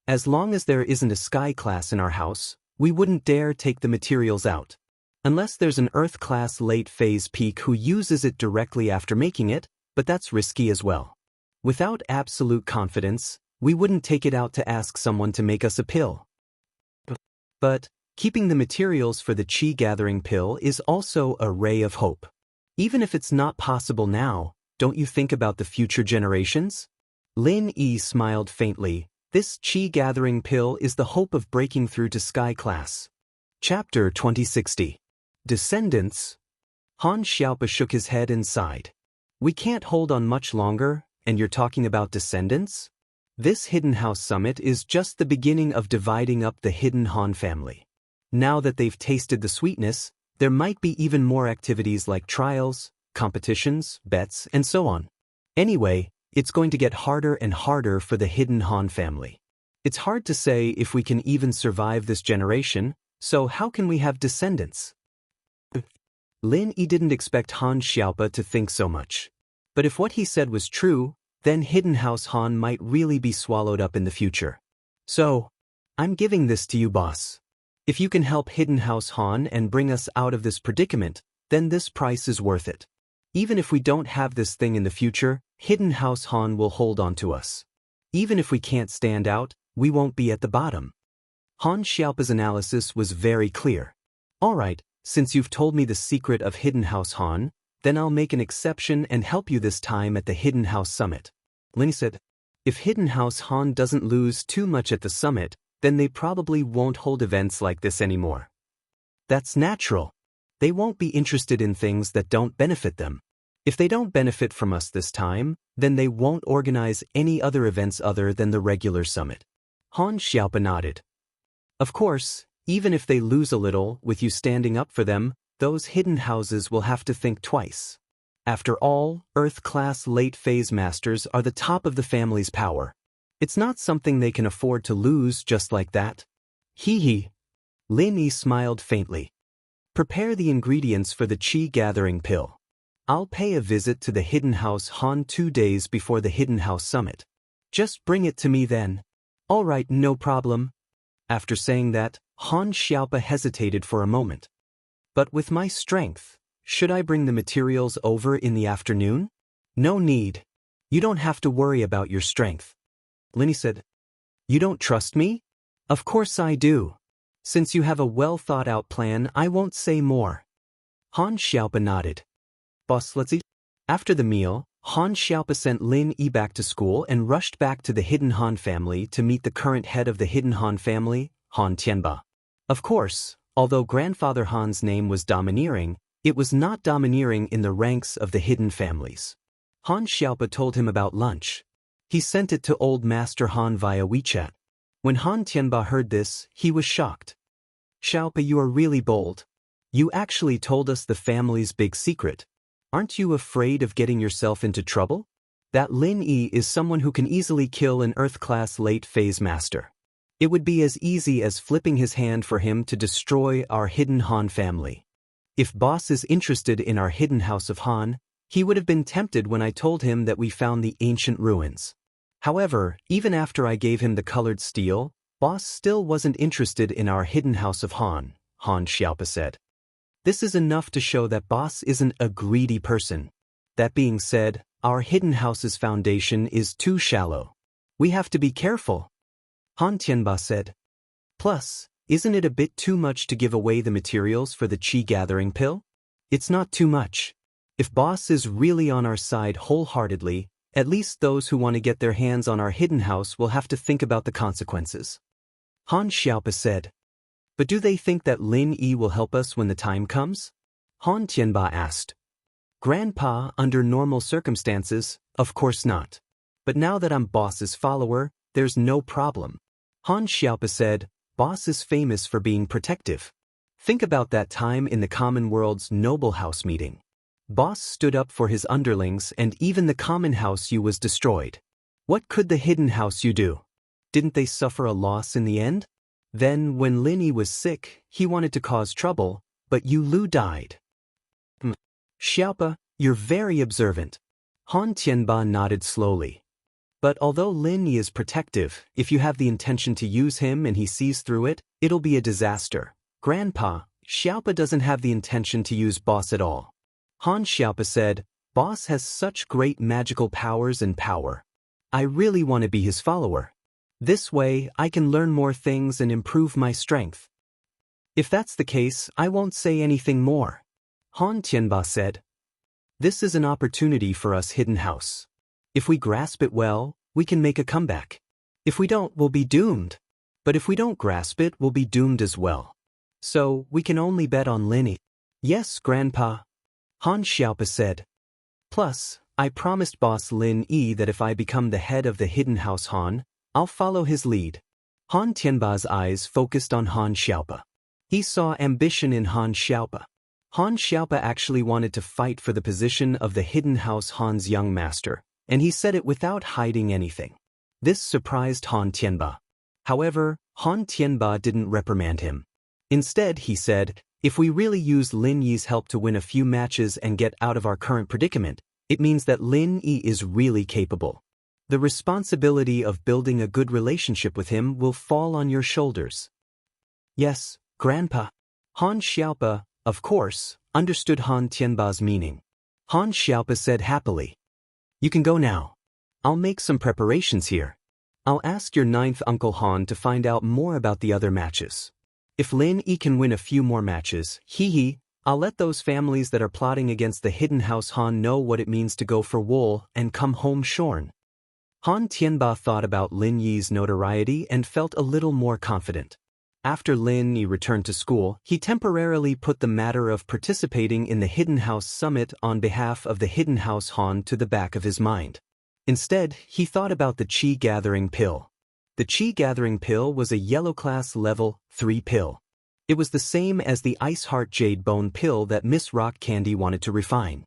As long as there isn't a Sky-class in our house, we wouldn't dare take the materials out. Unless there's an Earth-class late-phase peak who uses it directly after making it, but that's risky as well. Without absolute confidence, we wouldn't take it out to ask someone to make us a pill. But keeping the materials for the qi-gathering pill is also a ray of hope. Even if it's not possible now, don't you think about the future generations? Lin Yi smiled faintly. This qi-gathering pill is the hope of breaking through to Sky Class. Chapter 2060. Descendants? Han Xiaopa shook his head and sighed. We can't hold on much longer, and you're talking about descendants? This Hidden House Summit is just the beginning of dividing up the Hidden Han family. Now that they've tasted the sweetness, there might be even more activities like trials, competitions, bets, and so on. Anyway, it's going to get harder and harder for the Hidden Han family. It's hard to say if we can even survive this generation, so how can we have descendants? Lin Yi didn't expect Han Xiaopa to think so much. But if what he said was true, then Hidden House Han might really be swallowed up in the future. So, I'm giving this to you, boss. If you can help Hidden House Han and bring us out of this predicament, then this price is worth it. Even if we don't have this thing in the future, Hidden House Han will hold on to us. Even if we can't stand out, we won't be at the bottom. Han Xiaopa's analysis was very clear. Alright, since you've told me the secret of Hidden House Han, then I'll make an exception and help you this time at the Hidden House Summit. Lin said, if Hidden House Han doesn't lose too much at the summit, then they probably won't hold events like this anymore. That's natural. They won't be interested in things that don't benefit them. If they don't benefit from us this time, then they won't organize any other events other than the regular summit. Han Xiaopa nodded. Of course, even if they lose a little with you standing up for them, those hidden houses will have to think twice. After all, Earth-class late-phase masters are the top of the family's power. It's not something they can afford to lose just like that. Hee hee. Lin Yi smiled faintly. Prepare the ingredients for the qi-gathering pill. I'll pay a visit to the Hidden House Han 2 days before the Hidden House Summit. Just bring it to me then. Alright, no problem. After saying that, Han Xiaopa hesitated for a moment. But with my strength, should I bring the materials over in the afternoon? No need. You don't have to worry about your strength. Lin Yi said, You don't trust me? Of course I do. Since you have a well-thought-out plan, I won't say more. Han Xiaopa nodded. Boss, let's eat. After the meal, Han Xiaopa sent Lin Yi back to school and rushed back to the Hidden Han family to meet the current head of the Hidden Han family, Han Tianba. Of course, although Grandfather Han's name was domineering, it was not domineering in the ranks of the hidden families. Han Xiaopa told him about lunch. He sent it to Old Master Han via WeChat. When Han Tianba heard this, he was shocked. Xiaopa, you are really bold. You actually told us the family's big secret. Aren't you afraid of getting yourself into trouble? That Lin Yi is someone who can easily kill an Earth-class late-phase master. It would be as easy as flipping his hand for him to destroy our hidden Han family. If boss is interested in our hidden house of Han, he would have been tempted when I told him that we found the ancient ruins. However, even after I gave him the colored steel, boss still wasn't interested in our hidden house of Han, Han Xiaopa said. This is enough to show that boss isn't a greedy person. That being said, our hidden house's foundation is too shallow. We have to be careful, Han Tianba said. Plus, isn't it a bit too much to give away the materials for the Qi gathering pill? It's not too much. If boss is really on our side wholeheartedly, at least those who want to get their hands on our hidden house will have to think about the consequences. Han Xiaopa said. But do they think that Lin Yi will help us when the time comes? Han Tianba asked. Grandpa, under normal circumstances, of course not. But now that I'm boss's follower, there's no problem. Han Xiaopa said, boss is famous for being protective. Think about that time in the common world's noble house meeting. Boss stood up for his underlings and even the common house you was destroyed. What could the hidden house you do? Didn't they suffer a loss in the end? Then, when Lin Yi was sick, he wanted to cause trouble, but Yu Lu died. Xiaopa, you're very observant. Han Tianba nodded slowly. But although Lin Yi is protective, if you have the intention to use him and he sees through it, it'll be a disaster. Grandpa, Xiaopa doesn't have the intention to use boss at all. Han Xiaopa said, boss has such great magical powers and power. I really want to be his follower. This way, I can learn more things and improve my strength. If that's the case, I won't say anything more. Han Tianba said. This is an opportunity for us hidden house. If we grasp it well, we can make a comeback. If we don't, we'll be doomed. But if we don't grasp it, we'll be doomed as well. So, we can only bet on Lin Yi. Yes, Grandpa. Han Xiaopa said. Plus, I promised boss Lin Yi that if I become the head of the hidden house Han, I'll follow his lead. Han Tianba's eyes focused on Han Xiaopa. He saw ambition in Han Xiaopa. Han Xiaopa actually wanted to fight for the position of the hidden house Han's young master, and he said it without hiding anything. This surprised Han Tianba. However, Han Tianba didn't reprimand him. Instead, he said, if we really use Lin Yi's help to win a few matches and get out of our current predicament, it means that Lin Yi is really capable. The responsibility of building a good relationship with him will fall on your shoulders. Yes, Grandpa. Han Xiaopa, of course, understood Han Tianba's meaning. Han Xiaopa said happily. You can go now. I'll make some preparations here. I'll ask your ninth uncle Han to find out more about the other matches. If Lin Yi can win a few more matches, I'll let those families that are plotting against the hidden house Han know what it means to go for wool and come home shorn. Han Tianba thought about Lin Yi's notoriety and felt a little more confident. After Lin Yi returned to school, he temporarily put the matter of participating in the Hidden House Summit on behalf of the Hidden House Han to the back of his mind. Instead, he thought about the Qi Gathering Pill. The Qi Gathering Pill was a yellow class level 3 pill. It was the same as the Ice Heart Jade Bone pill that Miss Rock Candy wanted to refine.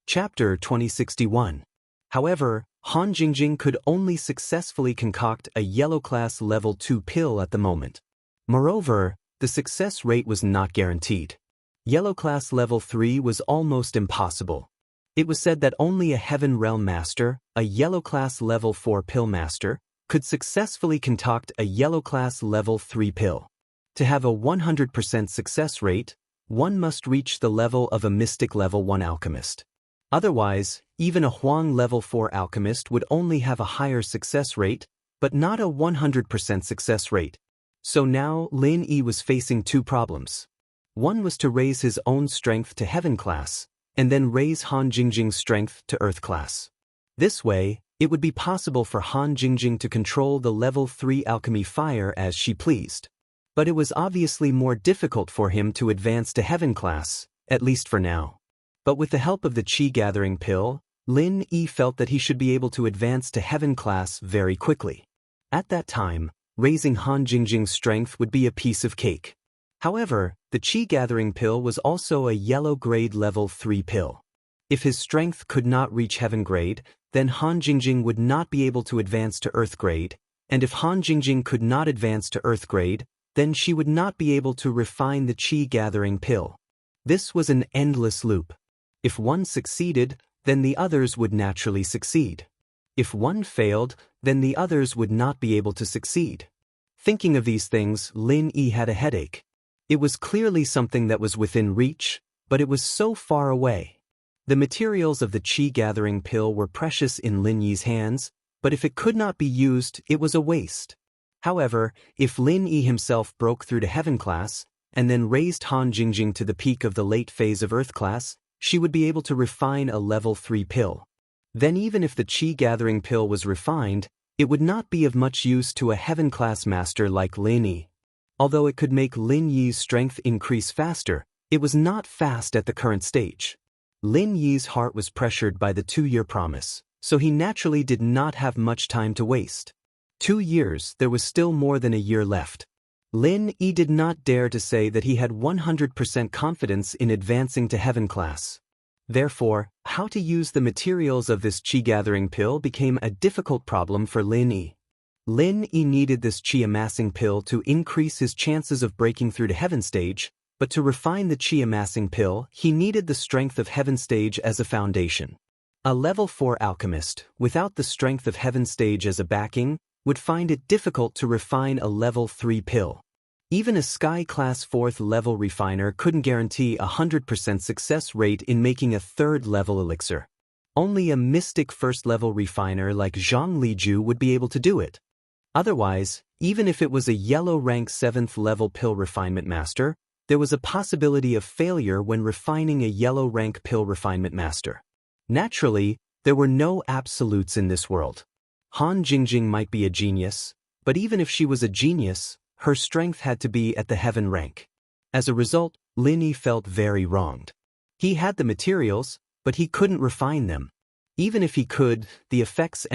Chapter 2061. However, Han Jingjing could only successfully concoct a yellow class level 2 pill at the moment. Moreover, the success rate was not guaranteed. Yellow class level 3 was almost impossible. It was said that only a Heaven Realm Master, a yellow class level 4 pill master, could successfully concoct a yellow class level 3 pill. To have a 100% success rate, one must reach the level of a mystic level 1 alchemist. Otherwise, even a Huang level 4 alchemist would only have a higher success rate, but not a 100% success rate. So now Lin Yi was facing two problems. One was to raise his own strength to Heaven class, and then raise Han Jingjing's strength to Earth class. This way, it would be possible for Han Jingjing to control the level 3 alchemy fire as she pleased. But it was obviously more difficult for him to advance to Heaven class, at least for now. But with the help of the Qi Gathering Pill, Lin Yi felt that he should be able to advance to Heaven class very quickly. At that time, raising Han Jingjing's strength would be a piece of cake. However, the Qi Gathering Pill was also a yellow grade level 3 pill. If his strength could not reach heaven grade, then Han Jingjing would not be able to advance to earth grade, and if Han Jingjing could not advance to earth grade, then she would not be able to refine the qi-gathering pill. This was an endless loop. If one succeeded, then the others would naturally succeed. If one failed, then the others would not be able to succeed. Thinking of these things, Lin Yi had a headache. It was clearly something that was within reach, but it was so far away. The materials of the qi-gathering pill were precious in Lin Yi's hands, but if it could not be used, it was a waste. However, if Lin Yi himself broke through to heaven class, and then raised Han Jingjing to the peak of the late phase of earth class, she would be able to refine a level 3 pill. Then even if the qi-gathering pill was refined, it would not be of much use to a heaven class master like Lin Yi. Although it could make Lin Yi's strength increase faster, it was not fast at the current stage. Lin Yi's heart was pressured by the 2-year promise, so he naturally did not have much time to waste. 2 years, there was still more than a year left. Lin Yi did not dare to say that he had 100% confidence in advancing to heaven class. Therefore, how to use the materials of this qi-gathering pill became a difficult problem for Lin Yi. Lin Yi needed this qi-amassing pill to increase his chances of breaking through to heaven stage, but to refine the qi-amassing pill, he needed the strength of heaven stage as a foundation. A level 4 alchemist, without the strength of heaven stage as a backing, would find it difficult to refine a level 3 pill. Even a Sky Class 4th level refiner couldn't guarantee a 100% success rate in making a 3rd level elixir. Only a mystic 1st level refiner like Zhang Liju would be able to do it. Otherwise, even if it was a yellow rank 7th level pill refinement master, there was a possibility of failure when refining a yellow rank pill refinement master. Naturally, there were no absolutes in this world. Han Jingjing might be a genius, but even if she was a genius, her strength had to be at the heaven rank. As a result, Lin Yi felt very wronged. He had the materials, but he couldn't refine them. Even if he could, the effects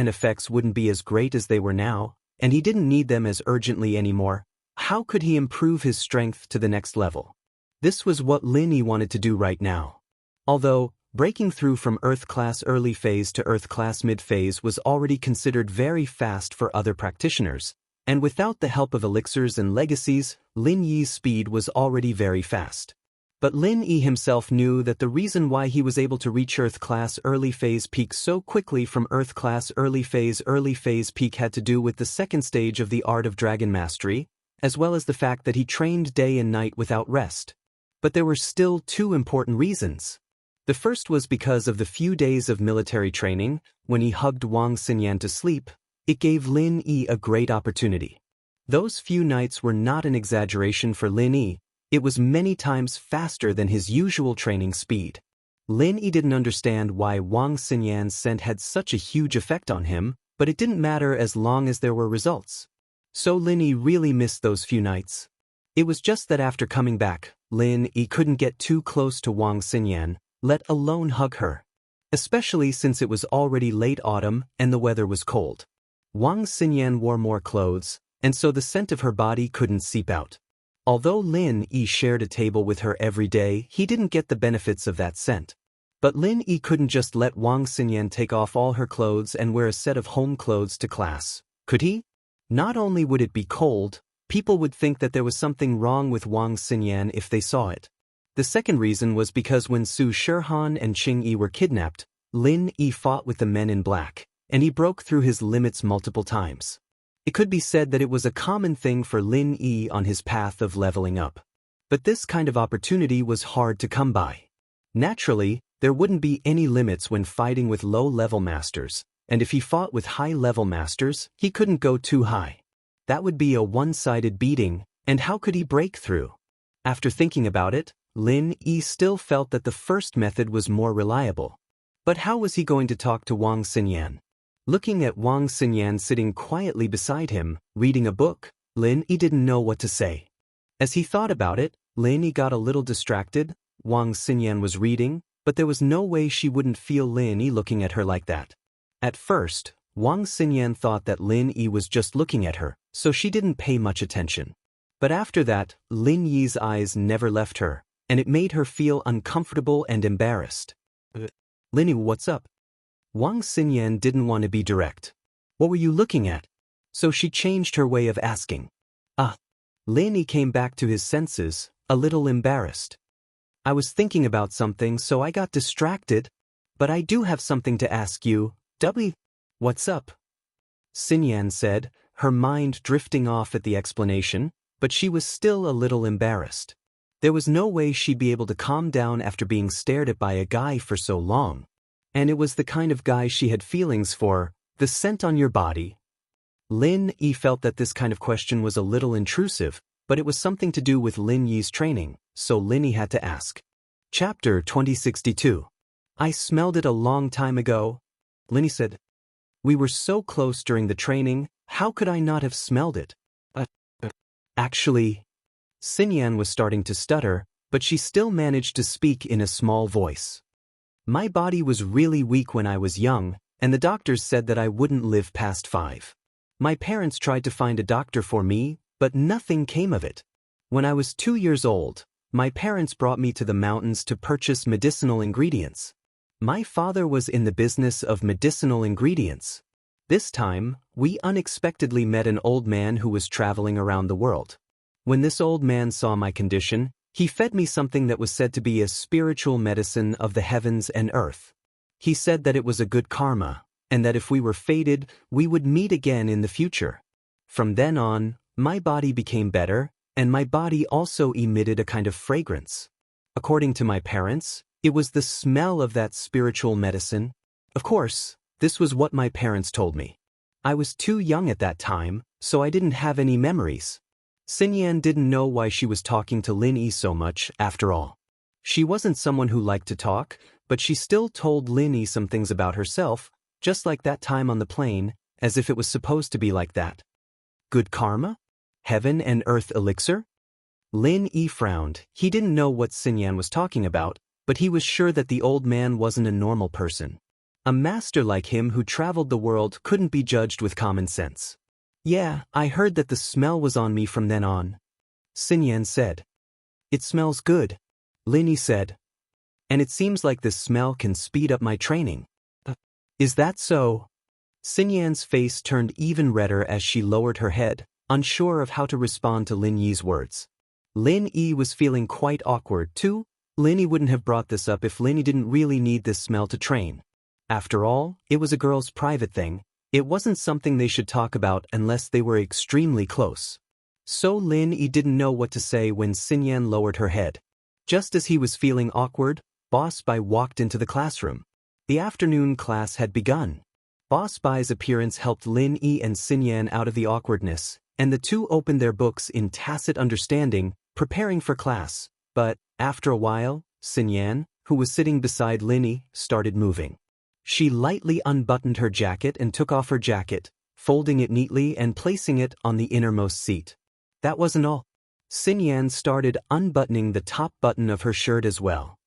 wouldn't be as great as they were now, and he didn't need them as urgently anymore. How could he improve his strength to the next level? This was what Lin Yi wanted to do right now. Although, breaking through from Earth class early phase to Earth class mid phase was already considered very fast for other practitioners, and without the help of elixirs and legacies, Lin Yi's speed was already very fast. But Lin Yi himself knew that the reason why he was able to reach Earth class early phase peak so quickly from Earth class early phase peak had to do with the second stage of the art of dragon mastery, as well as the fact that he trained day and night without rest. But there were still 2 important reasons. The first was because of the few days of military training. When he hugged Wang Xinyan to sleep, it gave Lin Yi a great opportunity. Those few nights were not an exaggeration for Lin Yi, it was many times faster than his usual training speed. Lin Yi didn't understand why Wang Xinyan's scent had such a huge effect on him, but it didn't matter as long as there were results. So Lin Yi really missed those few nights. It was just that after coming back, Lin Yi couldn't get too close to Wang Xinyan, let alone hug her. Especially since it was already late autumn and the weather was cold. Wang Xinyan wore more clothes, and so the scent of her body couldn't seep out. Although Lin Yi shared a table with her every day, he didn't get the benefits of that scent. But Lin Yi couldn't just let Wang Xinyan take off all her clothes and wear a set of home clothes to class, could he? Not only would it be cold, people would think that there was something wrong with Wang Xinyan if they saw it. The second reason was because when Su Shihan and Qing Yi were kidnapped, Lin Yi fought with the men in black, and he broke through his limits multiple times. It could be said that it was a common thing for Lin Yi on his path of leveling up. But this kind of opportunity was hard to come by. Naturally, there wouldn't be any limits when fighting with low-level masters, and if he fought with high-level masters, he couldn't go too high. That would be a one-sided beating, and how could he break through? After thinking about it, Lin Yi still felt that the first method was more reliable. But how was he going to talk to Wang Xinyan? Looking at Wang Xinyan sitting quietly beside him, reading a book, Lin Yi didn't know what to say. As he thought about it, Lin Yi got a little distracted. Wang Xinyan was reading, but there was no way she wouldn't feel Lin Yi looking at her like that. At first, Wang Xinyan thought that Lin Yi was just looking at her, so she didn't pay much attention. But after that, Lin Yi's eyes never left her, and it made her feel uncomfortable and embarrassed. Lin, what's up? Wang Xinyan didn't want to be direct. What were you looking at? So she changed her way of asking. Ah. Lin came back to his senses, a little embarrassed. I was thinking about something so I got distracted. But I do have something to ask you, W. What's up? Xinyan said, her mind drifting off at the explanation, but she was still a little embarrassed. There was no way she'd be able to calm down after being stared at by a guy for so long. And it was the kind of guy she had feelings for, the scent on your body. Lin Yi felt that this kind of question was a little intrusive, but it was something to do with Lin Yi's training, so Lin Yi had to ask. Chapter 2062. I smelled it a long time ago. Lin Yi said. We were so close during the training, how could I not have smelled it? Actually, Xinyan was starting to stutter, but she still managed to speak in a small voice. My body was really weak when I was young, and the doctors said that I wouldn't live past 5. My parents tried to find a doctor for me, but nothing came of it. When I was 2 years old, my parents brought me to the mountains to purchase medicinal ingredients. My father was in the business of medicinal ingredients. This time, we unexpectedly met an old man who was traveling around the world. When this old man saw my condition, he fed me something that was said to be a spiritual medicine of the heavens and earth. He said that it was a good karma, and that if we were fated, we would meet again in the future. From then on, my body became better, and my body also emitted a kind of fragrance. According to my parents, it was the smell of that spiritual medicine. Of course, this was what my parents told me. I was too young at that time, so I didn't have any memories. Xinyan didn't know why she was talking to Lin Yi so much, after all. She wasn't someone who liked to talk, but she still told Lin Yi some things about herself, just like that time on the plane, as if it was supposed to be like that. Good karma? Heaven and earth elixir? Lin Yi frowned. He didn't know what Xinyan was talking about, but he was sure that the old man wasn't a normal person. A master like him who traveled the world couldn't be judged with common sense. Yeah, I heard that the smell was on me from then on. Xinyan said. It smells good, Lin Yi said. And it seems like this smell can speed up my training. Is that so? Xinyan's face turned even redder as she lowered her head, unsure of how to respond to Lin Yi's words. Lin Yi was feeling quite awkward too. Lin Yi wouldn't have brought this up if Lin Yi didn't really need this smell to train. After all, it was a girl's private thing. It wasn't something they should talk about unless they were extremely close. So Lin Yi didn't know what to say when Xinyan lowered her head. Just as he was feeling awkward, Boss Bai walked into the classroom. The afternoon class had begun. Boss Bai's appearance helped Lin Yi and Xinyan out of the awkwardness, and the two opened their books in tacit understanding, preparing for class. But, after a while, Xinyan, who was sitting beside Lin Yi, started moving. She lightly unbuttoned her jacket and took off her jacket, folding it neatly and placing it on the innermost seat. That wasn't all. Xinyan started unbuttoning the top button of her shirt as well.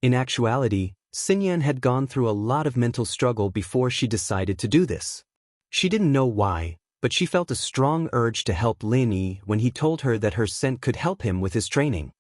In actuality, Xinyan had gone through a lot of mental struggle before she decided to do this. She didn't know why, but she felt a strong urge to help Lin Yi when he told her that her scent could help him with his training.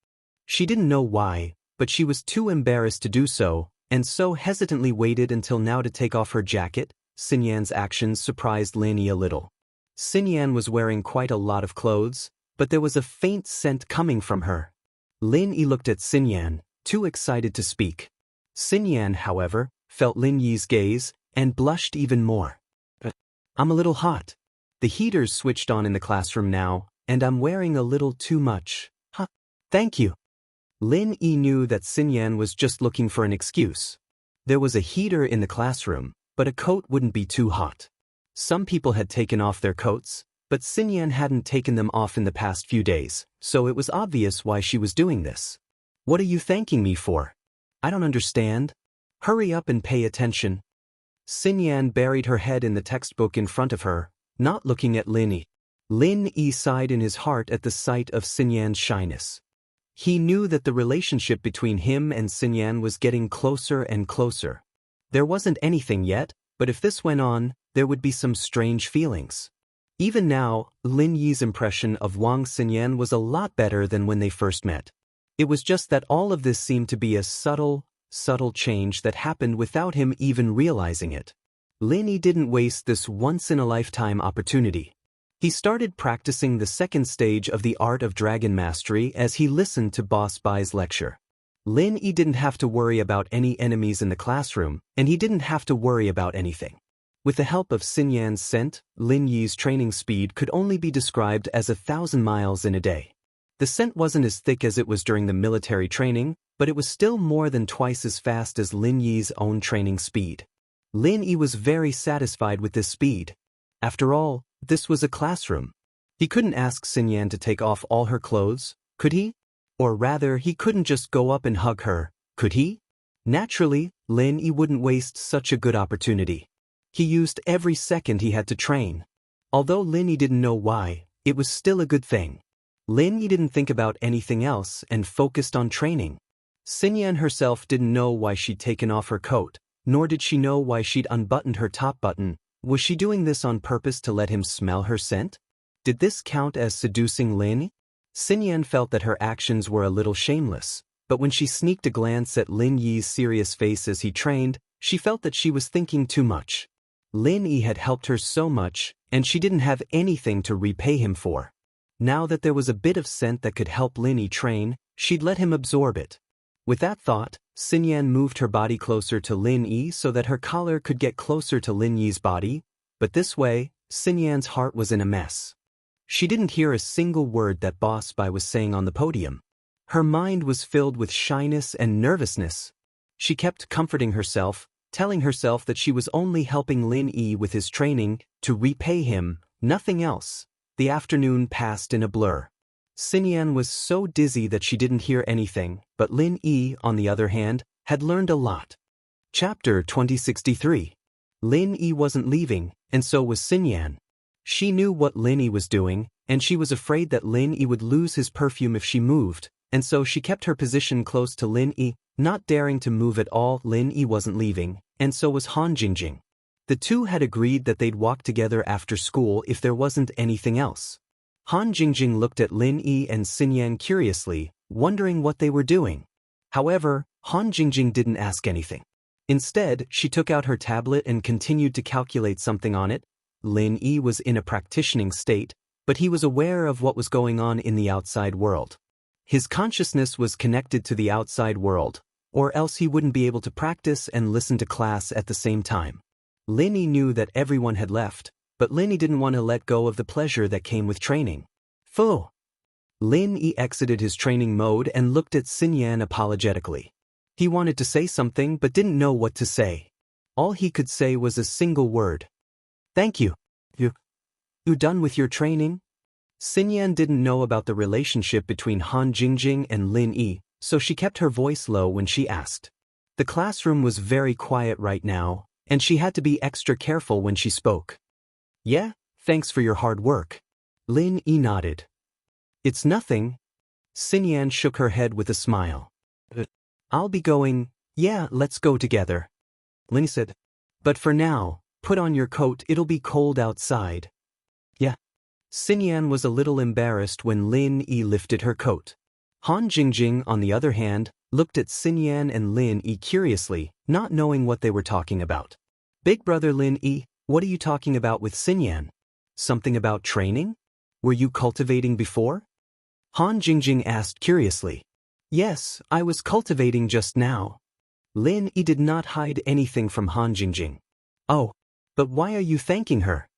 She didn't know why, but she was too embarrassed to do so, and so hesitantly waited until now to take off her jacket. Xinyan's actions surprised Lin Yi a little. Xinyan was wearing quite a lot of clothes, but there was a faint scent coming from her. Lin Yi looked at Xinyan, too excited to speak. Xinyan, however, felt Lin Yi's gaze and blushed even more. I'm a little hot. The heaters switched on in the classroom now, and I'm wearing a little too much. Huh? Thank you. Lin Yi knew that Xinyan was just looking for an excuse. There was a heater in the classroom, but a coat wouldn't be too hot. Some people had taken off their coats, but Xinyan hadn't taken them off in the past few days, so it was obvious why she was doing this. What are you thanking me for? I don't understand. Hurry up and pay attention. Xinyan buried her head in the textbook in front of her, not looking at Lin Yi. Lin Yi sighed in his heart at the sight of Xinyan's shyness. He knew that the relationship between him and Xinyan was getting closer and closer. There wasn't anything yet, but if this went on, there would be some strange feelings. Even now, Lin Yi's impression of Wang Xinyan was a lot better than when they first met. It was just that all of this seemed to be a subtle, subtle change that happened without him even realizing it. Lin Yi didn't waste this once-in-a-lifetime opportunity. He started practicing the second stage of the art of dragon mastery as he listened to Boss Bai's lecture. Lin Yi didn't have to worry about any enemies in the classroom, and he didn't have to worry about anything. With the help of Xinyan's scent, Lin Yi's training speed could only be described as 1,000 miles in a day. The scent wasn't as thick as it was during the military training, but it was still more than twice as fast as Lin Yi's own training speed. Lin Yi was very satisfied with this speed. After all, this was a classroom. He couldn't ask Xinyan to take off all her clothes, could he? Or rather, he couldn't just go up and hug her, could he? Naturally, Lin Yi wouldn't waste such a good opportunity. He used every second he had to train. Although Lin Yi didn't know why, it was still a good thing. Lin Yi didn't think about anything else and focused on training. Xinyan herself didn't know why she'd taken off her coat, nor did she know why she'd unbuttoned her top button. Was she doing this on purpose to let him smell her scent? Did this count as seducing Lin Yi? Xinyan felt that her actions were a little shameless, but when she sneaked a glance at Lin Yi's serious face as he trained, she felt that she was thinking too much. Lin Yi had helped her so much, and she didn't have anything to repay him for. Now that there was a bit of scent that could help Lin Yi train, she'd let him absorb it. With that thought, Xinyan moved her body closer to Lin Yi so that her collar could get closer to Lin Yi's body, but this way, Xinyan's heart was in a mess. She didn't hear a single word that Boss Bai was saying on the podium. Her mind was filled with shyness and nervousness. She kept comforting herself, telling herself that she was only helping Lin Yi with his training, to repay him, nothing else. The afternoon passed in a blur. Xinyan was so dizzy that she didn't hear anything, but Lin Yi, on the other hand, had learned a lot. Chapter 2063. Lin Yi wasn't leaving, and so was Xinyan. She knew what Lin Yi was doing, and she was afraid that Lin Yi would lose his perfume if she moved, and so she kept her position close to Lin Yi, not daring to move at all. Lin Yi wasn't leaving, and so was Han Jingjing. The two had agreed that they'd walk together after school if there wasn't anything else. Han Jingjing looked at Lin Yi and Xinyan curiously, wondering what they were doing. However, Han Jingjing didn't ask anything. Instead, she took out her tablet and continued to calculate something on it. Lin Yi was in a practicing state, but he was aware of what was going on in the outside world. His consciousness was connected to the outside world, or else he wouldn't be able to practice and listen to class at the same time. Lin Yi knew that everyone had left, but Lin Yi didn't want to let go of the pleasure that came with training. Phew! Lin Yi exited his training mode and looked at Xinyan apologetically. He wanted to say something but didn't know what to say. All he could say was a single word. Thank you. You done with your training? Xinyan didn't know about the relationship between Han Jingjing and Lin Yi, so she kept her voice low when she asked. The classroom was very quiet right now, and she had to be extra careful when she spoke. Yeah, thanks for your hard work. Lin Yi nodded. It's nothing. Xinyan shook her head with a smile. I'll be going. Yeah, let's go together. Lin said. But for now, put on your coat, it'll be cold outside. Yeah. Xinyan was a little embarrassed when Lin Yi lifted her coat. Han Jingjing, on the other hand, looked at Xinyan and Lin Yi curiously, not knowing what they were talking about. Big brother Lin Yi, what are you talking about with Xinyan? Something about training? Were you cultivating before? Han Jingjing asked curiously. Yes, I was cultivating just now. Lin Yi did not hide anything from Han Jingjing. Oh, but why are you thanking her?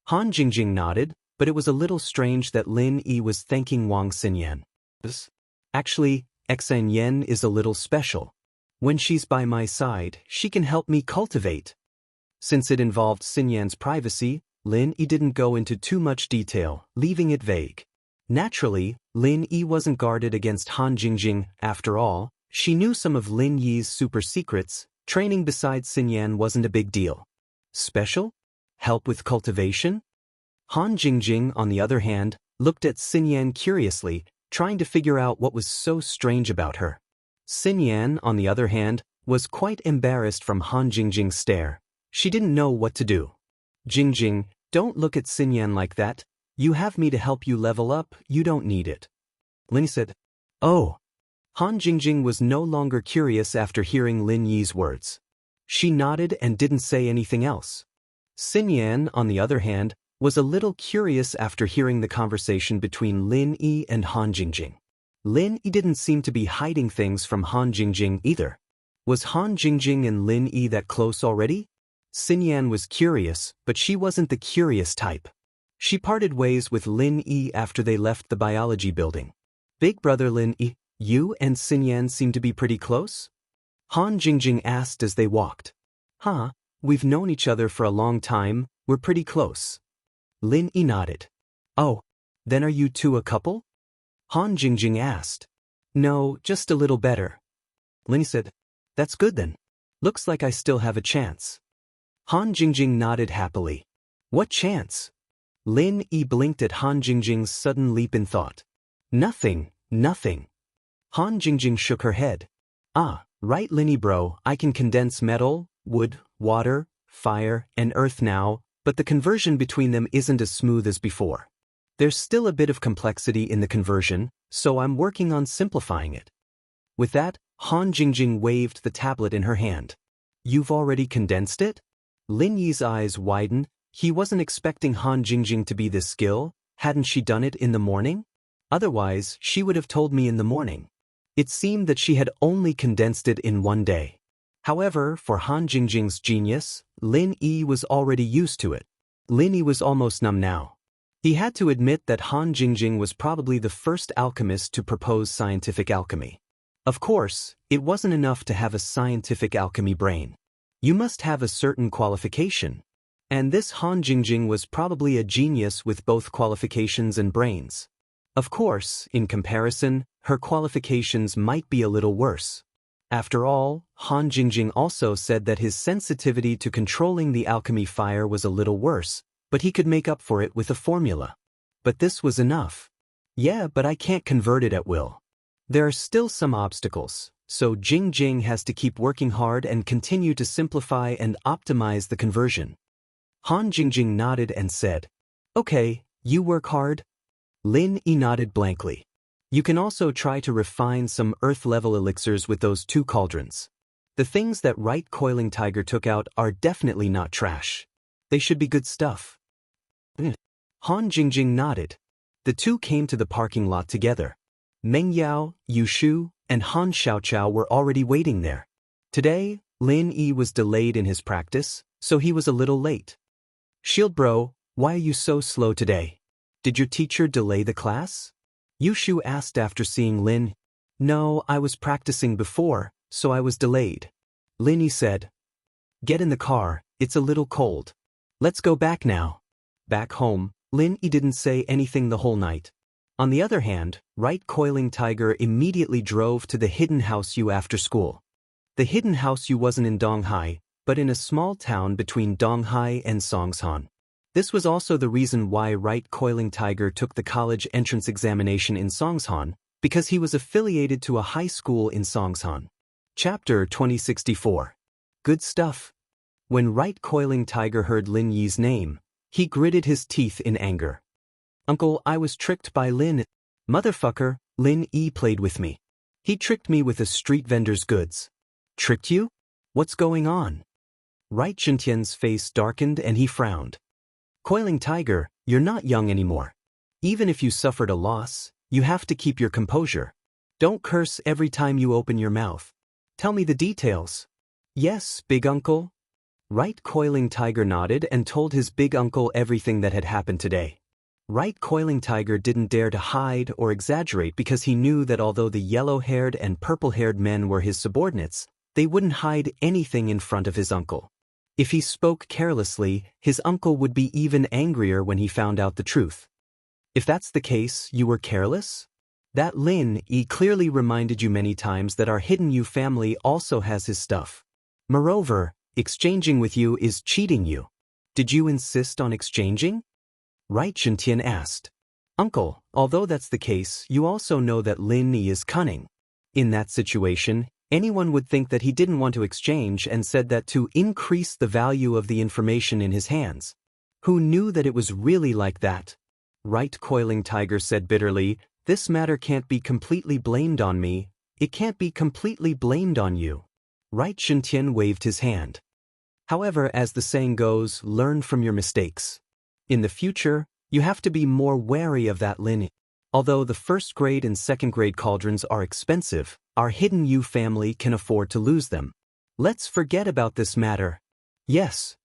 Han Jingjing nodded, but it was a little strange that Lin Yi was thanking Wang Xinyan. Actually, Xinyan is a little special. When she's by my side, she can help me cultivate. Since it involved Xinyan's privacy, Lin Yi didn't go into too much detail, leaving it vague. Naturally, Lin Yi wasn't guarded against Han Jingjing. After all, she knew some of Lin Yi's super secrets. Training beside Xinyan wasn't a big deal. Special? Help with cultivation? Han Jingjing, on the other hand, looked at Xinyan curiously, trying to figure out what was so strange about her. Xinyan, on the other hand, was quite embarrassed from Han Jingjing's stare. She didn't know what to do. Jingjing, don't look at Xinyan like that. You have me to help you level up, you don't need it. Lin said. Oh. Han Jingjing was no longer curious after hearing Lin Yi's words. She nodded and didn't say anything else. Xinyan, on the other hand, was a little curious after hearing the conversation between Lin Yi and Han Jingjing. Lin Yi didn't seem to be hiding things from Han Jingjing either. Was Han Jingjing and Lin Yi that close already? Xinyan was curious, but she wasn't the curious type. She parted ways with Lin Yi after they left the biology building. Big brother Lin Yi, you and Xinyan seem to be pretty close? Han Jingjing asked as they walked. Huh, we've known each other for a long time, we're pretty close. Lin Yi nodded. Oh, then are you two a couple? Han Jingjing asked. No, just a little better. Lin Yi said. That's good then. Looks like I still have a chance. Han Jingjing nodded happily. What chance? Lin Yi blinked at Han Jingjing's sudden leap in thought. Nothing, nothing. Han Jingjing shook her head. Ah, right Lin Yi bro, I can condense metal, wood, water, fire, and earth now, but the conversion between them isn't as smooth as before. There's still a bit of complexity in the conversion, so I'm working on simplifying it. With that, Han Jingjing waved the tablet in her hand. You've already condensed it? Lin Yi's eyes widened. He wasn't expecting Han Jingjing to be this skilled. Hadn't she done it in the morning? Otherwise, she would have told me in the morning. It seemed that she had only condensed it in one day. However, for Han Jingjing's genius, Lin Yi was already used to it. Lin Yi was almost numb now. He had to admit that Han Jingjing was probably the first alchemist to propose scientific alchemy. Of course, it wasn't enough to have a scientific alchemy brain. You must have a certain qualification. And this Han Jingjing was probably a genius with both qualifications and brains. Of course, in comparison, her qualifications might be a little worse. After all, Han Jingjing also said that his sensitivity to controlling the alchemy fire was a little worse, but he could make up for it with a formula. But this was enough. Yeah, but I can't convert it at will. There are still some obstacles, so Jingjing has to keep working hard and continue to simplify and optimize the conversion. Han Jingjing nodded and said, Okay, you work hard? Lin Yi nodded blankly. You can also try to refine some earth-level elixirs with those two cauldrons. The things that Right Coiling Tiger took out are definitely not trash. They should be good stuff. Han Jingjing nodded. The two came to the parking lot together. Meng Yao, Yu Shu, and Han Xiaoqiao were already waiting there. Today, Lin Yi was delayed in his practice, so he was a little late. Shield bro, why are you so slow today? Did your teacher delay the class? Yu Shu asked after seeing Lin. No, I was practicing before, so I was delayed. Lin Yi said. Get in the car, it's a little cold. Let's go back now. Back home, Lin Yi didn't say anything the whole night. On the other hand, Right Coiling Tiger immediately drove to the Hidden House U after school. The Hidden House U wasn't in Donghai, but in a small town between Donghai and Songshan. This was also the reason why Right Coiling Tiger took the college entrance examination in Songshan, because he was affiliated to a high school in Songshan. Chapter 2064. Good stuff. When Right Coiling Tiger heard Lin Yi's name, he gritted his teeth in anger. Uncle, I was tricked by Lin. Motherfucker, Lin Yi played with me. He tricked me with a street vendor's goods. Tricked you? What's going on? Right Jintian's face darkened and he frowned. Coiling Tiger, you're not young anymore. Even if you suffered a loss, you have to keep your composure. Don't curse every time you open your mouth. Tell me the details. Yes, big uncle. Right Coiling Tiger nodded and told his big uncle everything that had happened today. Right Coiling Tiger didn't dare to hide or exaggerate because he knew that although the yellow-haired and purple-haired men were his subordinates, they wouldn't hide anything in front of his uncle. If he spoke carelessly, his uncle would be even angrier when he found out the truth. If that's the case, you were careless? That Lin Yi clearly reminded you many times that our Hidden You family also has his stuff. Moreover, exchanging with you is cheating you. Did you insist on exchanging? Right Jintian asked. Uncle, although that's the case, you also know that Lin Yi is cunning. In that situation, anyone would think that he didn't want to exchange and said that to increase the value of the information in his hands. Who knew that it was really like that? Right Coiling Tiger said bitterly, this matter can't be completely blamed on me. it can't be completely blamed on you. Right? Shintian waved his hand. However, as the saying goes, learn from your mistakes. In the future, you have to be more wary of that, Lin. Although the first grade and second grade cauldrons are expensive, our hidden U family can afford to lose them. Let's forget about this matter. Yes.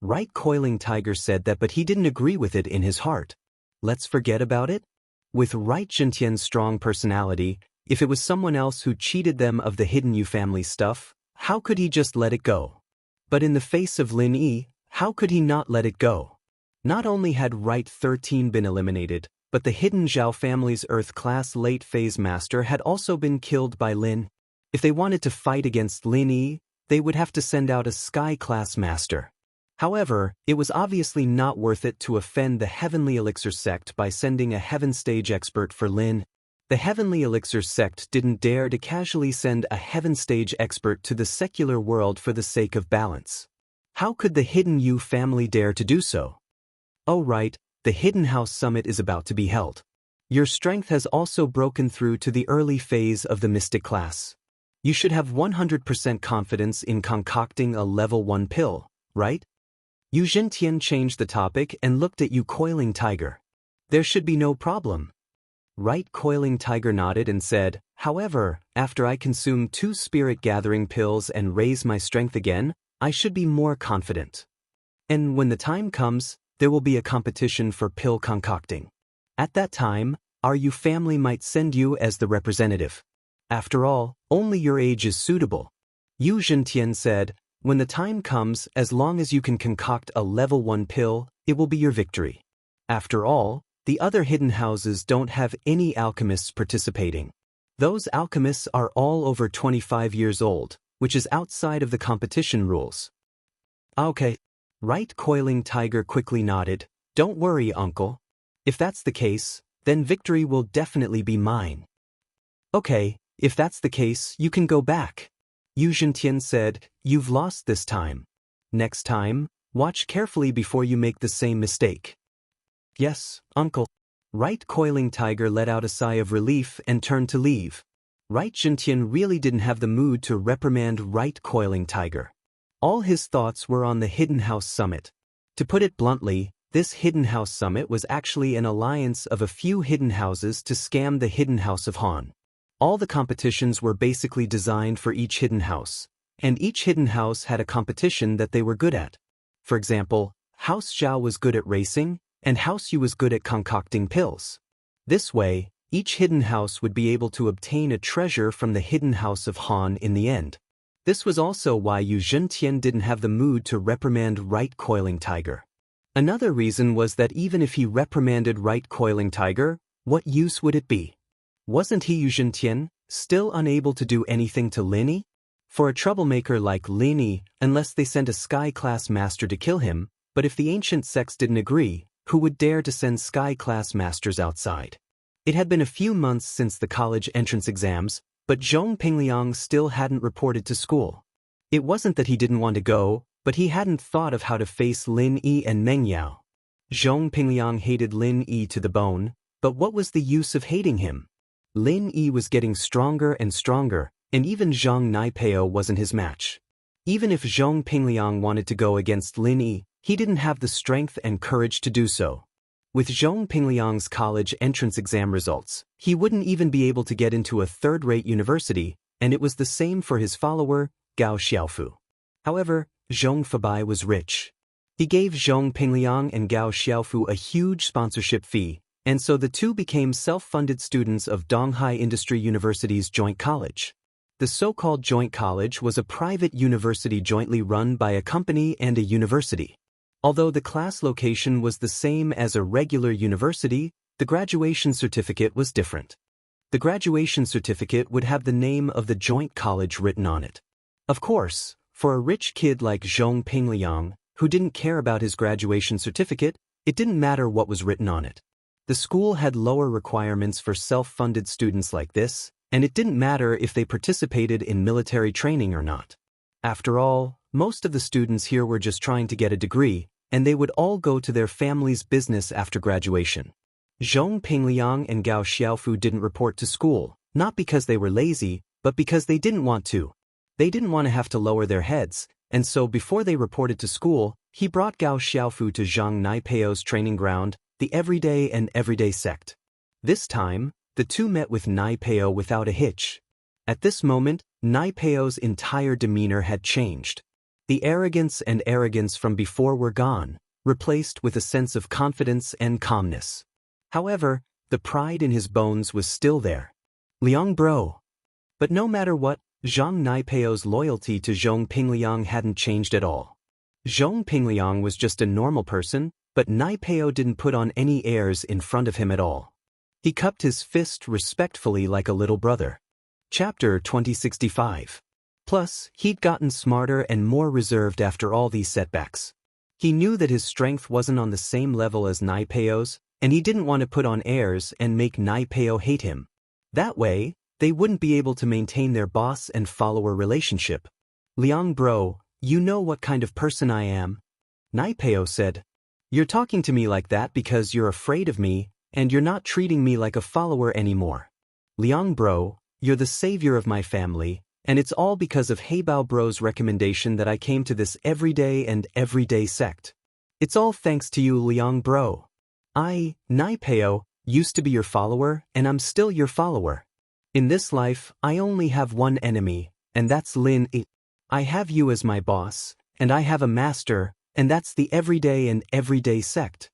Right, Coiling Tiger said that, but he didn't agree with it in his heart. Let's forget about it? With Right Shintian's strong personality, if it was someone else who cheated them of the hidden U family stuff, how could he just let it go? But in the face of Lin Yi, how could he not let it go? Not only had Right 13 been eliminated, but the hidden Zhao family's Earth-class late-phase master had also been killed by Lin. If they wanted to fight against Lin Yi, they would have to send out a Sky-class master. However, it was obviously not worth it to offend the Heavenly Elixir sect by sending a Heaven Stage expert for Lin. The Heavenly Elixir sect didn't dare to casually send a Heaven Stage expert to the secular world for the sake of balance. How could the Hidden U family dare to do so? Oh right, the Hidden House Summit is about to be held. Your strength has also broken through to the early phase of the Mystic class. You should have 100% confidence in concocting a level 1 pill, right? Yu Zhentian changed the topic and looked at you, Coiling Tiger. There should be no problem. Right, Coiling Tiger nodded and said, however, after I consume 2 spirit gathering pills and raise my strength again, I should be more confident. And when the time comes, there will be a competition for pill concocting. At that time, our Yu family might send you as the representative. After all, only your age is suitable. Yu Zhentian said, when the time comes, as long as you can concoct a level 1 pill, it will be your victory. After all, the other hidden houses don't have any alchemists participating. Those alchemists are all over 25 years old, which is outside of the competition rules. Okay. Right, Coiling Tiger quickly nodded. Don't worry, uncle. If that's the case, then victory will definitely be mine. Okay, if that's the case, you can go back. Yu Zhentian said, you've lost this time. Next time, watch carefully before you make the same mistake. Yes, uncle. Right, Coiling Tiger let out a sigh of relief and turned to leave. Right Zhentian really didn't have the mood to reprimand Right Coiling Tiger. All his thoughts were on the Hidden House Summit. To put it bluntly, this Hidden House Summit was actually an alliance of a few hidden houses to scam the Hidden House of Han. All the competitions were basically designed for each hidden house, and each hidden house had a competition that they were good at. For example, House Zhao was good at racing, and House Yu was good at concocting pills. This way, each hidden house would be able to obtain a treasure from the hidden house of Han in the end. This was also why Yu Zhentian didn't have the mood to reprimand Right Coiling Tiger. Another reason was that even if he reprimanded Right Coiling Tiger, what use would it be? Wasn't he, Yu Zhentian, still unable to do anything to Lin Yi? For a troublemaker like Lin Yi, unless they sent a Sky-class master to kill him, but if the ancient sects didn't agree, who would dare to send Sky-class masters outside? It had been a few months since the college entrance exams, but Zhong Pingliang still hadn't reported to school. It wasn't that he didn't want to go, but he hadn't thought of how to face Lin Yi and Meng Yao. Zhong Pingliang hated Lin Yi to the bone, but what was the use of hating him? Lin Yi was getting stronger and stronger, and even Zhang Naipeo wasn't his match. Even if Zhong Pingliang wanted to go against Lin Yi, he didn't have the strength and courage to do so. With Zhong Pingliang's college entrance exam results, he wouldn't even be able to get into a third-rate university, and it was the same for his follower, Gao Xiaofu. However, Zhong Fabai was rich. He gave Zhong Pingliang and Gao Xiaofu a huge sponsorship fee, and so the two became self-funded students of Donghai Industry University's joint college. The so-called joint college was a private university jointly run by a company and a university. Although the class location was the same as a regular university, the graduation certificate was different. The graduation certificate would have the name of the joint college written on it. Of course, for a rich kid like Zhong Pingliang, who didn't care about his graduation certificate, it didn't matter what was written on it. The school had lower requirements for self-funded students like this, and it didn't matter if they participated in military training or not. After all, most of the students here were just trying to get a degree, and they would all go to their family's business after graduation. Zhong Pingliang and Gao Xiaofu didn't report to school, not because they were lazy, but because they didn't want to. They didn't want to have to lower their heads, and so before they reported to school, he brought Gao Xiaofu to Zhang Naipeo's training ground, the Everyday and Everyday sect. This time, the two met with Naipeo without a hitch. At this moment, Naipeo's entire demeanor had changed. The arrogance from before were gone, replaced with a sense of confidence and calmness. However, the pride in his bones was still there. Liang bro. But no matter what, Zhang Naipeo's loyalty to Zhong Pingliang hadn't changed at all. Zhong Pingliang was just a normal person, but Naipeo didn't put on any airs in front of him at all. He cupped his fist respectfully like a little brother. Chapter 2065. Plus, he'd gotten smarter and more reserved after all these setbacks. He knew that his strength wasn't on the same level as Naipeo's, and he didn't want to put on airs and make Naipeo hate him. That way, they wouldn't be able to maintain their boss and follower relationship. Liang bro, you know what kind of person I am? Naipeo said. You're talking to me like that because you're afraid of me, and you're not treating me like a follower anymore. Liang bro, you're the savior of my family, and it's all because of Heibao bro's recommendation that I came to this Everyday and Everyday sect. It's all thanks to you, Liang bro. I, Naipeo, used to be your follower, and I'm still your follower. In this life, I only have one enemy, and that's Lin. I have you as my boss, and I have a master, and that's the Everyday and Everyday sect.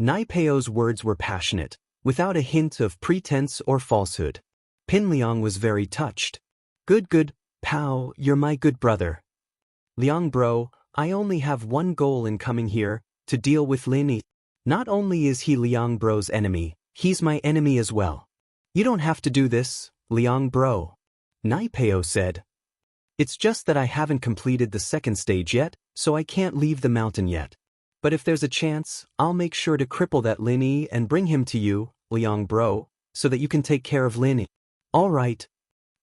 Naipeo's words were passionate, without a hint of pretense or falsehood. Pinliang was very touched. Good, Pao, you're my good brother. Liang bro, I only have one goal in coming here, to deal with Lin. Not only is he Liang bro's enemy, he's my enemy as well. You don't have to do this, Liang bro. Naipeo said. It's just that I haven't completed the second stage yet, so I can't leave the mountain yet. But if there's a chance, I'll make sure to cripple that Lin and bring him to you, Liang bro, so that you can take care of Lin. All right.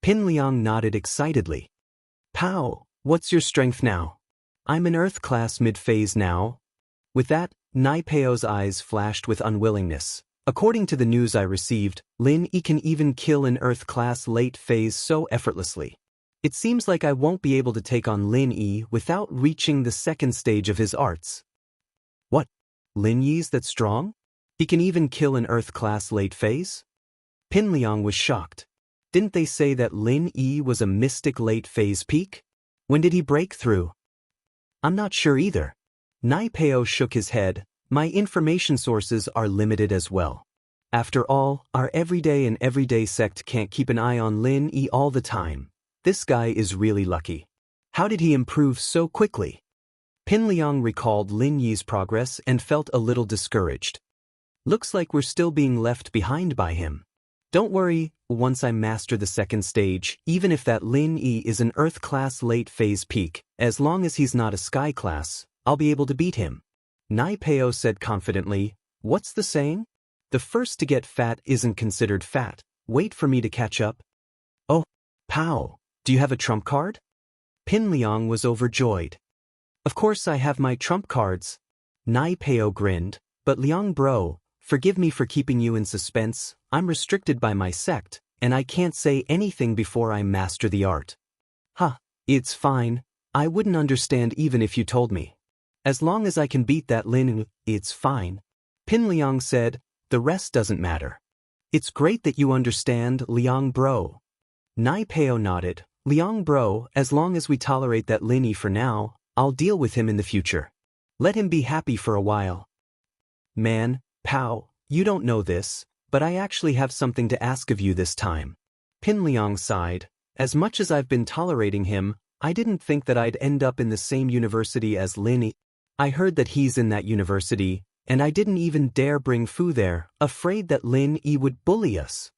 Pinliang nodded excitedly. Pao, what's your strength now? I'm in Earth class mid-phase now. With that, Naipeo's eyes flashed with unwillingness. According to the news I received, Lin can even kill an Earth class late phase so effortlessly. It seems like I won't be able to take on Lin without reaching the second stage of his arts. What? Lin Yi's that strong? He can even kill an Earth class late phase? Pinliang was shocked. Didn't they say that Lin Yi was a mystic late phase peak? When did he break through? I'm not sure either. Naipeo shook his head. My information sources are limited as well. After all, our Everyday and Everyday sect can't keep an eye on Lin Yi all the time. This guy is really lucky. How did he improve so quickly? Pinliang recalled Lin Yi's progress and felt a little discouraged. Looks like we're still being left behind by him. Don't worry, once I master the second stage, even if that Lin Yi is an Earth class late phase peak, as long as he's not a Sky class, I'll be able to beat him. Naipeo said confidently. What's the saying? The first to get fat isn't considered fat. Wait for me to catch up. Oh, Pao, do you have a trump card? Pinliang was overjoyed. Of course I have my trump cards. Naipeo grinned. But Liang bro, forgive me for keeping you in suspense. I'm restricted by my sect, and I can't say anything before I master the art. It's fine. I wouldn't understand even if you told me. As long as I can beat that Lin, it's fine. Pinliang said, the rest doesn't matter. It's great that you understand, Liang bro. Naipeo nodded. Liang bro, as long as we tolerate that Lin for now, I'll deal with him in the future. Let him be happy for a while. Man, Pao, you don't know this, but I actually have something to ask of you this time. Pinliang sighed. As much as I've been tolerating him, I didn't think that I'd end up in the same university as Lin. I heard that he's in that university, and I didn't even dare bring Fu there, afraid that Lin Yi would bully us.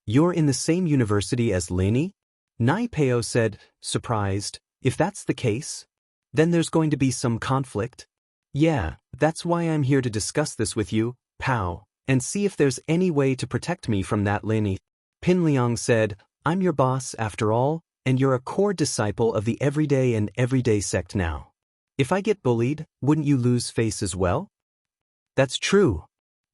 You're in the same university as Lin Yi? Naipeo said, surprised. If that's the case, then there's going to be some conflict. Yeah, that's why I'm here to discuss this with you, Pao, and see if there's any way to protect me from that Lin Yi. Pinliang said, I'm your boss after all, and you're a core disciple of the Everyday and Everyday sect now. If I get bullied, wouldn't you lose face as well? That's true.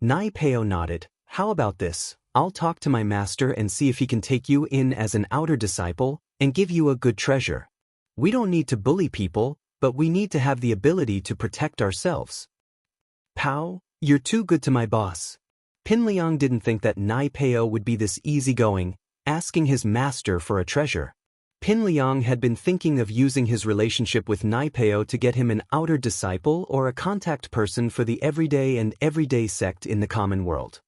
Naipeo nodded. How about this? I'll talk to my master and see if he can take you in as an outer disciple and give you a good treasure. We don't need to bully people, but we need to have the ability to protect ourselves. Pao, you're too good to my boss. Pinliang didn't think that Nai Pao would be this easygoing, asking his master for a treasure. Pinliang had been thinking of using his relationship with Nai Pao to get him an outer disciple or a contact person for the everyday sect in the common world.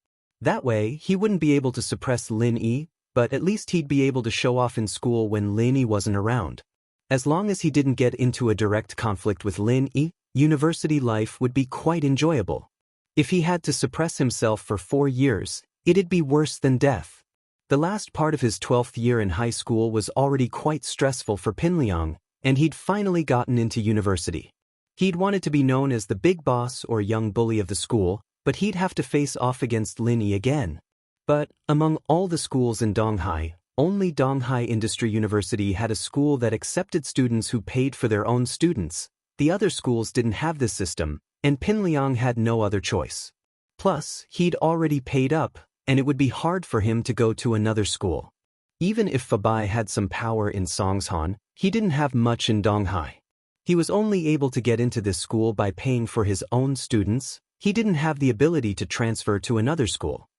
That way, he wouldn't be able to suppress Lin Yi, but at least he'd be able to show off in school when Lin Yi wasn't around. As long as he didn't get into a direct conflict with Lin Yi, university life would be quite enjoyable. If he had to suppress himself for 4 years, it'd be worse than death. The last part of his 12th year in high school was already quite stressful for Pinliang, and he'd finally gotten into university. He'd wanted to be known as the big boss or young bully of the school, but he'd have to face off against Lin Yi again. But, among all the schools in Donghai, only Donghai Industry University had a school that accepted students who paid for their own students. The other schools didn't have this system, and Pinliang had no other choice. Plus, he'd already paid up, and it would be hard for him to go to another school. Even if Fabai had some power in Songshan, he didn't have much in Donghai. He was only able to get into this school by paying for his own students. He didn't have the ability to transfer to another school.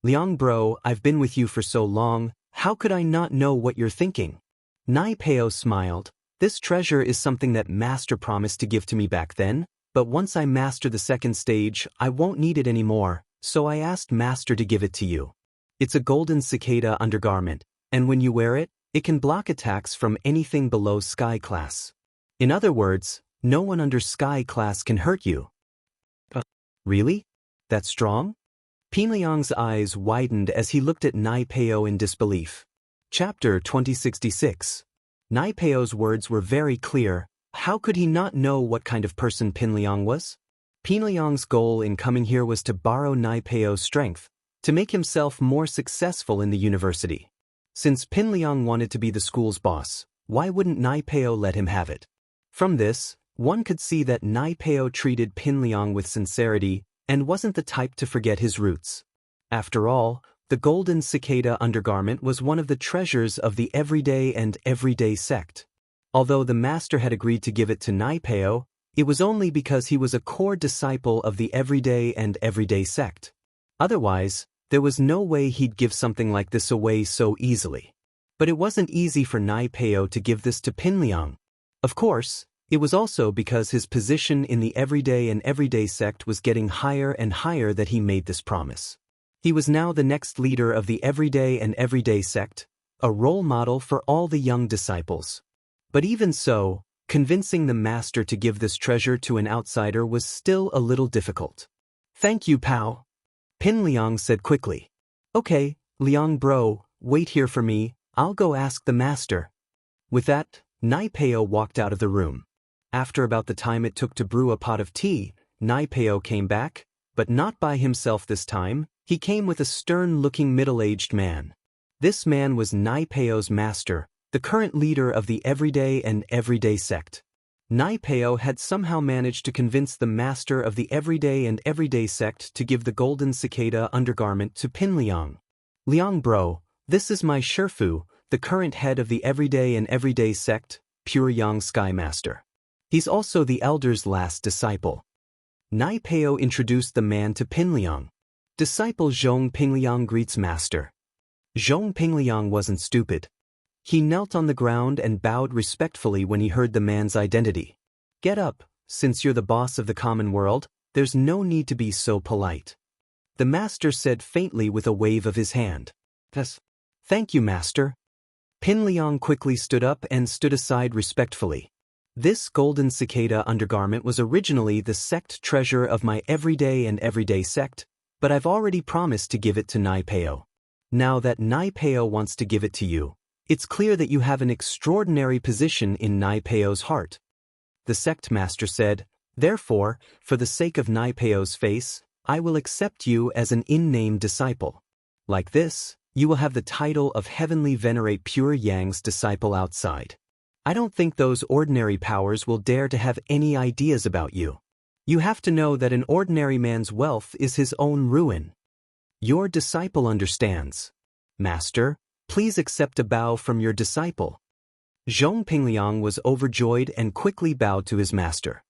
Liang bro, I've been with you for so long, how could I not know what you're thinking? Nai Pao smiled. This treasure is something that Master promised to give to me back then, but once I master the second stage, I won't need it anymore, so I asked Master to give it to you. It's a golden cicada undergarment, and when you wear it, it can block attacks from anything below Sky class. In other words, no one under Sky class can hurt you. Really? That strong? Pinliang's eyes widened as he looked at Nai Pao in disbelief. Chapter 2066. Nai Pao's words were very clear. How could he not know what kind of person Pinliang was? Pinliang's goal in coming here was to borrow Nai Pao's strength, to make himself more successful in the university. Since Pinliang wanted to be the school's boss, why wouldn't Nai Pao let him have it? From this, one could see that Nai Pao treated Pinliang with sincerity and wasn't the type to forget his roots. After all, the golden cicada undergarment was one of the treasures of the everyday sect. Although the master had agreed to give it to Nai Pao, it was only because he was a core disciple of the everyday sect. Otherwise, there was no way he'd give something like this away so easily. But it wasn't easy for Nai Pao to give this to Pinliang. Of course, it was also because his position in the everyday sect was getting higher and higher that he made this promise. He was now the next leader of the everyday sect, a role model for all the young disciples. But even so, convincing the master to give this treasure to an outsider was still a little difficult. Thank you, Pao. Pinliang said quickly. Okay, Liang bro, wait here for me, I'll go ask the master. With that, Nai Pao walked out of the room. After about the time it took to brew a pot of tea, Nai Pao came back, but not by himself this time. He came with a stern-looking middle-aged man. This man was Nai Pao's master, the current leader of the everyday sect. Nai Pao had somehow managed to convince the master of the everyday sect to give the golden cicada undergarment to Pinliang. Liang bro, this is my Shifu, the current head of the everyday sect, Pure Yang Sky Master. He's also the elder's last disciple. Nai Pao introduced the man to Pinliang. Disciple Zhong Pingliang greets master. Zhong Pingliang wasn't stupid. He knelt on the ground and bowed respectfully when he heard the man's identity. Get up, since you're the boss of the common world, there's no need to be so polite. The master said faintly with a wave of his hand. Thank you, master. Pinliang quickly stood up and stood aside respectfully. This golden cicada undergarment was originally the sect treasure of my everyday sect, but I've already promised to give it to Nai Pao. Now that Nai Pao wants to give it to you, it's clear that you have an extraordinary position in Nai Pao's heart. The sect master said, therefore, for the sake of Nai Pao's face, I will accept you as an in-name disciple. Like this, you will have the title of Heavenly Venerate Pure Yang's disciple outside. I don't think those ordinary powers will dare to have any ideas about you. You have to know that an ordinary man's wealth is his own ruin. Your disciple understands. Master, please accept a bow from your disciple. Zhong Pingliang was overjoyed and quickly bowed to his master.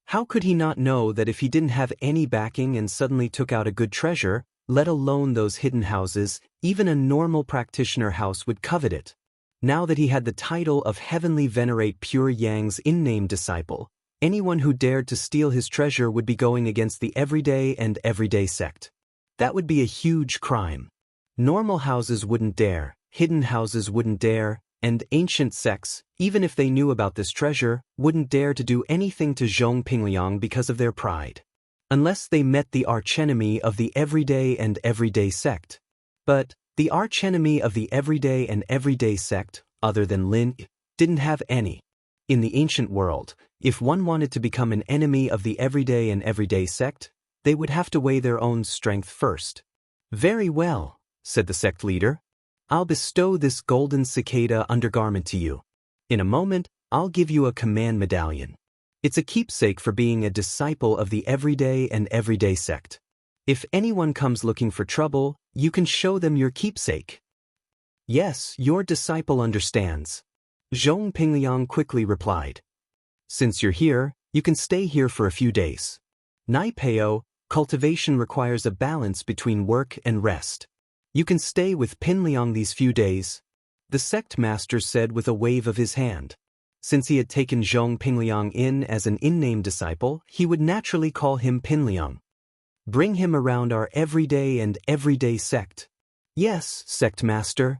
How could he not know that if he didn't have any backing and suddenly took out a good treasure, let alone those hidden houses, even a normal practitioner house would covet it? Now that he had the title of Heavenly Venerate Pure Yang's in-name disciple, anyone who dared to steal his treasure would be going against the everyday and everyday sect. That would be a huge crime. Normal houses wouldn't dare, hidden houses wouldn't dare, and ancient sects, even if they knew about this treasure, wouldn't dare to do anything to Zhong Pingliang because of their pride. Unless they met the archenemy of the everyday and everyday sect. But the archenemy of the everyday and everyday sect, other than Lin, didn't have any. In the ancient world, if one wanted to become an enemy of the everyday and everyday sect, they would have to weigh their own strength first. Very well, said the sect leader. I'll bestow this golden cicada undergarment to you. In a moment, I'll give you a command medallion. It's a keepsake for being a disciple of the everyday and everyday sect. If anyone comes looking for trouble, you can show them your keepsake. Yes, your disciple understands. Zhong Pingliang quickly replied. Since you're here, you can stay here for a few days. Nai Peo, cultivation requires a balance between work and rest. You can stay with Pinliang these few days, the sect master said with a wave of his hand. Since he had taken Zhong Pinliang in as an in-name disciple, he would naturally call him Pinliang. Bring him around our everyday and everyday sect. Yes, sect master.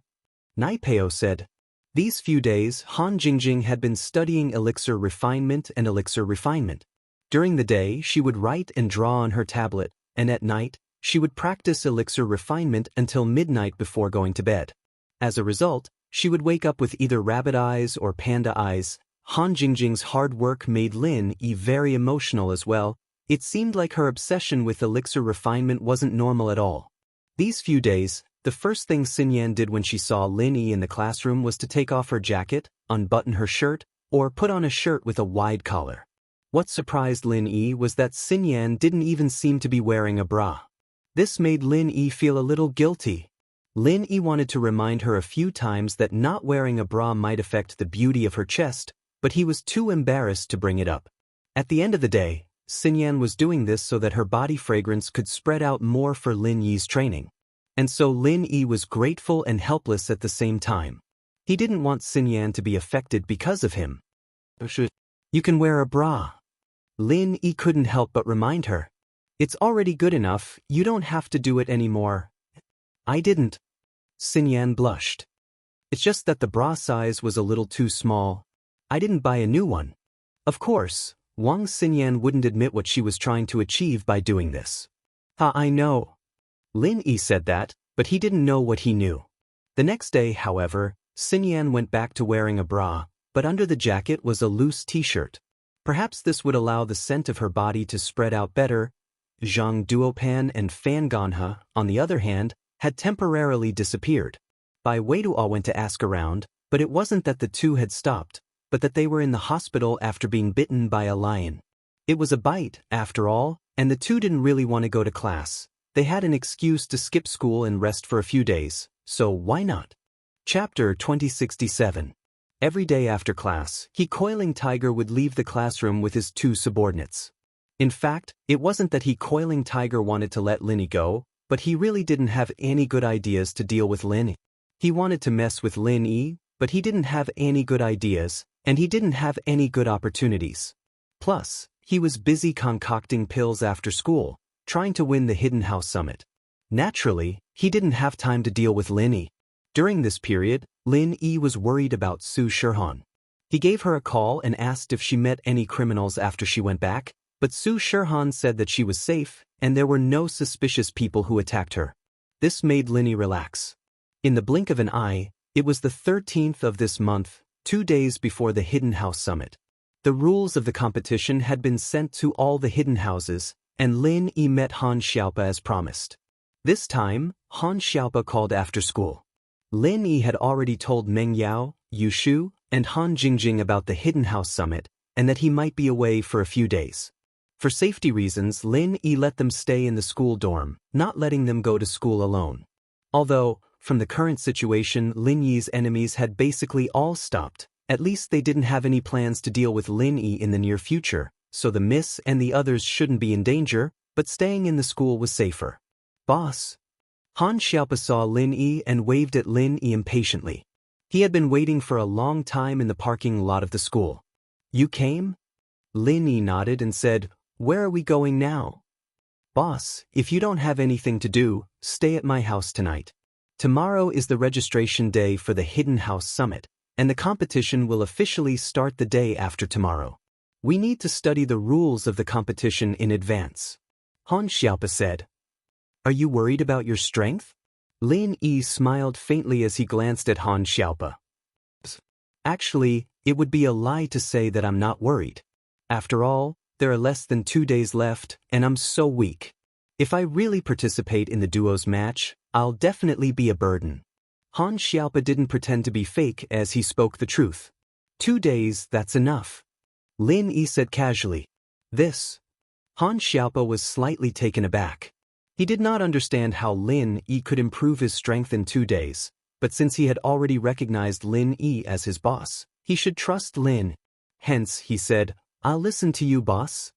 Nai Peo said. These few days, Han Jingjing had been studying elixir refinement and elixir refinement. During the day, she would write and draw on her tablet, and at night, she would practice elixir refinement until midnight before going to bed. As a result, she would wake up with either rabbit eyes or panda eyes. Han Jingjing's hard work made Lin Yi very emotional as well. It seemed like her obsession with elixir refinement wasn't normal at all. These few days, the first thing Xinyan did when she saw Lin Yi in the classroom was to take off her jacket, unbutton her shirt, or put on a shirt with a wide collar. What surprised Lin Yi was that Xinyan didn't even seem to be wearing a bra. This made Lin Yi feel a little guilty. Lin Yi wanted to remind her a few times that not wearing a bra might affect the beauty of her chest, but he was too embarrassed to bring it up. At the end of the day, Xinyan was doing this so that her body fragrance could spread out more for Lin Yi's training. And so Lin Yi was grateful and helpless at the same time. He didn't want Xinyan to be affected because of him. You can wear a bra. Lin Yi couldn't help but remind her. It's already good enough, you don't have to do it anymore. I didn't. Xinyan blushed. It's just that the bra size was a little too small. I didn't buy a new one. Of course, Wang Xinyan wouldn't admit what she was trying to achieve by doing this. I know. Lin Yi said that, but he didn't know what he knew. The next day, however, Xinyan went back to wearing a bra, but under the jacket was a loose t-shirt. Perhaps this would allow the scent of her body to spread out better. Zhang Duopan and Fan Ganhe, on the other hand, had temporarily disappeared. Bai Weiduo went to ask around, but it wasn't that the two had stopped, but that they were in the hospital after being bitten by a lion. It was a bite, after all, and the two didn't really want to go to class. They had an excuse to skip school and rest for a few days, so why not? Chapter 2067. Every day after class, Coiling Tiger would leave the classroom with his two subordinates. In fact, it wasn't that Coiling Tiger wanted to let Lin Yi go, but he really didn't have any good ideas to deal with Lin Yi. He wanted to mess with Lin Yi, but he didn't have any good ideas, and he didn't have any good opportunities. Plus, he was busy concocting pills after school, trying to win the Hidden House Summit. Naturally, he didn't have time to deal with Lin Yi. During this period, Lin Yi was worried about Su Shihan. He gave her a call and asked if she met any criminals after she went back, but Su Shihan said that she was safe, and there were no suspicious people who attacked her. This made Lin Yi relax. In the blink of an eye, it was the 13th of this month, 2 days before the Hidden House Summit. The rules of the competition had been sent to all the hidden houses, and Lin Yi met Han Xiaopa as promised. This time, Han Xiaopa called after school. Lin Yi had already told Meng Yao, Yu Shu, and Han Jingjing about the Hidden House Summit, and that he might be away for a few days. For safety reasons, Lin Yi let them stay in the school dorm, not letting them go to school alone. Although, from the current situation, Lin Yi's enemies had basically all stopped. At least they didn't have any plans to deal with Lin Yi in the near future, so the miss and the others shouldn't be in danger, but staying in the school was safer. Boss. Han Xiaopa saw Lin Yi and waved at Lin Yi impatiently. He had been waiting for a long time in the parking lot of the school. You came? Lin Yi nodded and said, Where are we going now? Boss, if you don't have anything to do, stay at my house tonight. Tomorrow is the registration day for the Hidden House Summit, and the competition will officially start the day after tomorrow. We need to study the rules of the competition in advance. Han Xiaopa said. Are you worried about your strength? Lin Yi smiled faintly as he glanced at Han Xiaopa. Actually, it would be a lie to say that I'm not worried. After all, there are less than 2 days left, and I'm so weak. If I really participate in the duos match, I'll definitely be a burden. Han Xiaopa didn't pretend to be fake as he spoke the truth. 2 days, that's enough. Lin Yi said casually. This. Han Xiaopa was slightly taken aback. He did not understand how Lin Yi could improve his strength in 2 days, but since he had already recognized Lin Yi as his boss, he should trust Lin. Hence, he said, I'll listen to you, boss.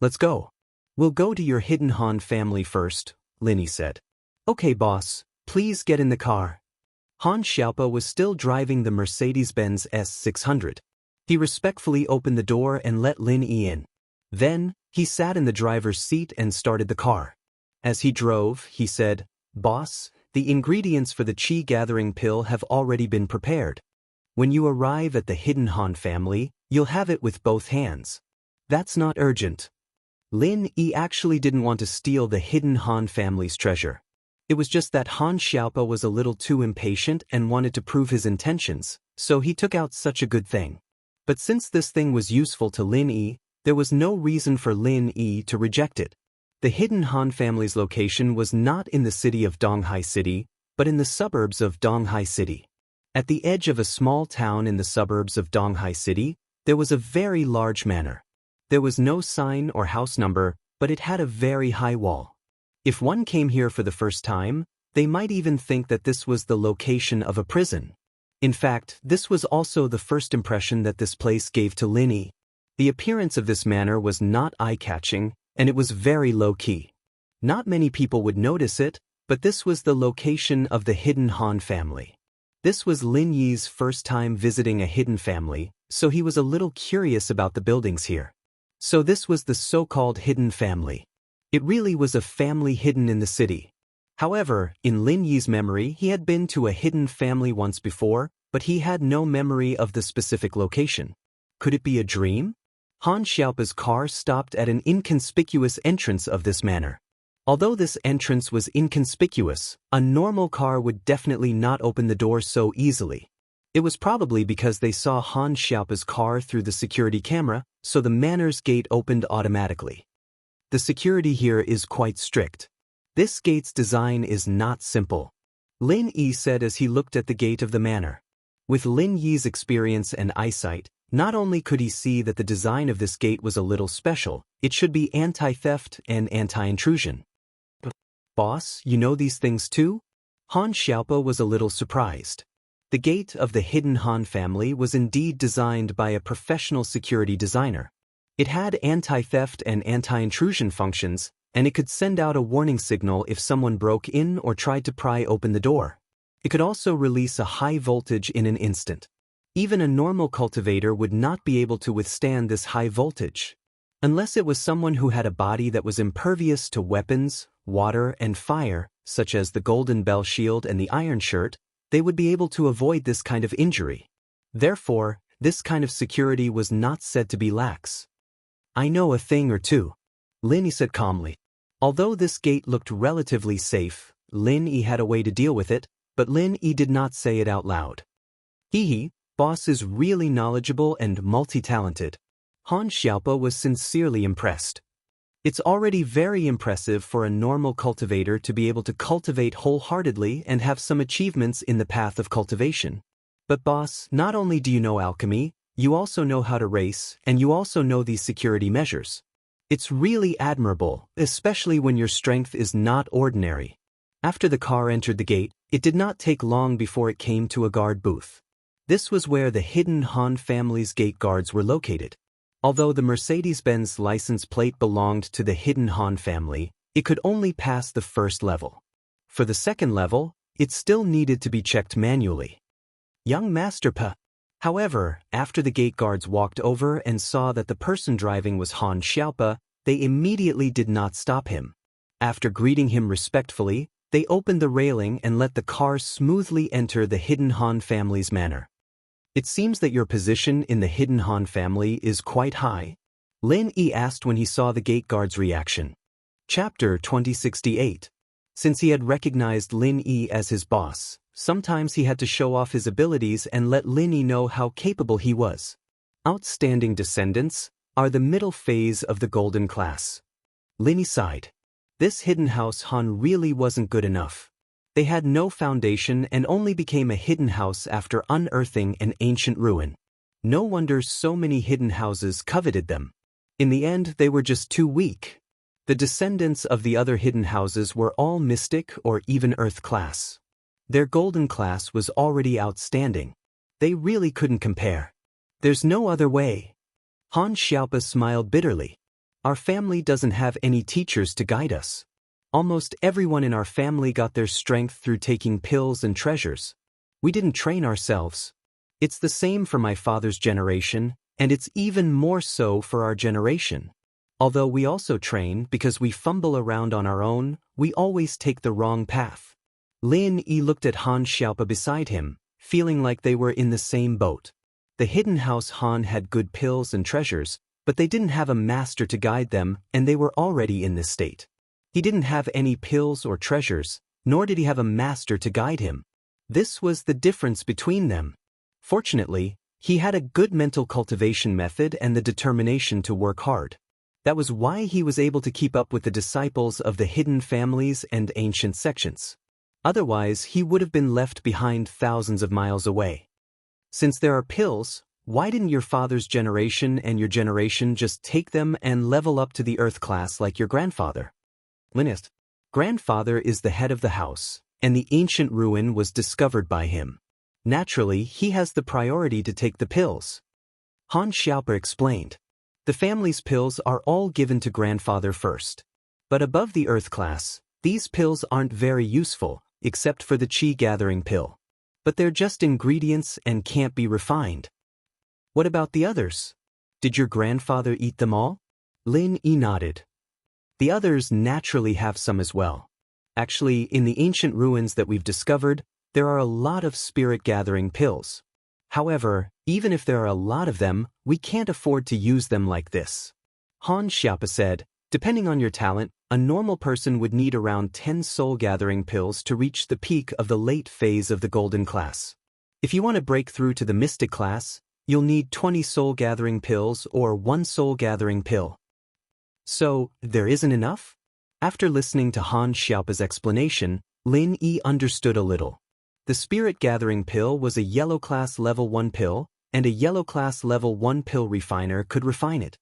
Let's go. We'll go to your Hidden Han family first, Lin Yi said. Okay, boss, please get in the car. Han Xiaopa was still driving the Mercedes-Benz S600. He respectfully opened the door and let Lin Yi in. Then, he sat in the driver's seat and started the car. As he drove, he said, Boss, the ingredients for the Qi gathering pill have already been prepared. When you arrive at the Hidden Han family, you'll have it with both hands. That's not urgent. Lin Yi actually didn't want to steal the Hidden Han family's treasure. It was just that Han Xiaopa was a little too impatient and wanted to prove his intentions, so he took out such a good thing. But since this thing was useful to Lin Yi, there was no reason for Lin Yi to reject it. The Hidden Han family's location was not in the city of Donghai City, but in the suburbs of Donghai City. At the edge of a small town in the suburbs of Donghai City, there was a very large manor. There was no sign or house number, but it had a very high wall. If one came here for the first time, they might even think that this was the location of a prison. In fact, this was also the first impression that this place gave to Lin Yi. The appearance of this manor was not eye-catching, and it was very low-key. Not many people would notice it, but this was the location of the Hidden Han family. This was Lin Yi's first time visiting a hidden family, so he was a little curious about the buildings here. So this was the so-called hidden family. It really was a family hidden in the city. However, in Lin Yi's memory, he had been to a hidden family once before, but he had no memory of the specific location. Could it be a dream? Han Xiaopa's car stopped at an inconspicuous entrance of this manor. Although this entrance was inconspicuous, a normal car would definitely not open the door so easily. It was probably because they saw Han Xiaopa's car through the security camera, so the manor's gate opened automatically. The security here is quite strict. This gate's design is not simple. Lin Yi said as he looked at the gate of the manor. With Lin Yi's experience and eyesight, not only could he see that the design of this gate was a little special, it should be anti-theft and anti-intrusion. Boss, you know these things too? Han Xiaopa was a little surprised. The gate of the Hidden Han family was indeed designed by a professional security designer. It had anti-theft and anti-intrusion functions, and it could send out a warning signal if someone broke in or tried to pry open the door. It could also release a high voltage in an instant. Even a normal cultivator would not be able to withstand this high voltage. Unless it was someone who had a body that was impervious to weapons, water, and fire, such as the Golden Bell Shield and the Iron Shirt, they would be able to avoid this kind of injury. Therefore, this kind of security was not said to be lax. I know a thing or two, Lin Yi said calmly. Although this gate looked relatively safe, Lin Yi had a way to deal with it, but Lin Yi did not say it out loud. He, boss is really knowledgeable and multi-talented. Han Xiaopa was sincerely impressed. It's already very impressive for a normal cultivator to be able to cultivate wholeheartedly and have some achievements in the path of cultivation. But boss, not only do you know alchemy, you also know how to race, and you also know these security measures. It's really admirable, especially when your strength is not ordinary. After the car entered the gate, it did not take long before it came to a guard booth. This was where the hidden Han family's gate guards were located. Although the Mercedes-Benz license plate belonged to the hidden Han family, it could only pass the first level. For the second level, it still needed to be checked manually. Young Master Pa. However, after the gate guards walked over and saw that the person driving was Han Xiaopa, they immediately did not stop him. After greeting him respectfully, they opened the railing and let the car smoothly enter the hidden Han family's manor. It seems that your position in the hidden Han family is quite high. Lin Yi asked when he saw the gate guard's reaction. Chapter 2068. Since he had recognized Lin Yi as his boss, sometimes he had to show off his abilities and let Lin Yi know how capable he was. Outstanding descendants are the middle phase of the golden class. Lin Yi sighed. This hidden house Han really wasn't good enough. They had no foundation and only became a hidden house after unearthing an ancient ruin. No wonder so many hidden houses coveted them. In the end, they were just too weak. The descendants of the other hidden houses were all mystic or even earth class. Their golden class was already outstanding. They really couldn't compare. There's no other way. Han Xiaopa smiled bitterly. Our family doesn't have any teachers to guide us. Almost everyone in our family got their strength through taking pills and treasures. We didn't train ourselves. It's the same for my father's generation, and it's even more so for our generation. Although we also train because we fumble around on our own, we always take the wrong path. Lin Yi looked at Han Xiaopa beside him, feeling like they were in the same boat. The hidden house Han had good pills and treasures, but they didn't have a master to guide them, and they were already in this state. He didn't have any pills or treasures, nor did he have a master to guide him. This was the difference between them. Fortunately, he had a good mental cultivation method and the determination to work hard. That was why he was able to keep up with the disciples of the hidden families and ancient sections. Otherwise, he would have been left behind thousands of miles away. Since there are pills, why didn't your father's generation and your generation just take them and level up to the earth class like your grandfather? Linist. Grandfather is the head of the house, and the ancient ruin was discovered by him. Naturally, he has the priority to take the pills. Han Xiaopa explained. The family's pills are all given to grandfather first. But above the earth class, these pills aren't very useful, except for the qi gathering pill. But they're just ingredients and can't be refined. What about the others? Did your grandfather eat them all? Lin Yi nodded. The others naturally have some as well. Actually, in the ancient ruins that we've discovered, there are a lot of spirit-gathering pills. However, even if there are a lot of them, we can't afford to use them like this. Han Xiaopa said, depending on your talent, a normal person would need around 10 soul-gathering pills to reach the peak of the late phase of the golden class. If you want to break through to the mystic class, you'll need 20 soul-gathering pills or 1 soul-gathering pill. So, there isn't enough? After listening to Han Xiaopa's explanation, Lin Yi understood a little. The spirit-gathering pill was a yellow class level 1 pill, and a yellow class level 1 pill refiner could refine it.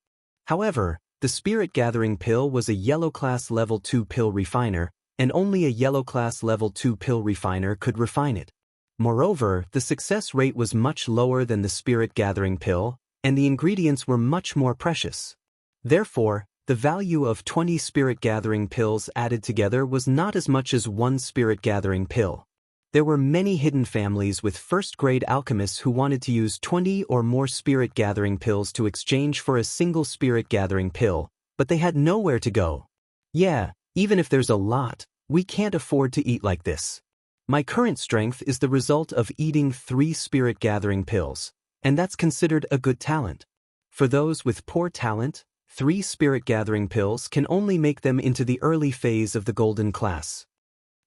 However, the spirit-gathering pill was a yellow class level 2 pill refiner, and only a yellow class level 2 pill refiner could refine it. Moreover, the success rate was much lower than the spirit-gathering pill, and the ingredients were much more precious. Therefore, the value of 20 spirit-gathering pills added together was not as much as 1 spirit-gathering pill. There were many hidden families with first-grade alchemists who wanted to use 20 or more spirit-gathering pills to exchange for a single spirit-gathering pill, but they had nowhere to go. Yeah, even if there's a lot, we can't afford to eat like this. My current strength is the result of eating 3 spirit-gathering pills, and that's considered a good talent. For those with poor talent, 3 spirit-gathering pills can only make them into the early phase of the golden class.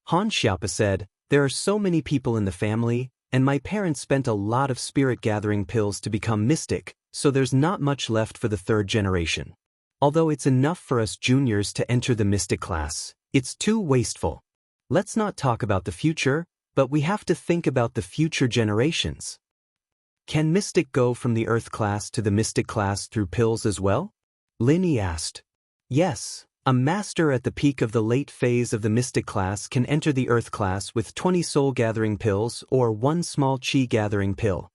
Han Xiaopa said, there are so many people in the family, and my parents spent a lot of spirit-gathering pills to become mystic, so there's not much left for the 3rd generation. Although it's enough for us juniors to enter the mystic class, it's too wasteful. Let's not talk about the future, but we have to think about the future generations. Can mystic go from the earth class to the mystic class through pills as well? Lin Yi asked. Yes, a master at the peak of the late phase of the mystic class can enter the earth class with 20 soul-gathering pills or 1 small chi-gathering pill.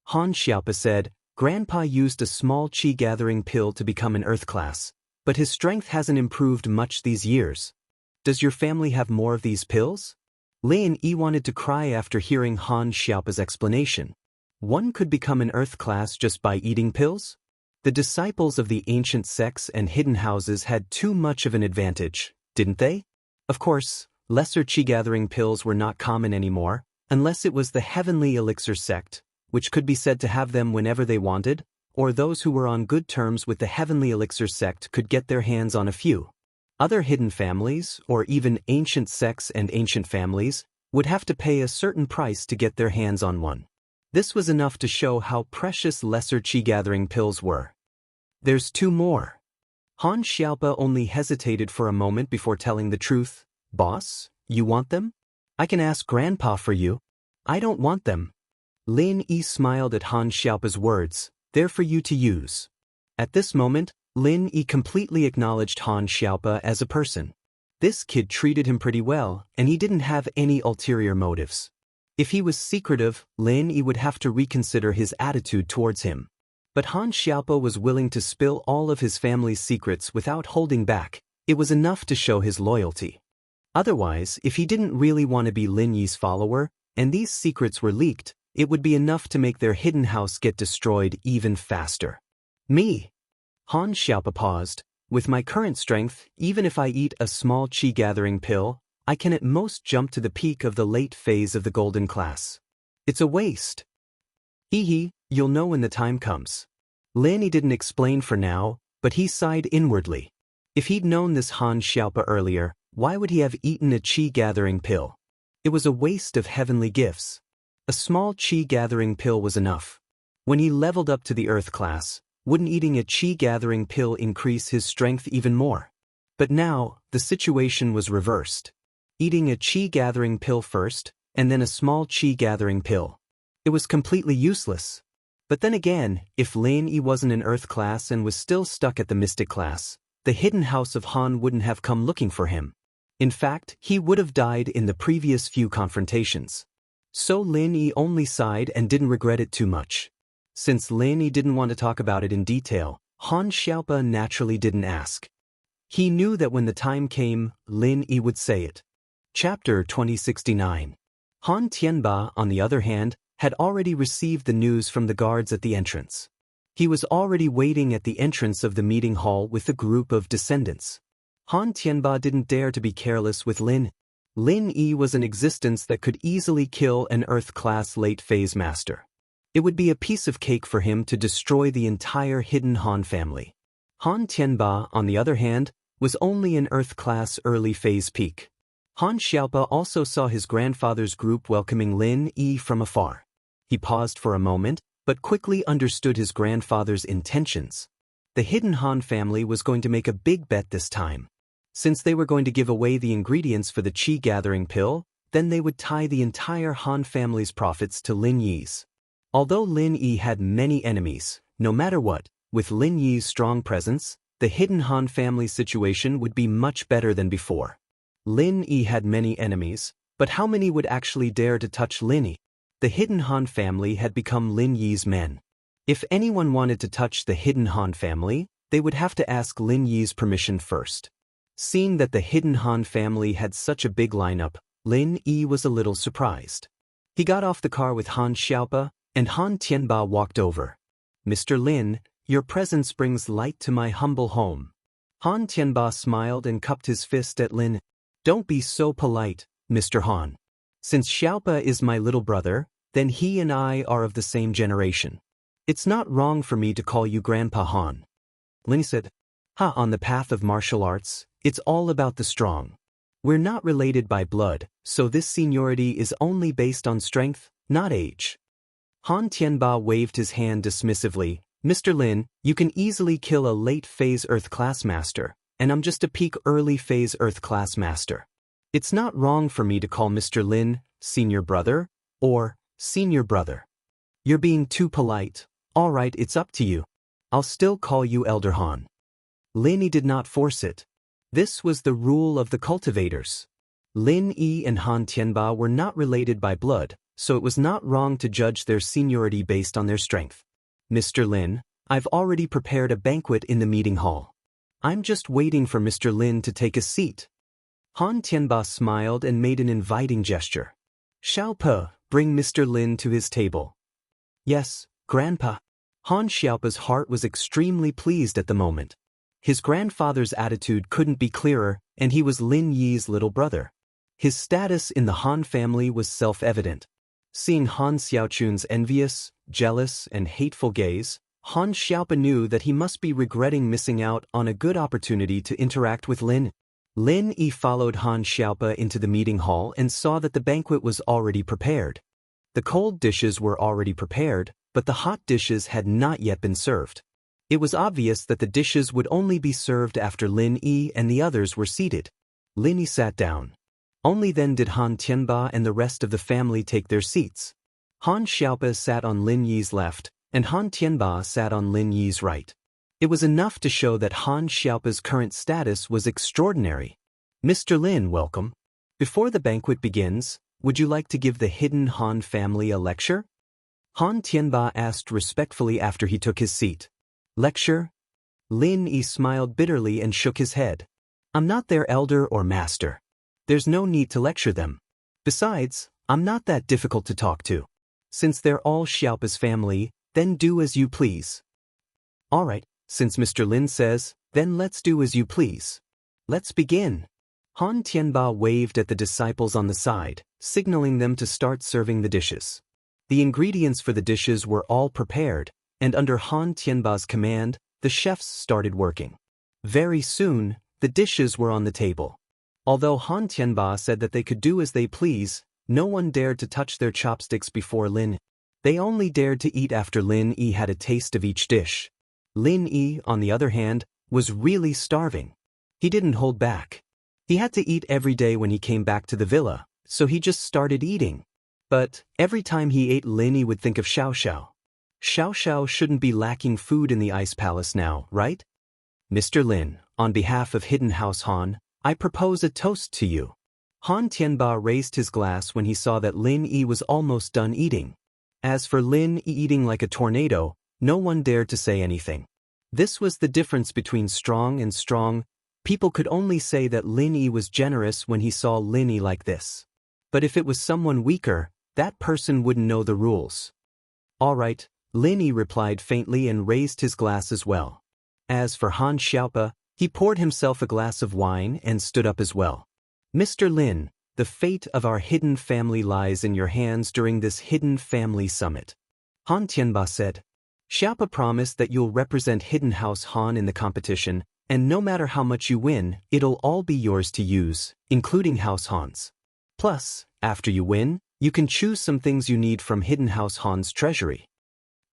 Han Xiaopa said, Grandpa used a small chi-gathering pill to become an earth class, but his strength hasn't improved much these years. Does your family have more of these pills? Lin Yi wanted to cry after hearing Han Xiaopa's explanation. One could become an earth class just by eating pills? The disciples of the ancient sects and hidden houses had too much of an advantage, didn't they? Of course, lesser chi-gathering pills were not common anymore, unless it was the heavenly elixir sect, which could be said to have them whenever they wanted, or those who were on good terms with the heavenly elixir sect could get their hands on a few. Other hidden families, or even ancient sects and ancient families, would have to pay a certain price to get their hands on one. This was enough to show how precious lesser chi-gathering pills were. There's 2 more. Han Xiaopa only hesitated for a moment before telling the truth. Boss, you want them? I can ask Grandpa for you. I don't want them. Lin Yi smiled at Han Xiaopa's words. They're for you to use. At this moment, Lin Yi completely acknowledged Han Xiaopa as a person. This kid treated him pretty well, and he didn't have any ulterior motives. If he was secretive, Lin Yi would have to reconsider his attitude towards him. But Han Xiaopa was willing to spill all of his family's secrets without holding back. It was enough to show his loyalty. Otherwise, if he didn't really want to be Lin Yi's follower, and these secrets were leaked, it would be enough to make their hidden house get destroyed even faster. Me? Han Xiaopa paused. With my current strength, even if I eat a small chi-gathering pill, I can at most jump to the peak of the late phase of the golden class. It's a waste. Hee, you'll know when the time comes. Lin Yi didn't explain for now, but he sighed inwardly. If he'd known this Han Xiaopa earlier, why would he have eaten a chi-gathering pill? It was a waste of heavenly gifts. A small chi-gathering pill was enough. When he leveled up to the earth class, wouldn't eating a chi-gathering pill increase his strength even more? But now, the situation was reversed. Eating a chi-gathering pill first, and then a small chi-gathering pill. It was completely useless. But then again, if Lin Yi wasn't an earth class and was still stuck at the mystic class, the hidden house of Han wouldn't have come looking for him. In fact, he would have died in the previous few confrontations. So Lin Yi only sighed and didn't regret it too much. Since Lin Yi didn't want to talk about it in detail, Han Xiaopa naturally didn't ask. He knew that when the time came, Lin Yi would say it. Chapter 2069. Han Tianba, on the other hand, had already received the news from the guards at the entrance. He was already waiting at the entrance of the meeting hall with a group of descendants. Han Tianba didn't dare to be careless with Lin. Lin Yi was an existence that could easily kill an Earth-class late-phase master. It would be a piece of cake for him to destroy the entire hidden Han family. Han Tianba, on the other hand, was only an Earth-class early-phase peak. Han Xiaopa also saw his grandfather's group welcoming Lin Yi from afar. He paused for a moment, but quickly understood his grandfather's intentions. The hidden Han family was going to make a big bet this time. Since they were going to give away the ingredients for the chi-gathering pill, then they would tie the entire Han family's profits to Lin Yi's. Although Lin Yi had many enemies, no matter what, with Lin Yi's strong presence, the hidden Han family situation would be much better than before. Lin Yi had many enemies, but how many would actually dare to touch Lin Yi? The hidden Han family had become Lin Yi's men. If anyone wanted to touch the hidden Han family, they would have to ask Lin Yi's permission first. Seeing that the hidden Han family had such a big lineup, Lin Yi was a little surprised. He got off the car with Han Xiaopa, and Han Tianba walked over. Mr. Lin, your presence brings light to my humble home. Han Tianba smiled and cupped his fist at Lin. Don't be so polite, Mr. Han. Since Xiaopa is my little brother, then he and I are of the same generation. It's not wrong for me to call you Grandpa Han. Lin said, on the path of martial arts, it's all about the strong. We're not related by blood, so this seniority is only based on strength, not age. Han Tianba waved his hand dismissively. Mr. Lin, you can easily kill a late-phase Earth-class master, and I'm just a peak early-phase Earth-class master. It's not wrong for me to call Mr. Lin senior brother, or senior brother. You're being too polite. All right, it's up to you. I'll still call you Elder Han. Lin Yi did not force it. This was the rule of the cultivators. Lin Yi and Han Tianba were not related by blood, so it was not wrong to judge their seniority based on their strength. Mr. Lin, I've already prepared a banquet in the meeting hall. I'm just waiting for Mr. Lin to take a seat. Han Tianba smiled and made an inviting gesture. Xiaope, bring Mr. Lin to his table. Yes, Grandpa. Han Xiaope's heart was extremely pleased at the moment. His grandfather's attitude couldn't be clearer, and he was Lin Yi's little brother. His status in the Han family was self-evident. Seeing Han Xiaochun's envious, jealous, and hateful gaze, Han Xiaope knew that he must be regretting missing out on a good opportunity to interact with Lin. Lin Yi followed Han Xiaope into the meeting hall and saw that the banquet was already prepared. The cold dishes were already prepared, but the hot dishes had not yet been served. It was obvious that the dishes would only be served after Lin Yi and the others were seated. Lin Yi sat down. Only then did Han Tianba and the rest of the family take their seats. Han Xiaope sat on Lin Yi's left, and Han Tianba sat on Lin Yi's right. It was enough to show that Han Xiaope's current status was extraordinary. Mr. Lin, welcome. Before the banquet begins, would you like to give the hidden Han family a lecture? Han Tianba asked respectfully after he took his seat. Lecture? Lin Yi smiled bitterly and shook his head. I'm not their elder or master. There's no need to lecture them. Besides, I'm not that difficult to talk to. Since they're all Xiaope's family, then do as you please. All right, since Mr. Lin says, then let's do as you please. Let's begin. Han Tianba waved at the disciples on the side, signaling them to start serving the dishes. The ingredients for the dishes were all prepared, and under Han Tianba's command, the chefs started working. Very soon, the dishes were on the table. Although Han Tianba said that they could do as they please, no one dared to touch their chopsticks before Lin. They only dared to eat after Lin Yi had a taste of each dish. Lin Yi, on the other hand, was really starving. He didn't hold back. He had to eat every day when he came back to the villa, so he just started eating. But every time he ate, Lin Yi would think of Xiao Xiao. Xiao Xiao shouldn't be lacking food in the Ice Palace now, right? Mr. Lin, on behalf of Hidden House Han, I propose a toast to you. Han Tianba raised his glass when he saw that Lin Yi was almost done eating. As for Lin Yi eating like a tornado, no one dared to say anything. This was the difference between strong and strong. People could only say that Lin Yi was generous when he saw Lin Yi like this. But if it was someone weaker, that person wouldn't know the rules. All right, Lin Yi replied faintly and raised his glass as well. As for Han Xiaope, he poured himself a glass of wine and stood up as well. Mr. Lin, the fate of our hidden family lies in your hands during this hidden family summit. Han Tianba said. Xiaope promised that you'll represent Hidden House Han in the competition, and no matter how much you win, it'll all be yours to use, including House Han's. Plus, after you win, you can choose some things you need from Hidden House Han's treasury.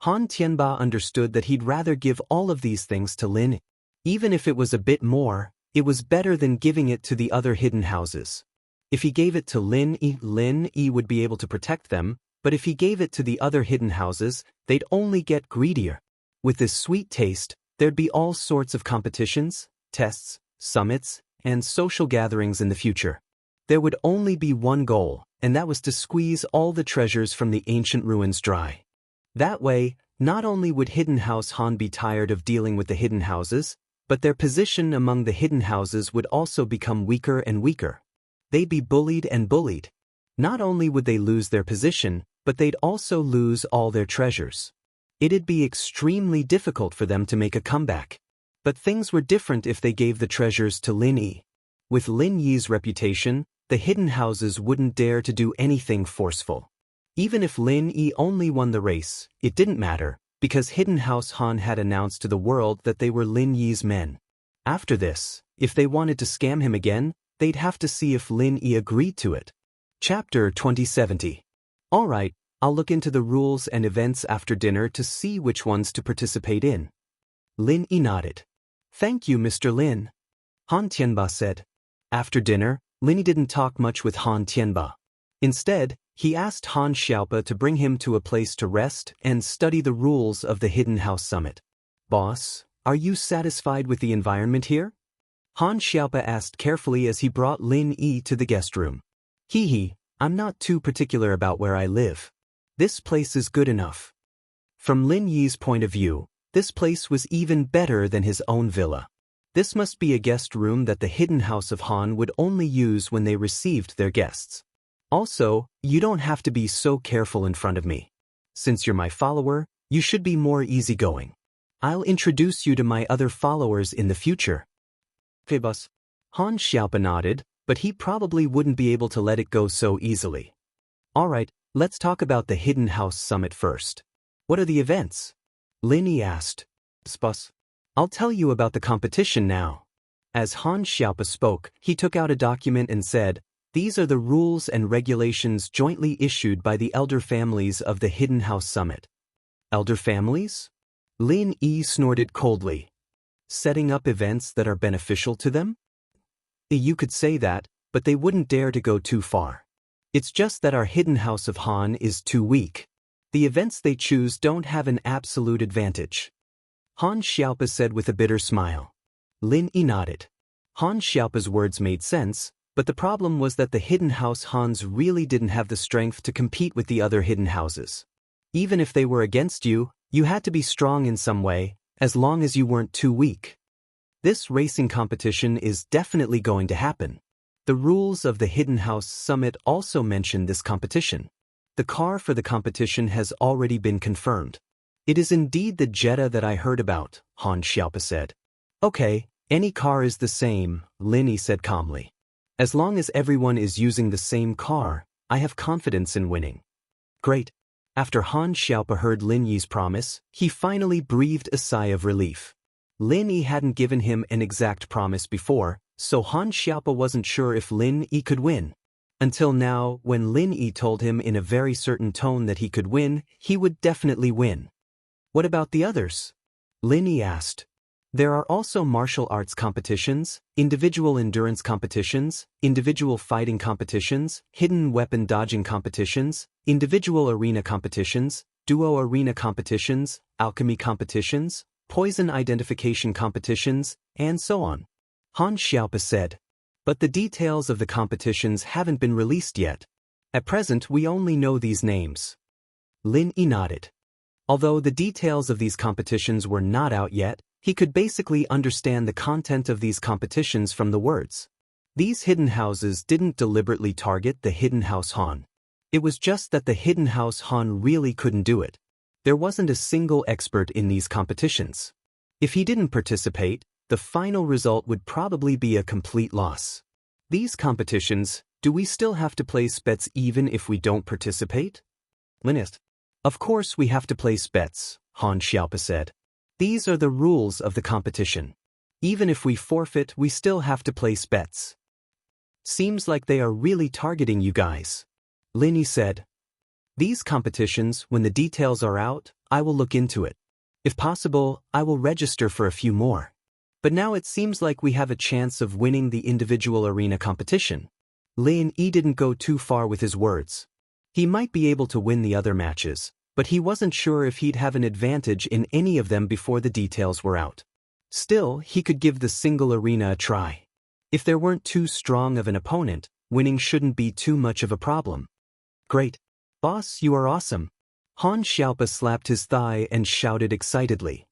Han Tianba understood that he'd rather give all of these things to Lin. Even if it was a bit more, it was better than giving it to the other hidden houses. If he gave it to Lin Yi would be able to protect them, but if he gave it to the other hidden houses, they'd only get greedier. With this sweet taste, there'd be all sorts of competitions, tests, summits, and social gatherings in the future. There would only be one goal, and that was to squeeze all the treasures from the ancient ruins dry. That way, not only would Hidden House Han be tired of dealing with the hidden houses, but their position among the hidden houses would also become weaker and weaker. They'd be bullied and bullied. Not only would they lose their position, but they'd also lose all their treasures. It'd be extremely difficult for them to make a comeback. But things were different if they gave the treasures to Lin Yi. With Lin Yi's reputation, the hidden houses wouldn't dare to do anything forceful. Even if Lin Yi only won the race, it didn't matter, because Hidden House Han had announced to the world that they were Lin Yi's men. After this, if they wanted to scam him again, they'd have to see if Lin Yi agreed to it. Chapter 2070. All right, I'll look into the rules and events after dinner to see which ones to participate in. Lin Yi nodded. Thank you, Mr. Lin. Han Tianba said. After dinner, Lin Yi didn't talk much with Han Tianba. Instead, he asked Han Xiaope to bring him to a place to rest and study the rules of the Hidden House Summit. Boss, are you satisfied with the environment here? Han Xiaopa asked carefully as he brought Lin Yi to the guest room. Hee, I'm not too particular about where I live. This place is good enough. From Lin Yi's point of view, this place was even better than his own villa. This must be a guest room that the hidden house of Han would only use when they received their guests. Also, you don't have to be so careful in front of me. Since you're my follower, you should be more easygoing. I'll introduce you to my other followers in the future. Okay, boss. Han Xiaopa nodded, but he probably wouldn't be able to let it go so easily. Alright, let's talk about the Hidden House Summit first. What are the events? Lin Yi asked. Boss. I'll tell you about the competition now. As Han Xiaopa spoke, he took out a document and said, "These are the rules and regulations jointly issued by the elder families of the Hidden House Summit." Elder families? Lin Yi snorted coldly. Setting up events that are beneficial to them? You could say that, but they wouldn't dare to go too far. It's just that our Hidden House of Han is too weak. The events they choose don't have an absolute advantage. Han Xiaopa said with a bitter smile. Lin Yi nodded. Han Xiaopa's words made sense, but the problem was that the Hidden House Hans really didn't have the strength to compete with the other hidden houses. Even if they were against you, you had to be strong in some way, as long as you weren't too weak. This racing competition is definitely going to happen. The rules of the Hidden House Summit also mention this competition. The car for the competition has already been confirmed. It is indeed the Jetta that I heard about, Han Xiaopa said. Okay, any car is the same, Lin Yi said calmly. As long as everyone is using the same car, I have confidence in winning. Great. After Han Xiaopa heard Lin Yi's promise, he finally breathed a sigh of relief. Lin Yi hadn't given him an exact promise before, so Han Xiaopa wasn't sure if Lin Yi could win. Until now, when Lin Yi told him in a very certain tone that he could win, he would definitely win. What about the others? Lin Yi asked. There are also martial arts competitions, individual endurance competitions, individual fighting competitions, hidden weapon dodging competitions, individual arena competitions, duo arena competitions, alchemy competitions, poison identification competitions, and so on. Han Xiaopa said. But the details of the competitions haven't been released yet. At present, we only know these names. Lin Yi nodded. Although the details of these competitions were not out yet, he could basically understand the content of these competitions from the words. These hidden houses didn't deliberately target the Hidden House Han. It was just that the Hidden House Han really couldn't do it. There wasn't a single expert in these competitions. If he didn't participate, the final result would probably be a complete loss. These competitions, do we still have to place bets even if we don't participate? Linist. Of course we have to place bets, Han Xiaopa said. These are the rules of the competition. Even if we forfeit, we still have to place bets. Seems like they are really targeting you guys. Lin Yi said. These competitions, when the details are out, I will look into it. If possible, I will register for a few more. But now it seems like we have a chance of winning the individual arena competition. Lin Yi didn't go too far with his words. He might be able to win the other matches, but he wasn't sure if he'd have an advantage in any of them before the details were out. Still, he could give the single arena a try. If there weren't too strong of an opponent, winning shouldn't be too much of a problem. Great. Boss, you are awesome. Han Xiaopa slapped his thigh and shouted excitedly.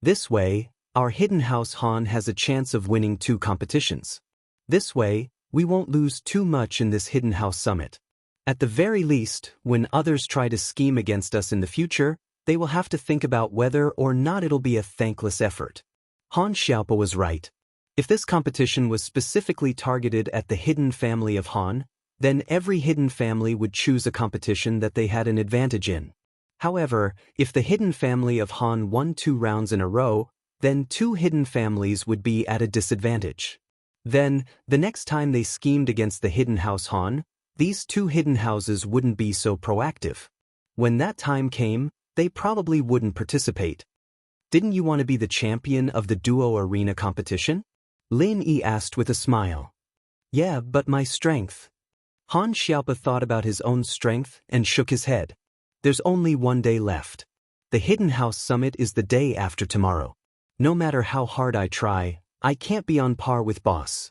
This way, our Hidden House Han has a chance of winning 2 competitions. This way, we won't lose too much in this Hidden House Summit. At the very least, when others try to scheme against us in the future, they will have to think about whether or not it'll be a thankless effort. Han Xiaopa was right. If this competition was specifically targeted at the hidden family of Han, then every hidden family would choose a competition that they had an advantage in. However, if the hidden family of Han won 2 rounds in a row, then 2 hidden families would be at a disadvantage. Then, the next time they schemed against the Hidden House Han, these 2 hidden houses wouldn't be so proactive. When that time came, they probably wouldn't participate. Didn't you want to be the champion of the duo arena competition? Lin Yi asked with a smile. Yeah, but my strength. Han Xiaopa thought about his own strength and shook his head. There's only 1 day left. The Hidden House Summit is the day after tomorrow. No matter how hard I try, I can't be on par with boss.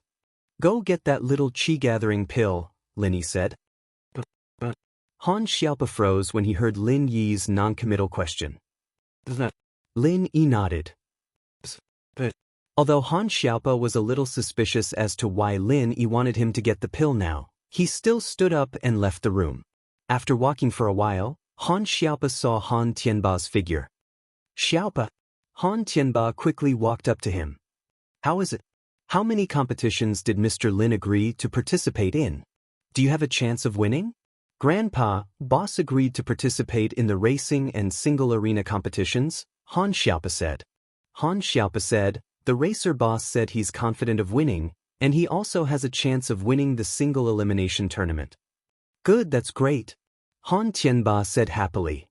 Go get that little chi-gathering pill, Lin Yi said. But Han Xiaopa froze when he heard Lin Yi's non-committal question. Lin Yi nodded. But although Han Xiaopa was a little suspicious as to why Lin Yi wanted him to get the pill now, he still stood up and left the room. After walking for a while, Han Xiaopa saw Han Tianba's figure. Xiaopa. Han Tianba quickly walked up to him. How is it? How many competitions did Mr. Lin agree to participate in? Do you have a chance of winning? Grandpa, boss agreed to participate in the racing and single arena competitions, Han Xiaopa said. Han Xiaopa said, the racer boss said he's confident of winning, and he also has a chance of winning the single elimination tournament. Good, that's great. Han Tianba said happily.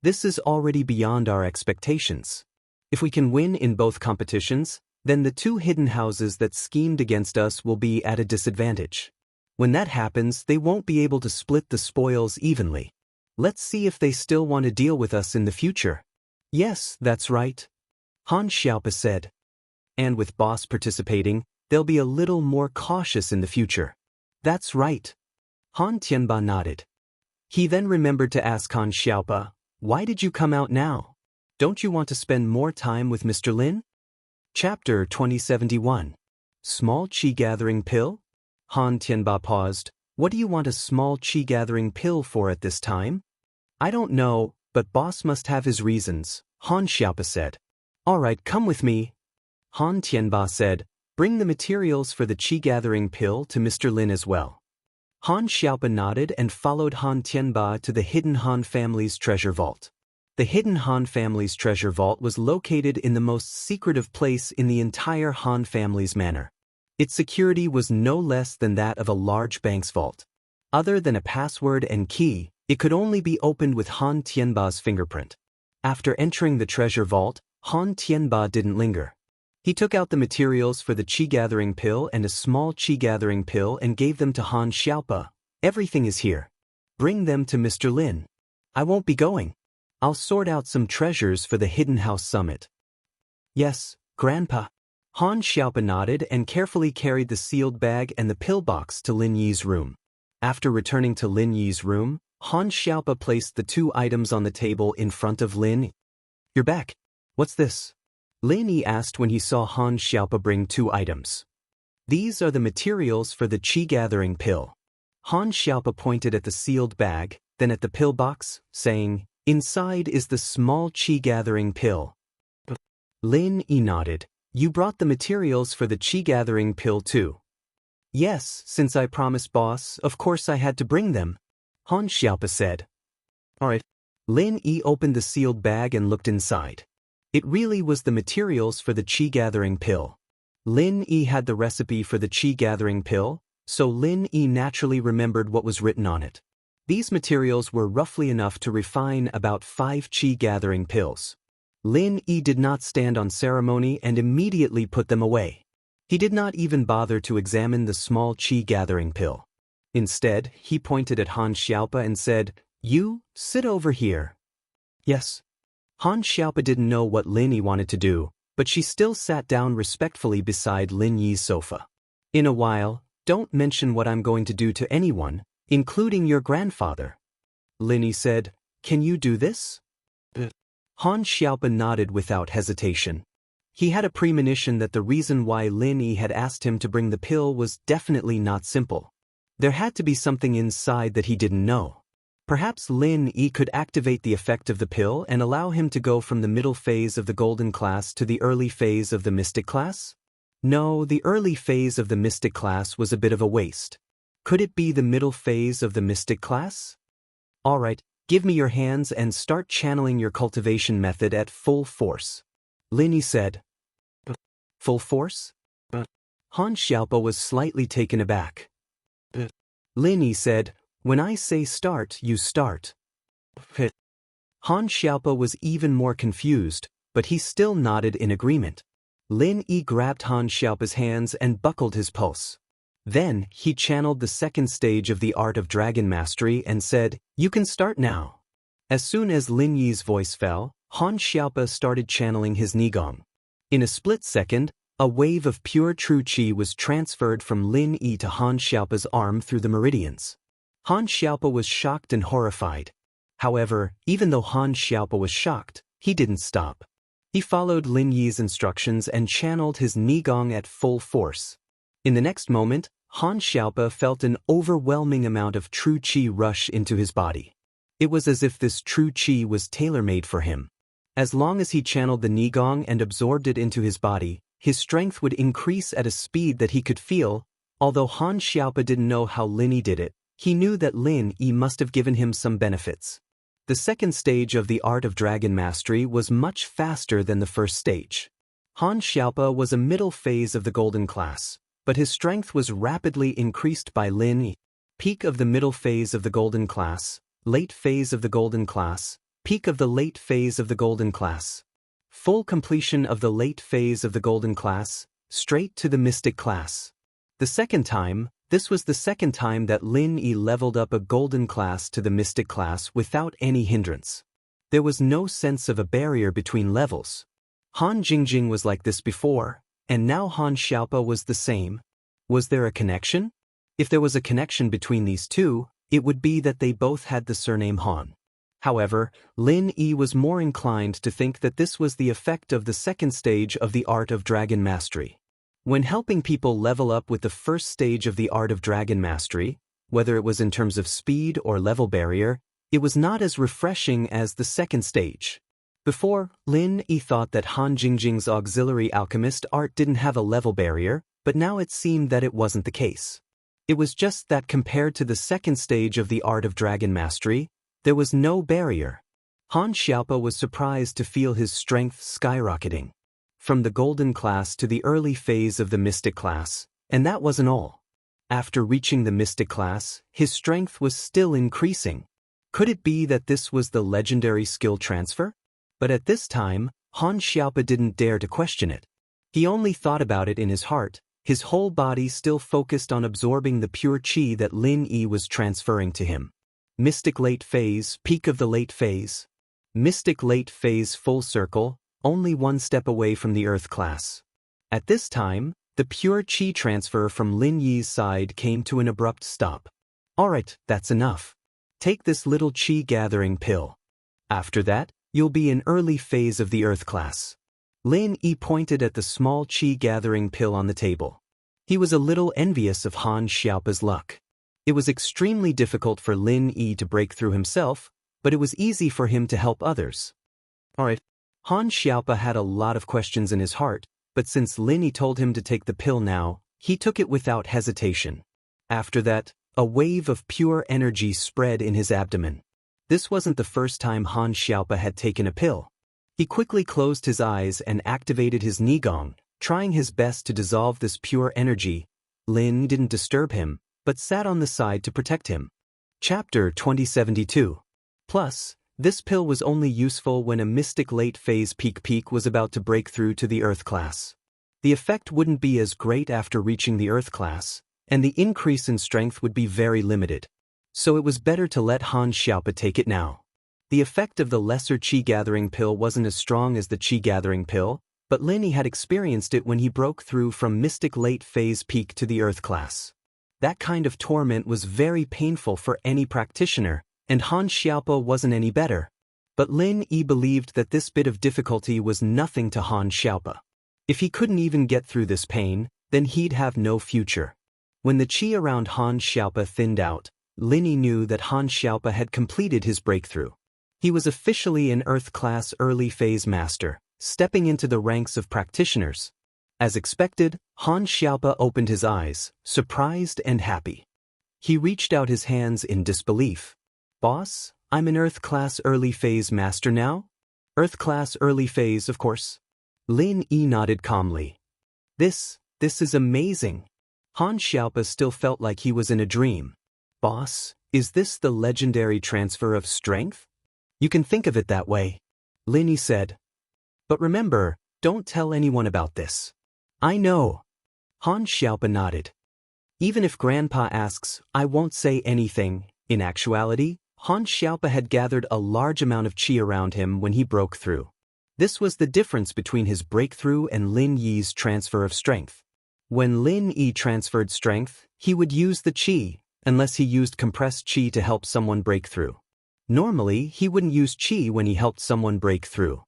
This is already beyond our expectations. If we can win in both competitions, then the two hidden houses that schemed against us will be at a disadvantage. When that happens, they won't be able to split the spoils evenly. Let's see if they still want to deal with us in the future. Yes, that's right. Han Xiaopa said. And with boss participating, they'll be a little more cautious in the future. That's right. Han Tianba nodded. He then remembered to ask Han Xiaopa, why did you come out now? Don't you want to spend more time with Mr. Lin? Chapter 2071. Small Qi-gathering pill? Han Tianba paused. What do you want a small Qi-gathering pill for at this time? I don't know, but boss must have his reasons, Han Xiaopa said. All right, come with me. Han Tianba said, bring the materials for the Qi-gathering pill to Mr. Lin as well. Han Xiaopa nodded and followed Han Tianba to the hidden Han family's treasure vault. The hidden Han family's treasure vault was located in the most secretive place in the entire Han family's manor. Its security was no less than that of a large bank's vault. Other than a password and key, it could only be opened with Han Tianba's fingerprint. After entering the treasure vault, Han Tianba didn't linger. He took out the materials for the Qi-gathering pill and a small Qi-gathering pill and gave them to Han Xiaopa. Everything is here. Bring them to Mr. Lin. I won't be going. I'll sort out some treasures for the Hidden House Summit. Yes, Grandpa. Han Xiaopa nodded and carefully carried the sealed bag and the pillbox to Lin Yi's room. After returning to Lin Yi's room, Han Xiaopa placed the two items on the table in front of Lin. You're back. What's this? Lin Yi asked when he saw Han Xiaopa bring two items. These are the materials for the Qi-gathering pill. Han Xiaopa pointed at the sealed bag, then at the pillbox, saying, inside is the small Qi-gathering pill. Lin Yi nodded. You brought the materials for the Qi-gathering pill too. Yes, since I promised boss, of course I had to bring them, Han Xiaopa said. Alright. Lin Yi opened the sealed bag and looked inside. It really was the materials for the Qi-gathering pill. Lin Yi had the recipe for the Qi-gathering pill, so Lin Yi naturally remembered what was written on it. These materials were roughly enough to refine about 5 Qi-gathering pills. Lin Yi did not stand on ceremony and immediately put them away. He did not even bother to examine the small Qi-gathering pill. Instead, he pointed at Han Xiaopa and said, You, sit over here. Yes. Han Xiaopa didn't know what Lin Yi wanted to do, but she still sat down respectfully beside Lin Yi's sofa. In a while, don't mention what I'm going to do to anyone, including your grandfather. Lin Yi said, Can you do this? Han Xiaopa nodded without hesitation. He had a premonition that the reason why Lin Yi had asked him to bring the pill was definitely not simple. There had to be something inside that he didn't know. Perhaps Lin Yi could activate the effect of the pill and allow him to go from the middle phase of the golden class to the early phase of the mystic class? No, the early phase of the mystic class was a bit of a waste. Could it be the middle phase of the mystic class? All right, give me your hands and start channeling your cultivation method at full force. Lin Yi said. Full force? Han Xiaopa was slightly taken aback. Lin Yi said, When I say start, you start. Han Xiaopa was even more confused, but he still nodded in agreement. Lin Yi grabbed Han Xiaopa's hands and buckled his pulse. Then, he channeled the second stage of the art of dragon mastery and said, You can start now. As soon as Lin Yi's voice fell, Han Xiaopa started channeling his Nigong. In a split second, a wave of pure true qi was transferred from Lin Yi to Han Xiaopa's arm through the meridians. Han Xiaopa was shocked and horrified. However, even though Han Xiaopa was shocked, he didn't stop. He followed Lin Yi's instructions and channeled his Nigong at full force. In the next moment, Han Xiaopa felt an overwhelming amount of true qi rush into his body. It was as if this true qi was tailor-made for him. As long as he channeled the Nigong and absorbed it into his body, his strength would increase at a speed that he could feel. Although Han Xiaopa didn't know how Lin Yi did it, he knew that Lin Yi must have given him some benefits. The second stage of the art of dragon mastery was much faster than the first stage. Han Xiaopa was a middle phase of the golden class, but his strength was rapidly increased by Lin Yi. Peak of the middle phase of the golden class, late phase of the golden class, peak of the late phase of the golden class. Full completion of the late phase of the golden class, straight to the mystic class. This was the second time that Lin Yi leveled up a golden class to the mystic class without any hindrance. There was no sense of a barrier between levels. Han Jingjing was like this before, and now Han Xiaopa was the same. Was there a connection? If there was a connection between these two, it would be that they both had the surname Han. However, Lin Yi was more inclined to think that this was the effect of the second stage of the art of dragon mastery. When helping people level up with the first stage of the art of dragon mastery, whether it was in terms of speed or level barrier, it was not as refreshing as the second stage. Before, Lin Yi thought that Han Jingjing's auxiliary alchemist art didn't have a level barrier, but now it seemed that it wasn't the case. It was just that compared to the second stage of the art of dragon mastery, there was no barrier. Han Xiaopa was surprised to feel his strength skyrocketing. From the golden class to the early phase of the mystic class, and that wasn't all. After reaching the mystic class, his strength was still increasing. Could it be that this was the legendary skill transfer? But at this time, Han Xiaopa didn't dare to question it. He only thought about it in his heart, his whole body still focused on absorbing the pure qi that Lin Yi was transferring to him. Mystic late phase, peak of the late phase. Mystic late phase full circle, only one step away from the earth class. At this time, the pure qi transfer from Lin Yi's side came to an abrupt stop. Alright, that's enough. Take this little qi gathering pill. After that, you'll be in early phase of the earth class. Lin Yi pointed at the small qi gathering pill on the table. He was a little envious of Han Xiaopa's luck. It was extremely difficult for Lin Yi to break through himself, but it was easy for him to help others. Alright. Han Xiaopa had a lot of questions in his heart, but since Lin Yi told him to take the pill now, he took it without hesitation. After that, a wave of pure energy spread in his abdomen. This wasn't the first time Han Xiaopa had taken a pill. He quickly closed his eyes and activated his Nigong, trying his best to dissolve this pure energy. Lin didn't disturb him, but sat on the side to protect him. Chapter 2072. Plus, this pill was only useful when a mystic late phase peak was about to break through to the earth class. The effect wouldn't be as great after reaching the earth class, and the increase in strength would be very limited. So it was better to let Han Xiaopa take it now. The effect of the lesser qi gathering pill wasn't as strong as the qi gathering pill, but Lin Yi had experienced it when he broke through from mystic late phase peak to the earth class. That kind of torment was very painful for any practitioner, and Han Xiaopa wasn't any better. But Lin Yi believed that this bit of difficulty was nothing to Han Xiaopa. If he couldn't even get through this pain, then he'd have no future. When the qi around Han Xiaopa thinned out, Lin Yi knew that Han Xiaopa had completed his breakthrough. He was officially an Earth Class Early Phase Master, stepping into the ranks of practitioners. As expected, Han Xiaopa opened his eyes, surprised and happy. He reached out his hands in disbelief. "Boss, I'm an Earth Class Early Phase Master now?" "Earth Class Early Phase, of course." Lin Yi nodded calmly. This is amazing." Han Xiaopa still felt like he was in a dream. "Boss, is this the legendary transfer of strength?" "You can think of it that way," Lin Yi said. "But remember, don't tell anyone about this." "I know." Han Xiaopa nodded. "Even if Grandpa asks, I won't say anything." In actuality, Han Xiaopa had gathered a large amount of qi around him when he broke through. This was the difference between his breakthrough and Lin Yi's transfer of strength. When Lin Yi transferred strength, he would use the qi, unless he used compressed qi to help someone break through. Normally, he wouldn't use qi when he helped someone break through.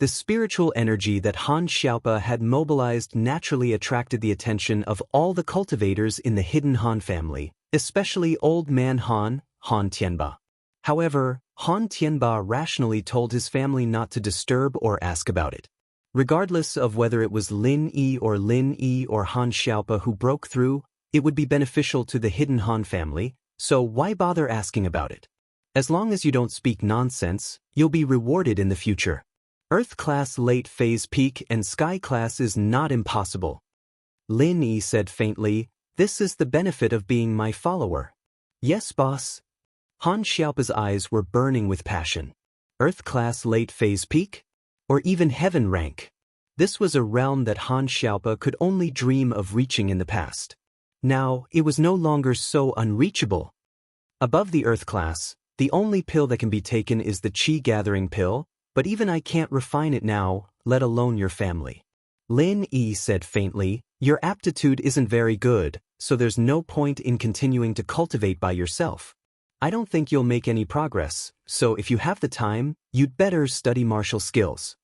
The spiritual energy that Han Xiaopa had mobilized naturally attracted the attention of all the cultivators in the hidden Han family, especially Old Man Han, Han Tianba. However, Han Tianba rationally told his family not to disturb or ask about it. Regardless of whether it was Lin Yi or Han Xiaopa who broke through, it would be beneficial to the hidden Han family, so why bother asking about it? As long as you don't speak nonsense, you'll be rewarded in the future. Earth class late phase peak and sky class is not impossible. Lin Yi said faintly, "This is the benefit of being my follower." "Yes, boss." Han Xiaopa's eyes were burning with passion. Earth class late phase peak? Or even heaven rank? This was a realm that Han Xiaopa could only dream of reaching in the past. Now, it was no longer so unreachable. Above the Earth class, the only pill that can be taken is the Qi gathering pill, but even I can't refine it now, let alone your family. Lin Yi said faintly, "Your aptitude isn't very good, so there's no point in continuing to cultivate by yourself. I don't think you'll make any progress, so if you have the time, you'd better study martial skills.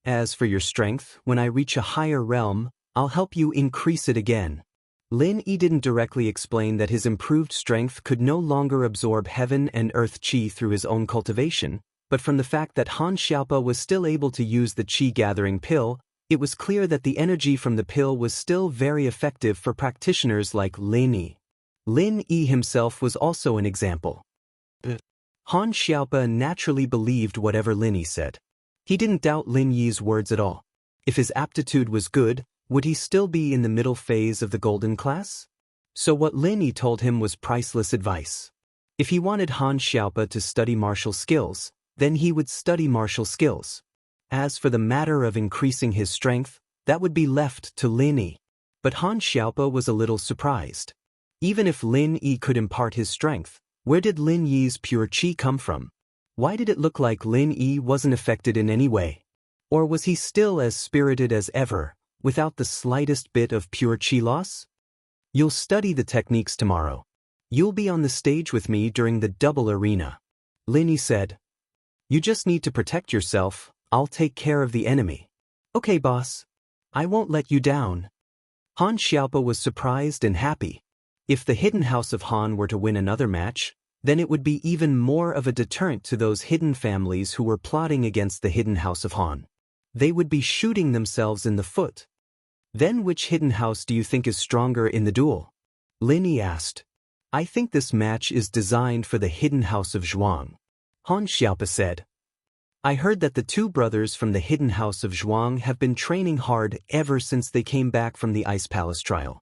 As for your strength, when I reach a higher realm, I'll help you increase it again." Lin Yi didn't directly explain that his improved strength could no longer absorb heaven and earth qi through his own cultivation, but from the fact that Han Xiaopa was still able to use the qi gathering pill, it was clear that the energy from the pill was still very effective for practitioners like Lin Yi. Lin Yi himself was also an example. Han Xiaopa naturally believed whatever Lin Yi said. He didn't doubt Lin Yi's words at all. If his aptitude was good, would he still be in the middle phase of the golden class? So what Lin Yi told him was priceless advice. If he wanted Han Xiaopa to study martial skills, then he would study martial skills. As for the matter of increasing his strength, that would be left to Lin Yi. But Han Xiaopa was a little surprised. Even if Lin Yi could impart his strength, where did Lin Yi's pure qi come from? Why did it look like Lin Yi wasn't affected in any way? Or was he still as spirited as ever, without the slightest bit of pure qi loss? "You'll study the techniques tomorrow. You'll be on the stage with me during the double arena," Lin Yi said. "You just need to protect yourself, I'll take care of the enemy." "Okay, boss. I won't let you down." Han Xiaopa was surprised and happy. If the hidden house of Han were to win another match, then it would be even more of a deterrent to those hidden families who were plotting against the hidden house of Han. They would be shooting themselves in the foot. "Then which hidden house do you think is stronger in the duel?" Lin Yi asked. "I think this match is designed for the hidden house of Zhuang," Han Xiaopa said. "I heard that the two brothers from the hidden house of Zhuang have been training hard ever since they came back from the Ice Palace trial.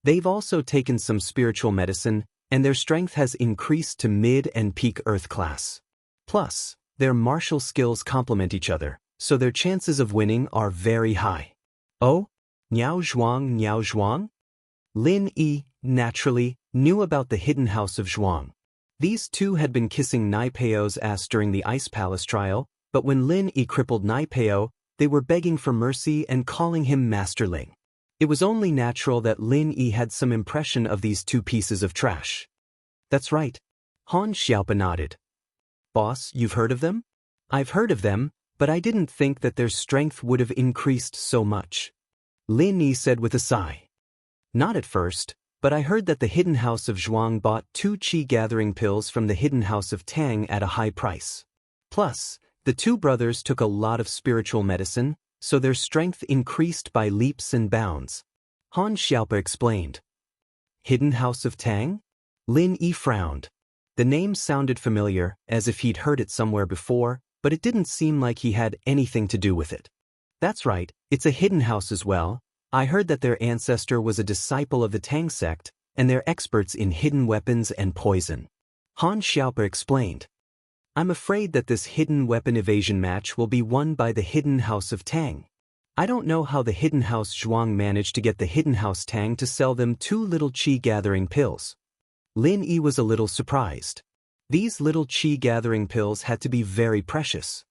They've also taken some spiritual medicine, and their strength has increased to mid and peak earth class. Plus, their martial skills complement each other, so their chances of winning are very high." "Oh? Niao Zhuang? Lin Yi, naturally, knew about the hidden house of Zhuang. These two had been kissing Nai Peo's ass during the Ice Palace trial, but when Lin Yi crippled Nai Peo, they were begging for mercy and calling him Masterling. It was only natural that Lin Yi had some impression of these two pieces of trash. "That's right." Han Xiaopa nodded. "Boss, you've heard of them?" "I've heard of them, but I didn't think that their strength would have increased so much," Lin Yi said with a sigh. "Not at first, but I heard that the hidden house of Zhuang bought 2 qi gathering pills from the hidden house of Tang at a high price. Plus, the two brothers took a lot of spiritual medicine, so their strength increased by leaps and bounds," Han Xiaopa explained. "Hidden house of Tang?" Lin Yi frowned. The name sounded familiar, as if he'd heard it somewhere before, but it didn't seem like he had anything to do with it. "That's right, it's a hidden house as well. I heard that their ancestor was a disciple of the Tang sect, and they're experts in hidden weapons and poison," Han Xiaopa explained. "I'm afraid that this hidden weapon evasion match will be won by the hidden house of Tang. I don't know how the hidden house Zhuang managed to get the hidden house Tang to sell them 2 little qi gathering pills." Lin Yi was a little surprised. These little qi gathering pills had to be very precious.